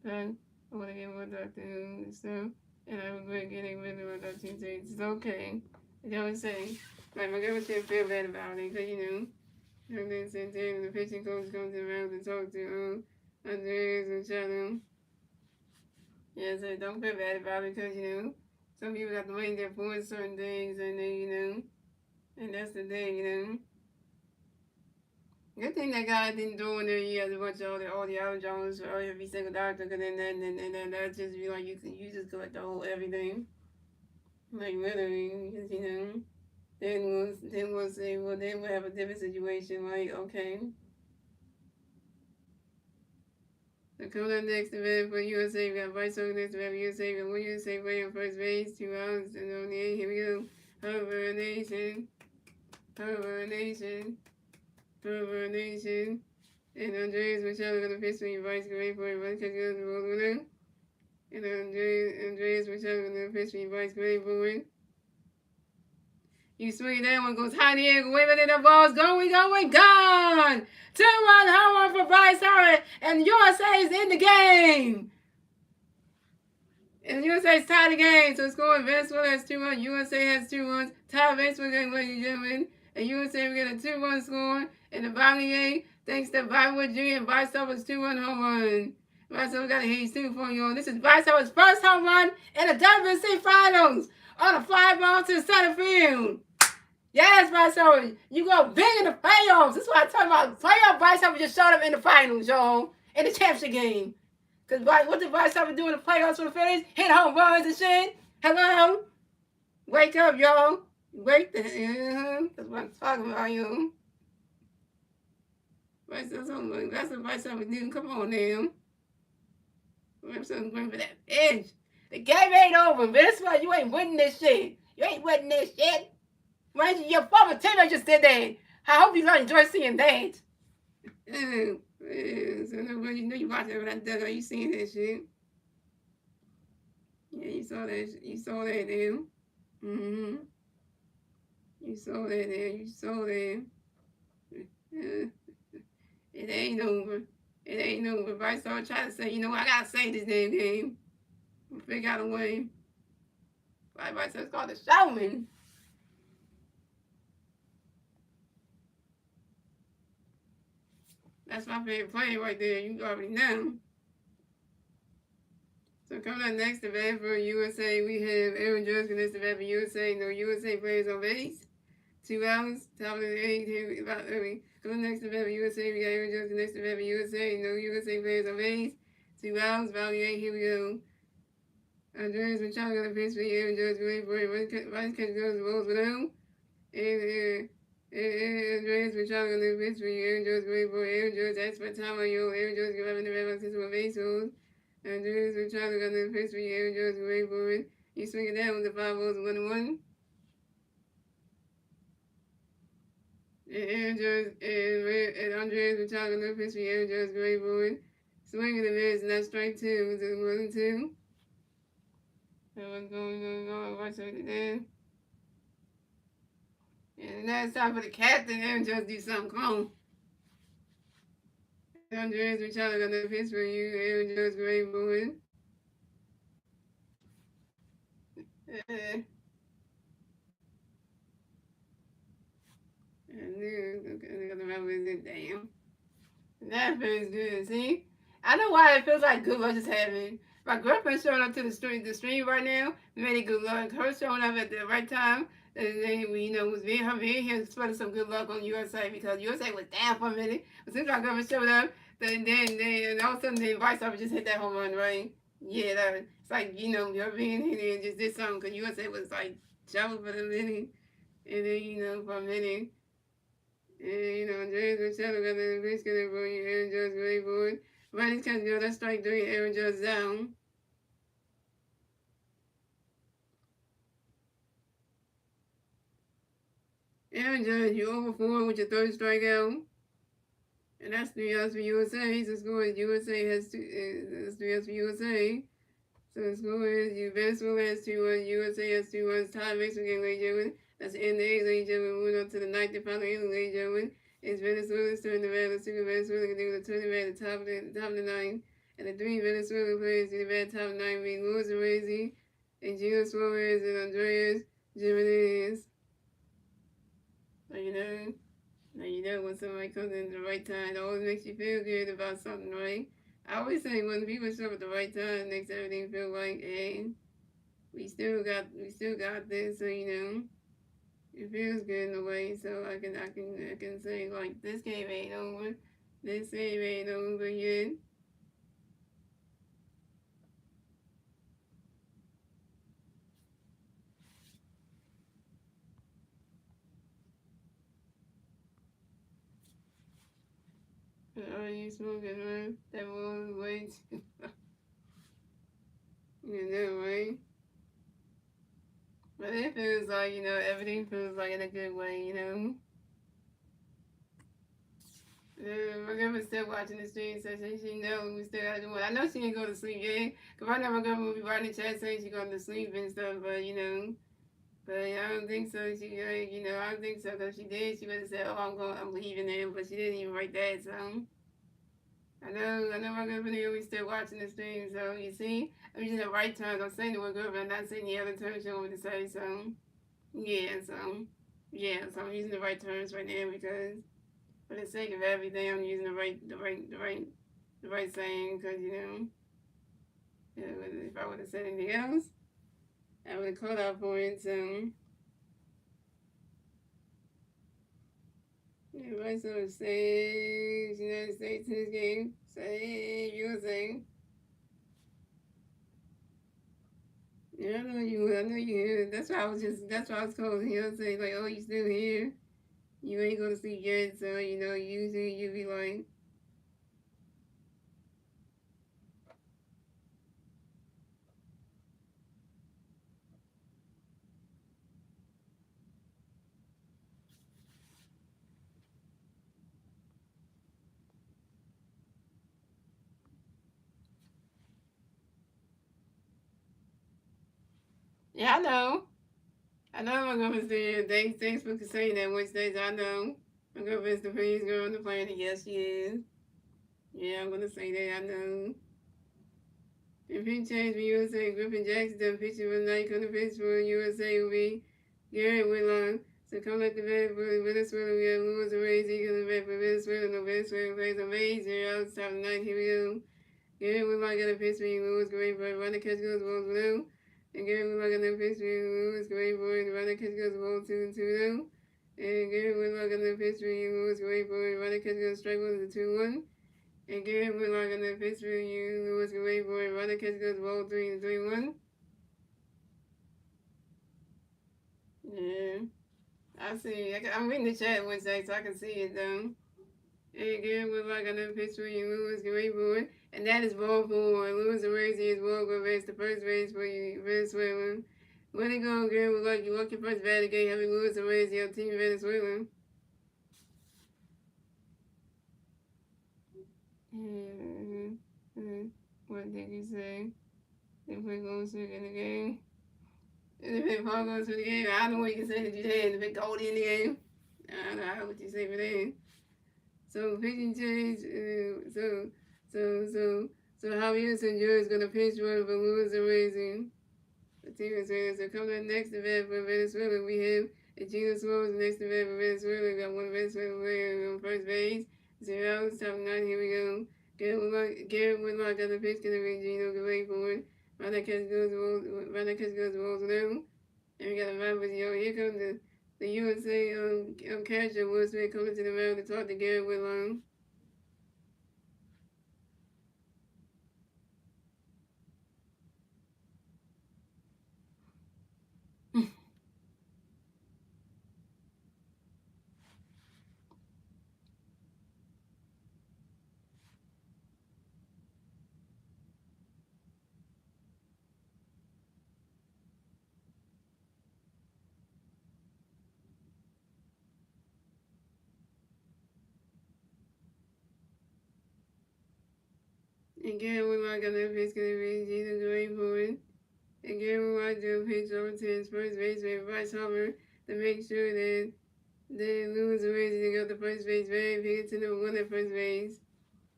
Then I want to get more doctor and stuff. And I regret getting rid of my doctor. It's okay. You know what I'm saying? Like, my girl should feel bad about it, because, and then Santana, the pitching coach, comes around to talk to Andreas and Shadow. Yeah, so don't feel bad about it, because, some people have to wait there for certain things, and then, and that's the thing. Good thing that guy didn't do in there. He has a bunch of all the other Jones for every single doctor, because then that just be like you just collect the whole everything, like literally, because then we'll say, well, then we'll have a different situation. Like, okay, so coming up next event for USA, we got Vice Oak next event for USA. We got one USA play on first base, 2 outs, and on the eight. Here we go. Hover Nation, Hover Nation, Hover Nation. And Andreas Machado gonna pitch for you, Vice can wait for it, Vice catch goes the roll winner. And Andreas Machado gonna pitch for you, Vice can wait for it. You swing that one, goes high in the air, waving in the ball's going, gone! 2-1 home run for Bryce Harper, and USA is in the game! And USA is tied the game, so scoring Venezuela has 2-1, USA has 2-1, tie baseball game, ladies and gentlemen. And USA will get a 2-1 score in the bottom game, thanks to Vital G and Bryce Harper's 2-1 home run. Bryce Harper got a hate too for you. This is Bryce Harper's first home run in the WBC Finals on a fly ball to the center field. Yes, Bryce Harper, you go big in the playoffs. That's what I'm talking about. Playoff Bryce Harper just showed up in the finals, y'all, in the championship game. Because what did Bryce Harper do in the playoffs for the Phillies? Hit home runs and shit. Hello? Wake up, y'all. Wake the That's what I'm talking about, yo. That's what Bryce Harper do. Come on now. I'm so going for that pitch. The game ain't over, but that's why you ain't winning this shit. You ain't winning this shit. Your former teammate just did that. I hope you gonna enjoy seeing that. So nobody know you watching when I dug out. You seeing that shit? Yeah, you saw that. You saw that there. You saw that there. You saw that. It ain't over. It ain't over. If I start trying to say, I gotta say this damn game. Figure out a way. Right, so it's called the showman. That's my favorite play right there. You already know. So coming up next event for USA, we have Aaron Judge in this event for USA. No USA players on base. 2 hours. Top of the 8 here. Coming next event for USA, we got Aaron Judge in this event for USA. No USA players on base. 2 hours. Value 8. Here we go. Andreas Machado got a pitch for Aaron Judge. Wait for it. Vice catch goes rolls below. And Andreas Machado got a pitch for Aaron Judge. Wait for it. Aaron Judge asked for time on you. Aaron Judge give up in the red box into a base hole. Andreas Machado got a pitch for Aaron Judge. Wait for it. You swing it down with the 5 balls 1-1. And Andreas Machado got a pitch for Aaron Judge. Wait for it. Swing and the miss, and that's strike 2. It's 1-2. And what's going on? Watch it there. And now it's time for the captain. Aaron Judge do something. Come on. Andreas Machado got a pitch for you. Aaron Judge, great boy. Damn. That feels good. See? I know why it feels like good luck just happened. My girlfriend showing up to the stream right now. Made it good luck. Her showing up at the right time. And then we, was her being here spreading some good luck on USA because USA was down for a minute. As soon as my girlfriend showed up, then all of a sudden the Vice Officer just hit that home run, right? Yeah, it's like, your being here and just did something because USA was like trouble for a minute. And then, for a minute. And, James Machado got the pitch getting for you. Aaron Judge great board. Riley's catch go. That's strike 3. Aaron Judge down. Aaron Judge, you over 4 with your third strikeout. And that's 3 outs for USA. So score is USA has two. That's 3 outs for USA. So the score is Venezuela has 2-1, USA has 2-1. Tie makes game, ladies and gentlemen. That's the end of the eighth, ladies and gentlemen. Moving on to the ninth and final inning, ladies and gentlemen. It's Venezuela's turn to bat. Let's see what Venezuela can do with the turn to bat at the top of the ninth. And the three Venezuela players in the bat top of the ninth being Luis Arrazi and Gino Suarez and Andreas Jimenez. So you know when somebody comes in at the right time, it always makes you feel good about something, right? I always say when people show up at the right time, it makes everything feel like, hey, we still got this, so it feels good in a way. So I can say like this game ain't over, this game ain't over yet. Are you smoking, man? That was way too. You know, right? But it feels like everything feels like in a good way. My grandma's still watching the stream, so she knows we still have to do it. I know she didn't go to sleep yet, because right now my grandma will be writing the chat saying she's going to sleep and stuff, but I don't think so. I don't think so, because if she did, she would have said, oh, I'm leaving there, but she didn't even write that, so. I know my grandma we still watching the stream, so you see, I'm using the right terms. I'm saying the word grandma, I'm not saying the other terms she want me to say, so. So I'm using the right terms right now because for the sake of everything, I'm using the right saying because if I would have said anything else, I would have called out for it. So everybody sort of saves United States in this game. Save USA. Yeah, I know you. I know you here. That's why I was calling. Saying like, oh, you still here? You ain't gonna sleep yet, so usually you be like. Yeah, I know. I know my girlfriend's there. Thanks for saying that, which days I know. My girlfriend's the prettiest girl on the planet. Yes, she is. Yeah, I'm gonna say that. I know. If he changed for USA, Griffin Jackson done picture of the night on the pitch for USA will be Gary Whitlock. So come at the bat for Venezuela. We have Luis Arrazi coming back for Venezuela. No Venezuela plays amazing. Outside the night. Here we go. Gary Whitlock got a pitch for Lewis great for run the catch goes balls blue. And Gary Whitlock got a pitch for Lewis great for run the catch goes ball 2-2 And Gary Whitlock got a pitch for Lewis great for run the catch goes strike 1 2-1. And Gary Whitlock got a pitch for Lewis great for run the catch goes ball 3-1. Yeah, I see. I'm reading the chat one sec so I can see it though. And again, we're like another pitch for you, Lewis Greatboard. And that is ball 4. Lewis Arrazi is ball go race, the first race for you, Venezuela. When it go again, we're like you walk your first bat again, having Lewis Arrazi on Team Venezuela. What did you say? If we go to the game. If it goes to the game, I don't know what you can say that you had. If it gold in the game, I don't know what you say for that. So pitching change. So Javier Senor is gonna pinch run for Lewis Arrazi. The team is ready. So coming up next to bat for Venezuela, we have Gino Suarez next to bat for Venezuela. We got one Venezuela player on first base. 0 outs, top 9. Here we go. Garrett Whitlock got the pitch. Gonna be Gino. Go wait for it. Right that catch goes balls now. And we got a run with here comes the USA catcher Will Smith coming to the mound to talk to Garrett Whitlock. Again, we like another pitch going to be Jesus going forward. Again, we want to do a pitch over to his first baseman, Bryce Harper, to make sure that they lose the race to go to first base. Very pick it to number one at first base.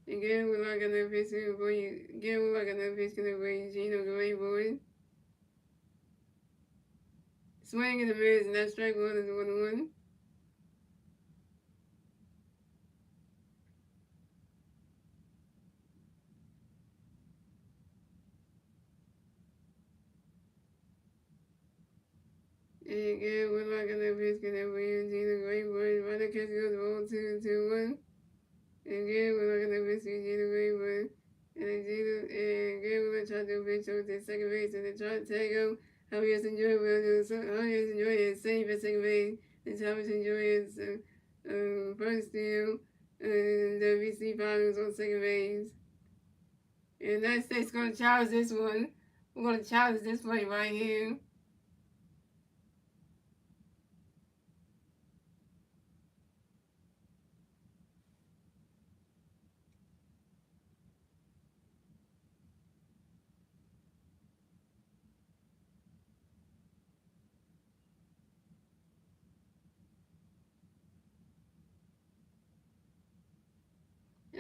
Again, we like another pitch for you. Again, we like another pitch going to be Gino going forward. Swing in the mids, and that strike one is 1-1. And again, we're not gonna risk it that we use either great word. Runner catch goes ball 2-2-1. And again, we're not gonna risk it either great word. And again, we're gonna try to do a big show to second base and then try to tag him. How he has enjoyed how he has enjoyed his save at second base. And how he has enjoyed his first steal and the WBC finals on second base. And the United States is gonna challenge this one. We're gonna challenge this play right here.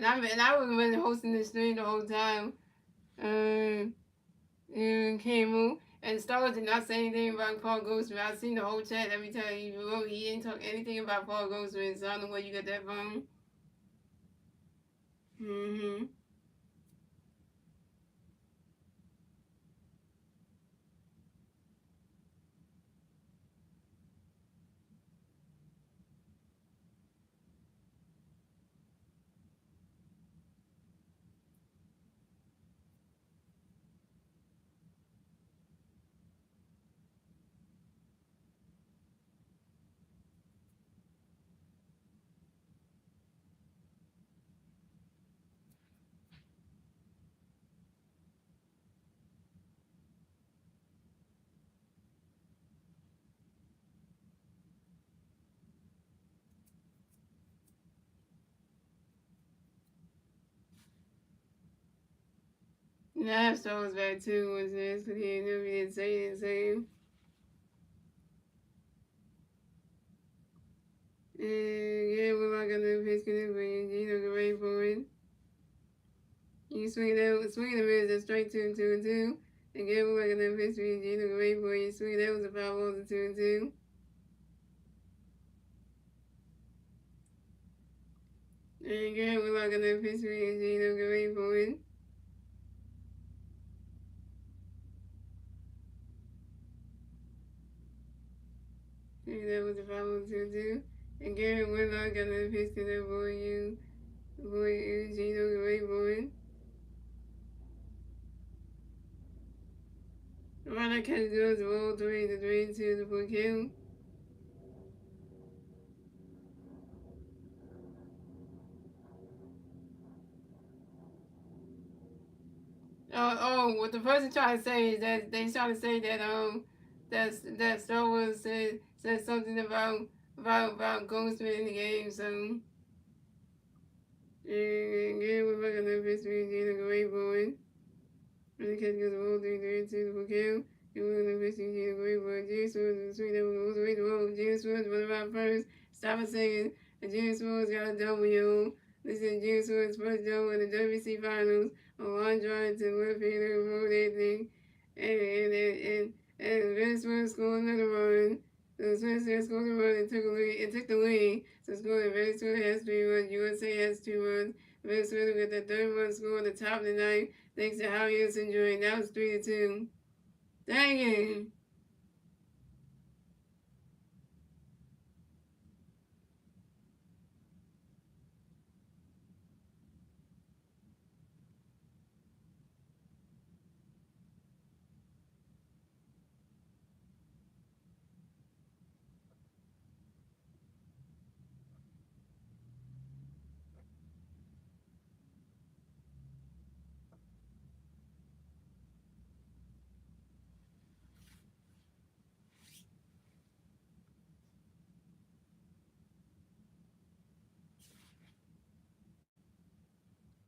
And I was really hosting this stream the whole time. Came and Starla did not say anything about Paul Ghostman. I seen the whole chat every time he wrote. He didn't talk anything about Paul Ghostman, so I don't know where you got that from. Mm-hmm. And I have Starla's back too, was this, because he didn't say anything. And yeah, we're not gonna pitch it, but you know, great for it. You swing the mids at strike 2-2-2. Again, we're not gonna pitch it, you know, great for it. You swing that was a foul ball to 2-2. And again, we're not gonna pitch it, you know, great for it. Maybe that was the problem too. And Gary Whitlock got another pitch to that boy Gino Rayburn. Around that catch goes roll 3-3 to the full count. What the person trying to say is that they trying to say that Star Wars said something about Ghostman in the game, so and Gary Whitlock got another pitch to Gino Rayburn. And the catch goes roll 3-3 to the full count. It was an investing in a great word. James Swords was sweet that was way to roll. James Swords went around first. Stop a second. And James Swords got a W. This is James Swords' first double in the WBC finals. A line drive to left fielder and rolled everything. And Venezuela scored another run. So Venezuela scored a run and took the lead. So scored Venezuela has 3 runs. USA has 2 runs. Venezuela with the third run score at the top of the ninth. Thanks to Howie enjoying. That was 3-2. Dang it.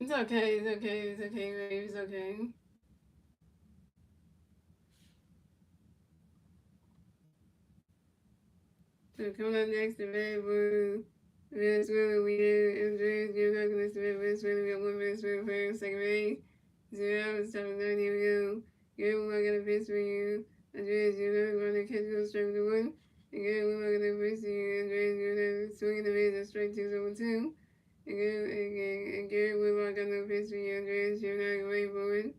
It's okay. It's okay. It's okay, babe. It's okay. So coming up next, the Red Bull. Venezuela, we have Andres, you're not going to Venezuela, we got one Venezuela player, second base. 0, 7, 9, here we go. Good, we're not going to pitch for you. Andres, you're not going to catch those strike to one. Again, we're not going to pitch for you. Andres, you're not swinging the base at strike 2, 0, 2. Again, we're not going to pitch for you. Andres, you're not going forward.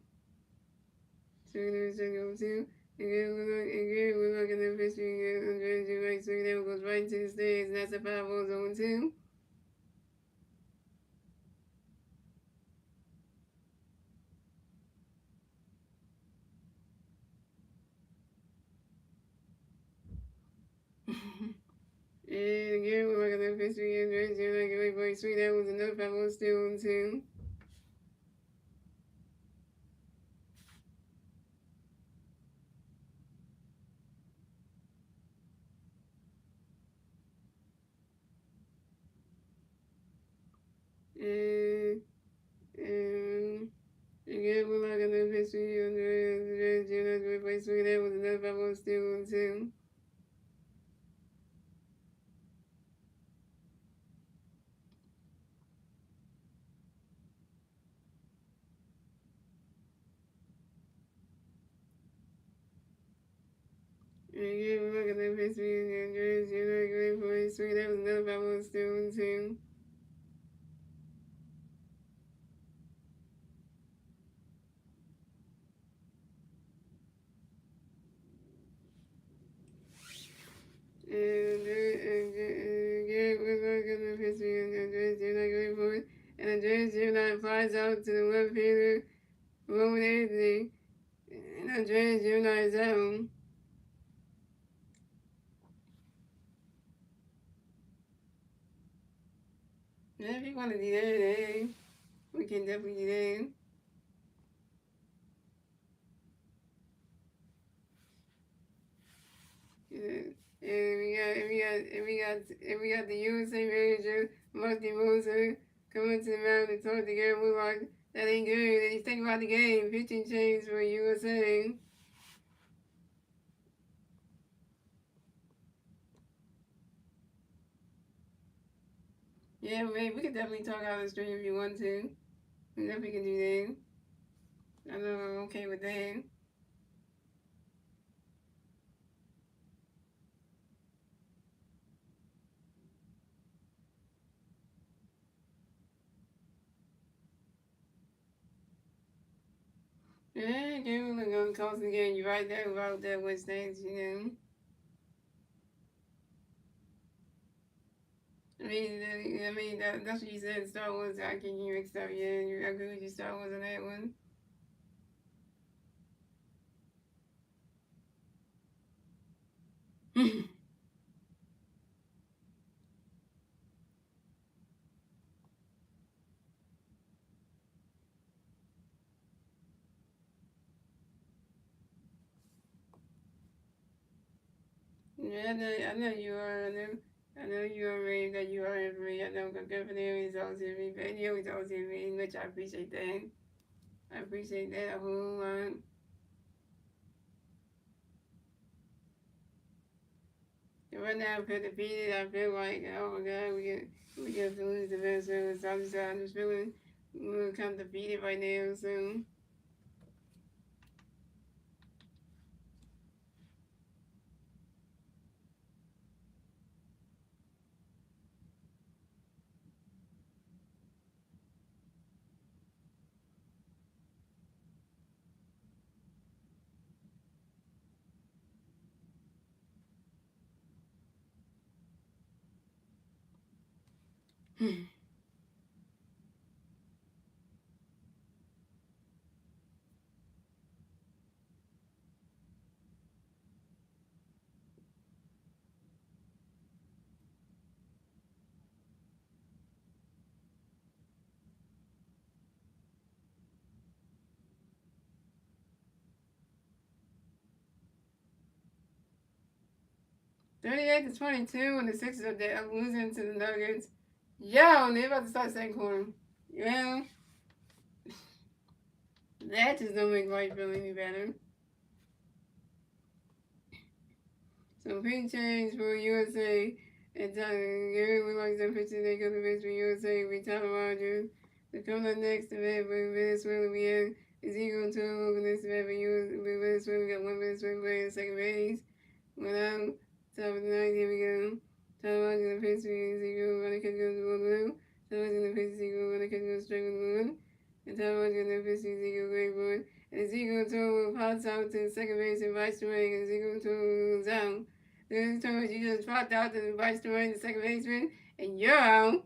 Swinging the base at 2. Again, we're not going to pitch for you. Andres, you're right, swinging that goes right to the stage, and that's a 5, 0, 2. And again, we're like another history and Andres, you're like a boy sweet. That was another 5 still on 2. And, and again, we're like another history and Andres, you're like a boy sweet. That was another 5 still on 2. And again, we're like another history and Andres, you're like a boy sweet. That was another 5 still on 2. And again, we're like another history and Andres, you're like a boy. And Andres, you're like flies out to the left fielder, Roman Anthony. And Andres, you're not his own. Yeah, if you want to do that, then we can definitely do that. Yeah. And we got the USA manager, Marty Moser, coming to the mound and talk to Gary Woodrock. That ain't good. And he's thinking about the game. Pitching change for USA. Yeah, man, we can definitely talk out of the stream if you want to. We definitely can do that. I know I'm okay with that. Yeah, Gary Woodrock going to close the game. You're right there about that with things. That's what you said. Star Wars. I can you mixed up. Yeah, you agree with you. Star Wars on that one. Yeah, I know you are. I know you are ready. That you are free. I know good for them results in me. But you results in me, which I appreciate that. I appreciate that a whole lot. And right now I feel defeated. I feel like, oh my God, we get to lose the Venezuela. So I'm just feeling kind of defeated right now. So. Hmm. 38-22, and the Sixers are losing to the Nuggets. Yo, and they about to start second quarter. Yeah. That just don't make life feel any better. So big change for USA and Gary would like to picture they go to base for USA with Tyler Rogers. The coming up next event with Venezuela we have is equal to over this event for Venezuela. We got one Venezuela player in second base. Without top of the night, here we go. Tyler Rogers in the pitch is equal when the catch goes to the blue. Tyler Rogers in the pitch is equal when the catch goes straight with the blue. And Tyler Rogers in the pitch is equal great boy. And Ezekiel Toll pops out to second base and vice doing and Ezekiel Toll is out. This time you just popped out to the vice doing the second baseman and you're out.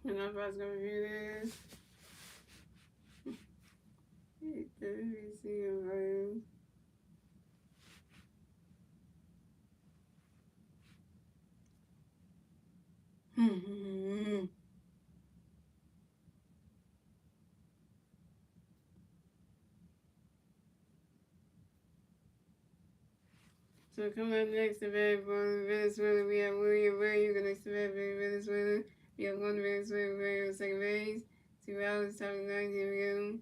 And I'm about to review this. WBC of So coming up next event from Venezuela, we have William Williams. The next event from Venezuela, we have one Venezuela player on second base. 2 hours, top of the ninth, here we go.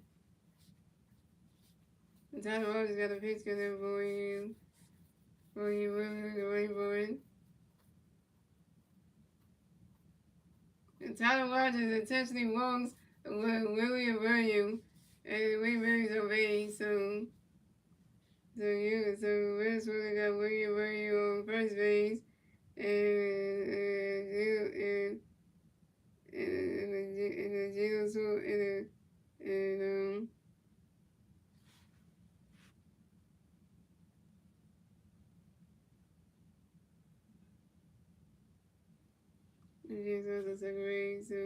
The Tyler Rogers got a pitch good for you. For you, Williams, away for it. And Tyler Rogers intentionally walks William Williams. And William Williams on base, so Venezuela got William Williams on first base. And the jail so and jail so second base so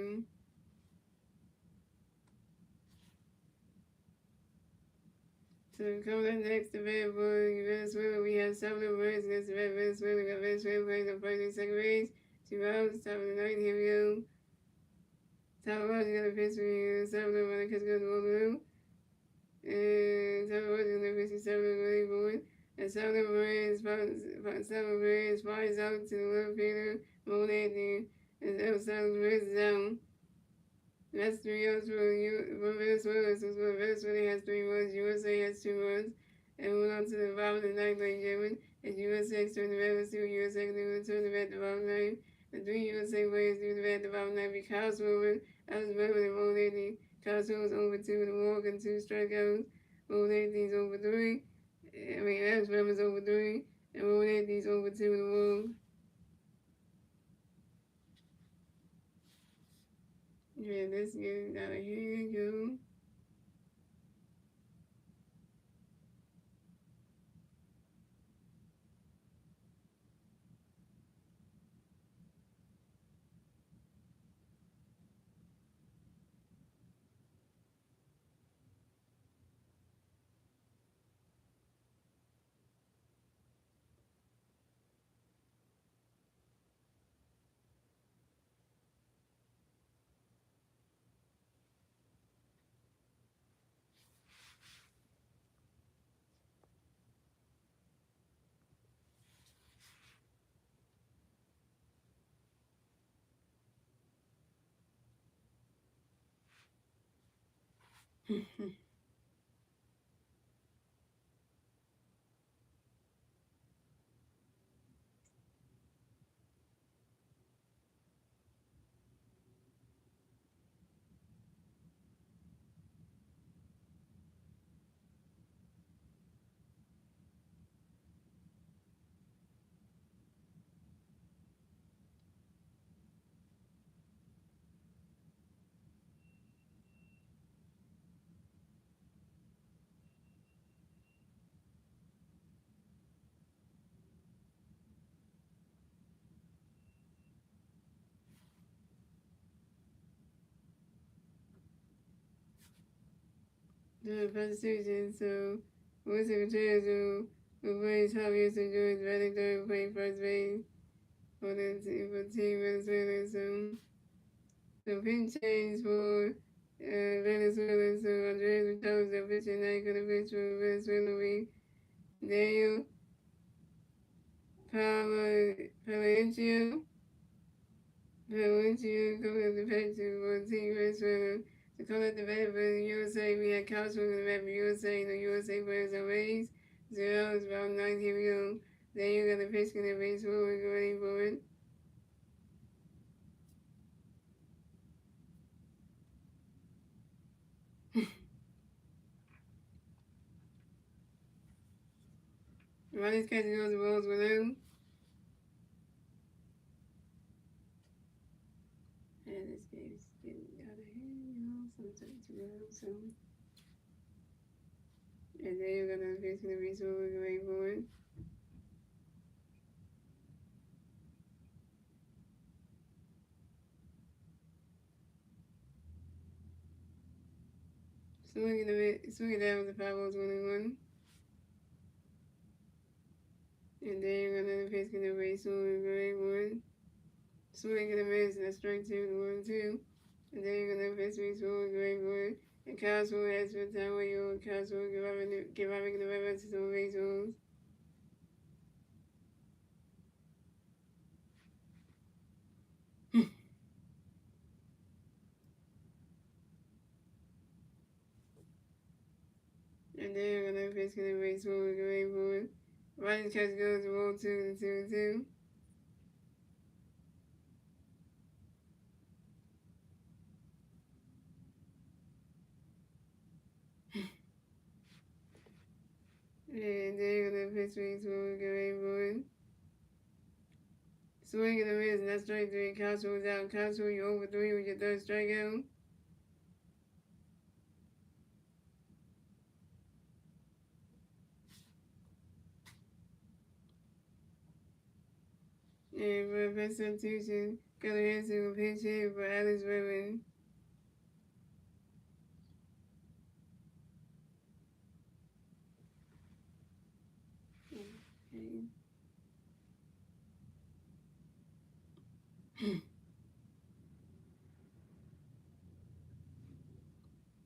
coming up next event for Venezuela, we have several words against Venezuela. We got Venezuela playing the first and second base. 2 hours, top of the night, here we go. Tyler Rogers got a pitch for 7 when the catch goes to the and Tyler Rogers got a pitch for 7 really board. And 7 Marines flies out to the left fielder, Monet, and outside of the Marines down. That's 3 outs for Venezuela. So Venezuela has 3 runs, USA has 2 runs. And went on to the bottom of the ninth, ladies and gentlemen. As USA turned the red, 2 USA can turn the red to the bottom 9. The 3 USA players do the red to the bottom 9 because Wilbur, as Wilbur and Monet, Cosmo was over 2 to walk and 2 strikeouts. Monet's over 3. As Wilbur's over 3. And Monet's over 2 to walk. Yeah, let's get out of here, yo. The Constitution, so once the to who plays obvious and good batting third play first base for the team Venezuela, so pitch change for Venezuela, so Andres chose the pitching night for the pitch for Venezuela week. Daniel Palencia coming up the pitch for team Venezuela. To come at the bat for the USA, we had Castro in the bat for USA, the USA players are raised. Zero is about 90 ago. Then you got the pitch in the base forward, ready for it. Ronnie's catching those balls with him. And this game's getting out of hand, sometimes you know, so. And then you're gonna pitch in the base forward, ready for it. Swing it down with the 5 balls, 1-1. And then you're gonna pitch in the base forward, ready for it. Swing and a miss, and a strike 2, 1-2. And then you're gonna pitch me forward, great boy. And Castro has for time where you Castro give up the river to some base balls. And then you're gonna pitch in the base forward, great boy. Right catch goes roll 2-2-2. And then you're gonna pitch me forward, great boy. Swing and a miss, and that's strike 3. Castro was out. Castro, you over 3 with your third strikeout. And for a best substitution, got a Hanson will pinch hit for Alex Redmond. Okay.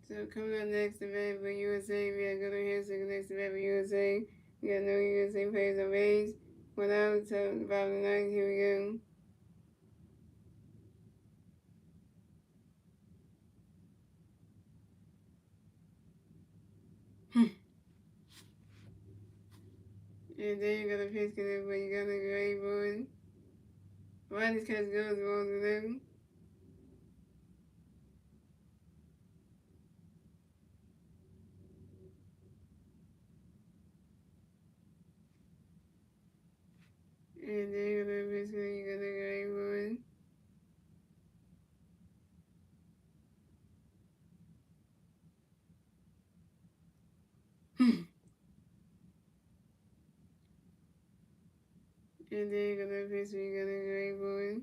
So coming up next event for USA, we got Gunnar Hanson next event for USA. We got no USA players on base. One out, so about the ninth, here we go. And then you got a pitch connect, but you got a great board. Why this catch goes wrong to them? And then you got a pitch connect, you got a great board. And then you got a pitch, you got a great board.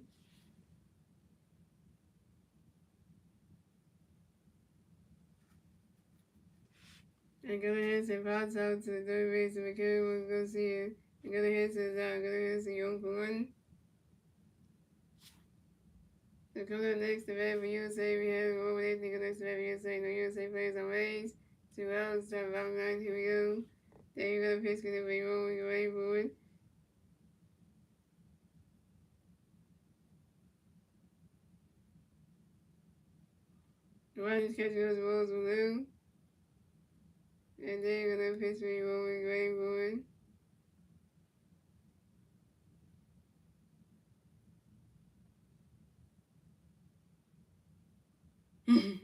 And Gunnar Hanson pops out to the third base, and McKinnon will go see it. And Gunnar Hanson is out. Gunnar Hanson 0 for 1. So coming up next event for USA, we have over Anthony next event for USA. No USA players on raise. 2 outs, start about 9, here we go. Then you're going to pitch it be rolling away for it. The Rogers catch goes rolls blue. And then you're gonna piss me Roman Greyboy. And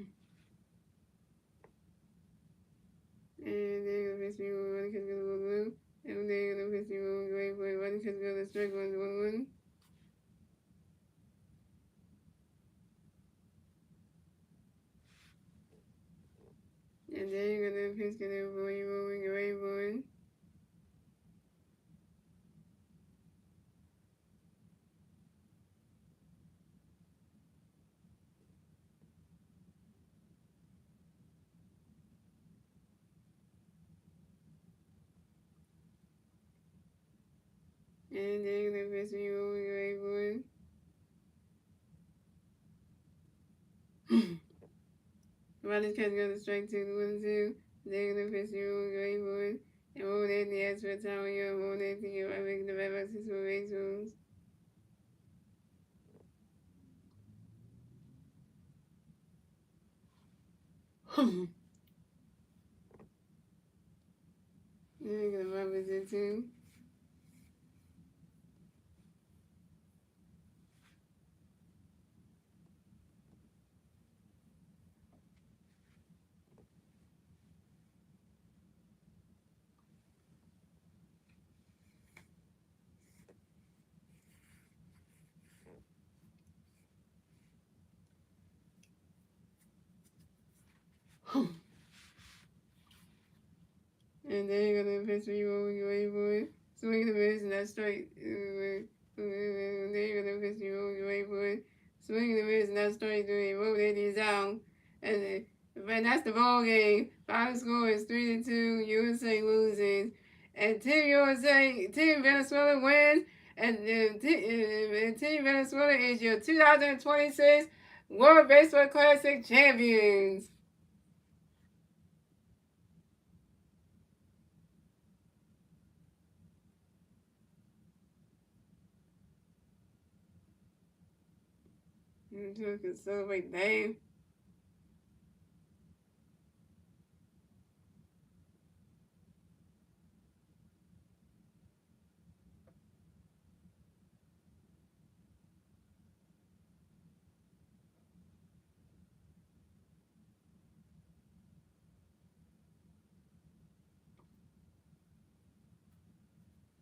then you're gonna piss me Roman Running Kids Go Blue. And then you're gonna piss me Roman Greyboy. Running Kids Go the Strike 111. And then you're gonna piss me Roman Greyboy. And then you're gonna piss me Roman Greyboy. Running Kids Go the Strike 212. Then you're gonna piss me Roman Greyboy. And Roman Anthony asks for time when you're Roman Anthony. I'm making the bad boxes for race rules. You're gonna rub it too. And then you're gonna piss me over your way, boy. Swing the miss and that's straight. And then you're gonna piss me over your way, boy. Swing the miss and that's straight. Roll that is out. And that's the ball game. Final score is 3-2. USA loses. And Team Venezuela wins. And Team Venezuela is your 2026 World Baseball Classic champions. You can celebrate Dave.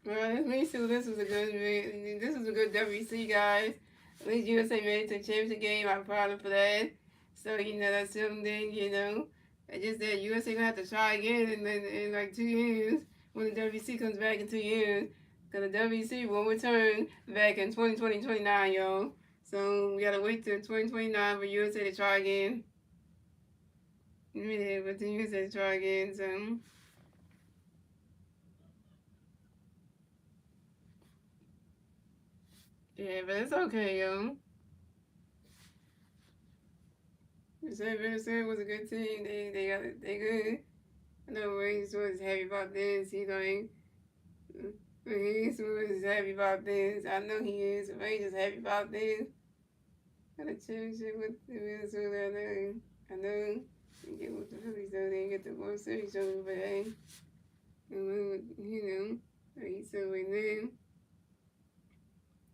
Well, me too. This was a good WC, guys. At least USA made it to the championship game. I'm proud of for that. So that's something. I just that USA gonna have to try again in like 2 years when the WC comes back in 2 years. Cause the WC will return back in 2029, y'all. So we gotta wait till 2029 for USA to try again. Yeah, but the USA to try again. So yeah, but it's okay, yo. Venezuela was a good team. They good. I know Reigns was happy about this. Reigns was happy about this. I know he is. Reigns is happy about this. Got a championship with Venezuela. I know. They get with the Phillies though. They didn't get the World Series over, but hey, he said we then.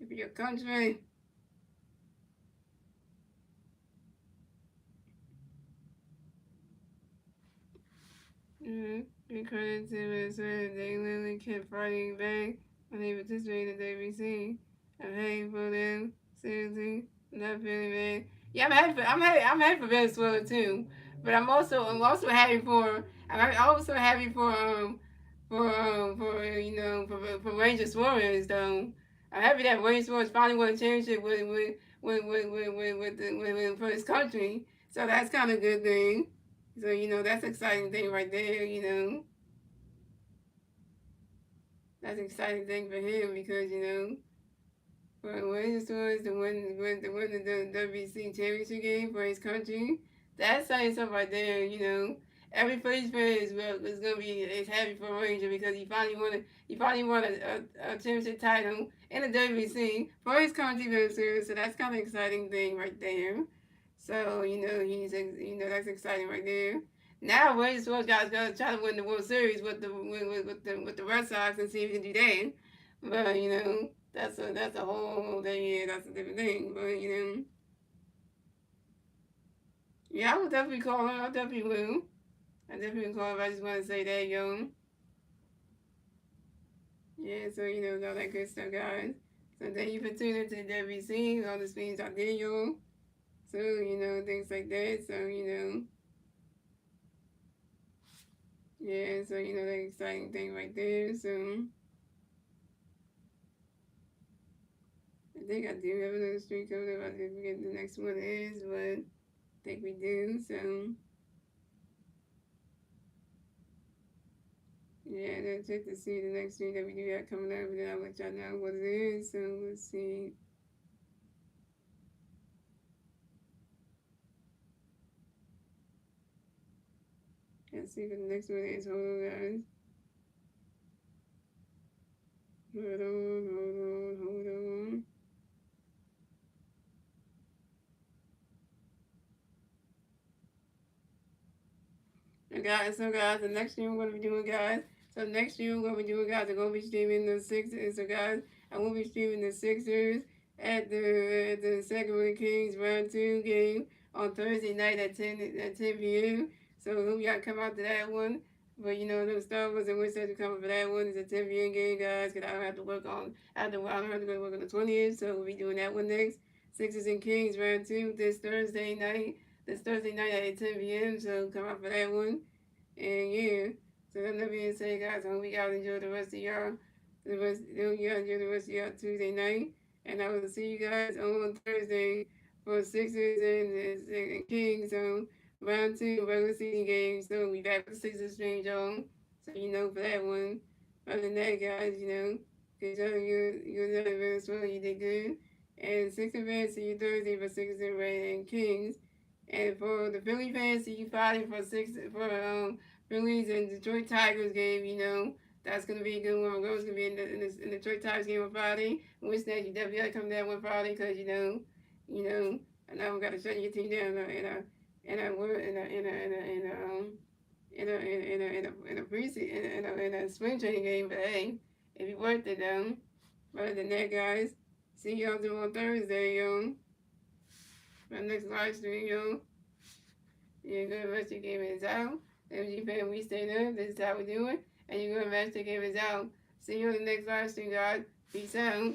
For your country. In credit to Venezuela, they literally kept fighting back when they participated in the WBC. I'm happy for them. Seriously, not feeling bad. Yeah, I'm happy for Venezuela too. But I'm also happy for. I'm also happy for Ranger Suarez though. I'm happy that Ranger Suarez finally won a championship for his country. So that's kind of a good thing. So that's an exciting thing right there. That's an exciting thing for him because for Wayne Stores to win the WBC championship game for his country, that's saying something right there. Every Phillies fan is happy for Ranger because he finally won a championship title in the WBC for his country, Venezuela. So that's kind of exciting thing right there. So that's exciting right there. Now we're supposed guys gonna try to win the World Series with the Red Sox and see if we can do that. But that's a whole thing. Yeah, that's a different thing. But yeah, I will definitely call her. I definitely will. I definitely call her. I just want to say that, Yeah, so all that good stuff, guys. So thank you for tuning to the WBC. All the speeds I did, yo. So things like that. So yeah. So that exciting thing right there. So I think I do have another street coming up. I did forget the next one is, but I think we do. So yeah, then check to see the next street that we do have coming up, and then I'll let y'all know what it is. So let's see. Let's see what the next one is. Hold on, guys. Hold on. So guys, the next thing we're gonna be doing, guys. So next year we're gonna be doing, guys. I'm gonna be streaming the Sixers. So guys, I will be streaming the Sixers at the Sacramento Kings round 2 game on Thursday night at 10 p.m. So hope y'all come out to that one. But the Star Wars and Wish to come for that one. It's a 10 p.m. game, guys. Cause I don't have to work on. I don't have to go to work on the 20th. So we'll be doing that one next. Sixers and Kings round 2 this Thursday night. This Thursday night at 10 p.m. So come out for that one. And yeah, so that being said, guys, I hope you guys enjoy the rest of y'all. Enjoy the rest of y'all Tuesday night. And I will see you guys on Thursday for Sixers and Kings round 2 regular season games. So we back with the Sixers stream, y'all. So for that one. Other than that, guys, because you're not in Venezuela, you did good. And Sixers fans, see you Thursday for Sixers and Kings. And for the Philly fans, see you fighting for Phillies and Detroit Tigers game. That's gonna be a good one. Rose gonna be in the Detroit Tigers game on Friday. Wish that you definitely gotta come down one Friday because I know we gotta shut your team down in a preseason in a spring training game. But hey, if you worked it though. Other than that, guys, see y'all on Thursday, My next live stream, You're gonna rest your game is out. MG fan, we stay there. This is how we do it. And you're gonna rest your game is out. See you on the next live stream, guys. Peace out.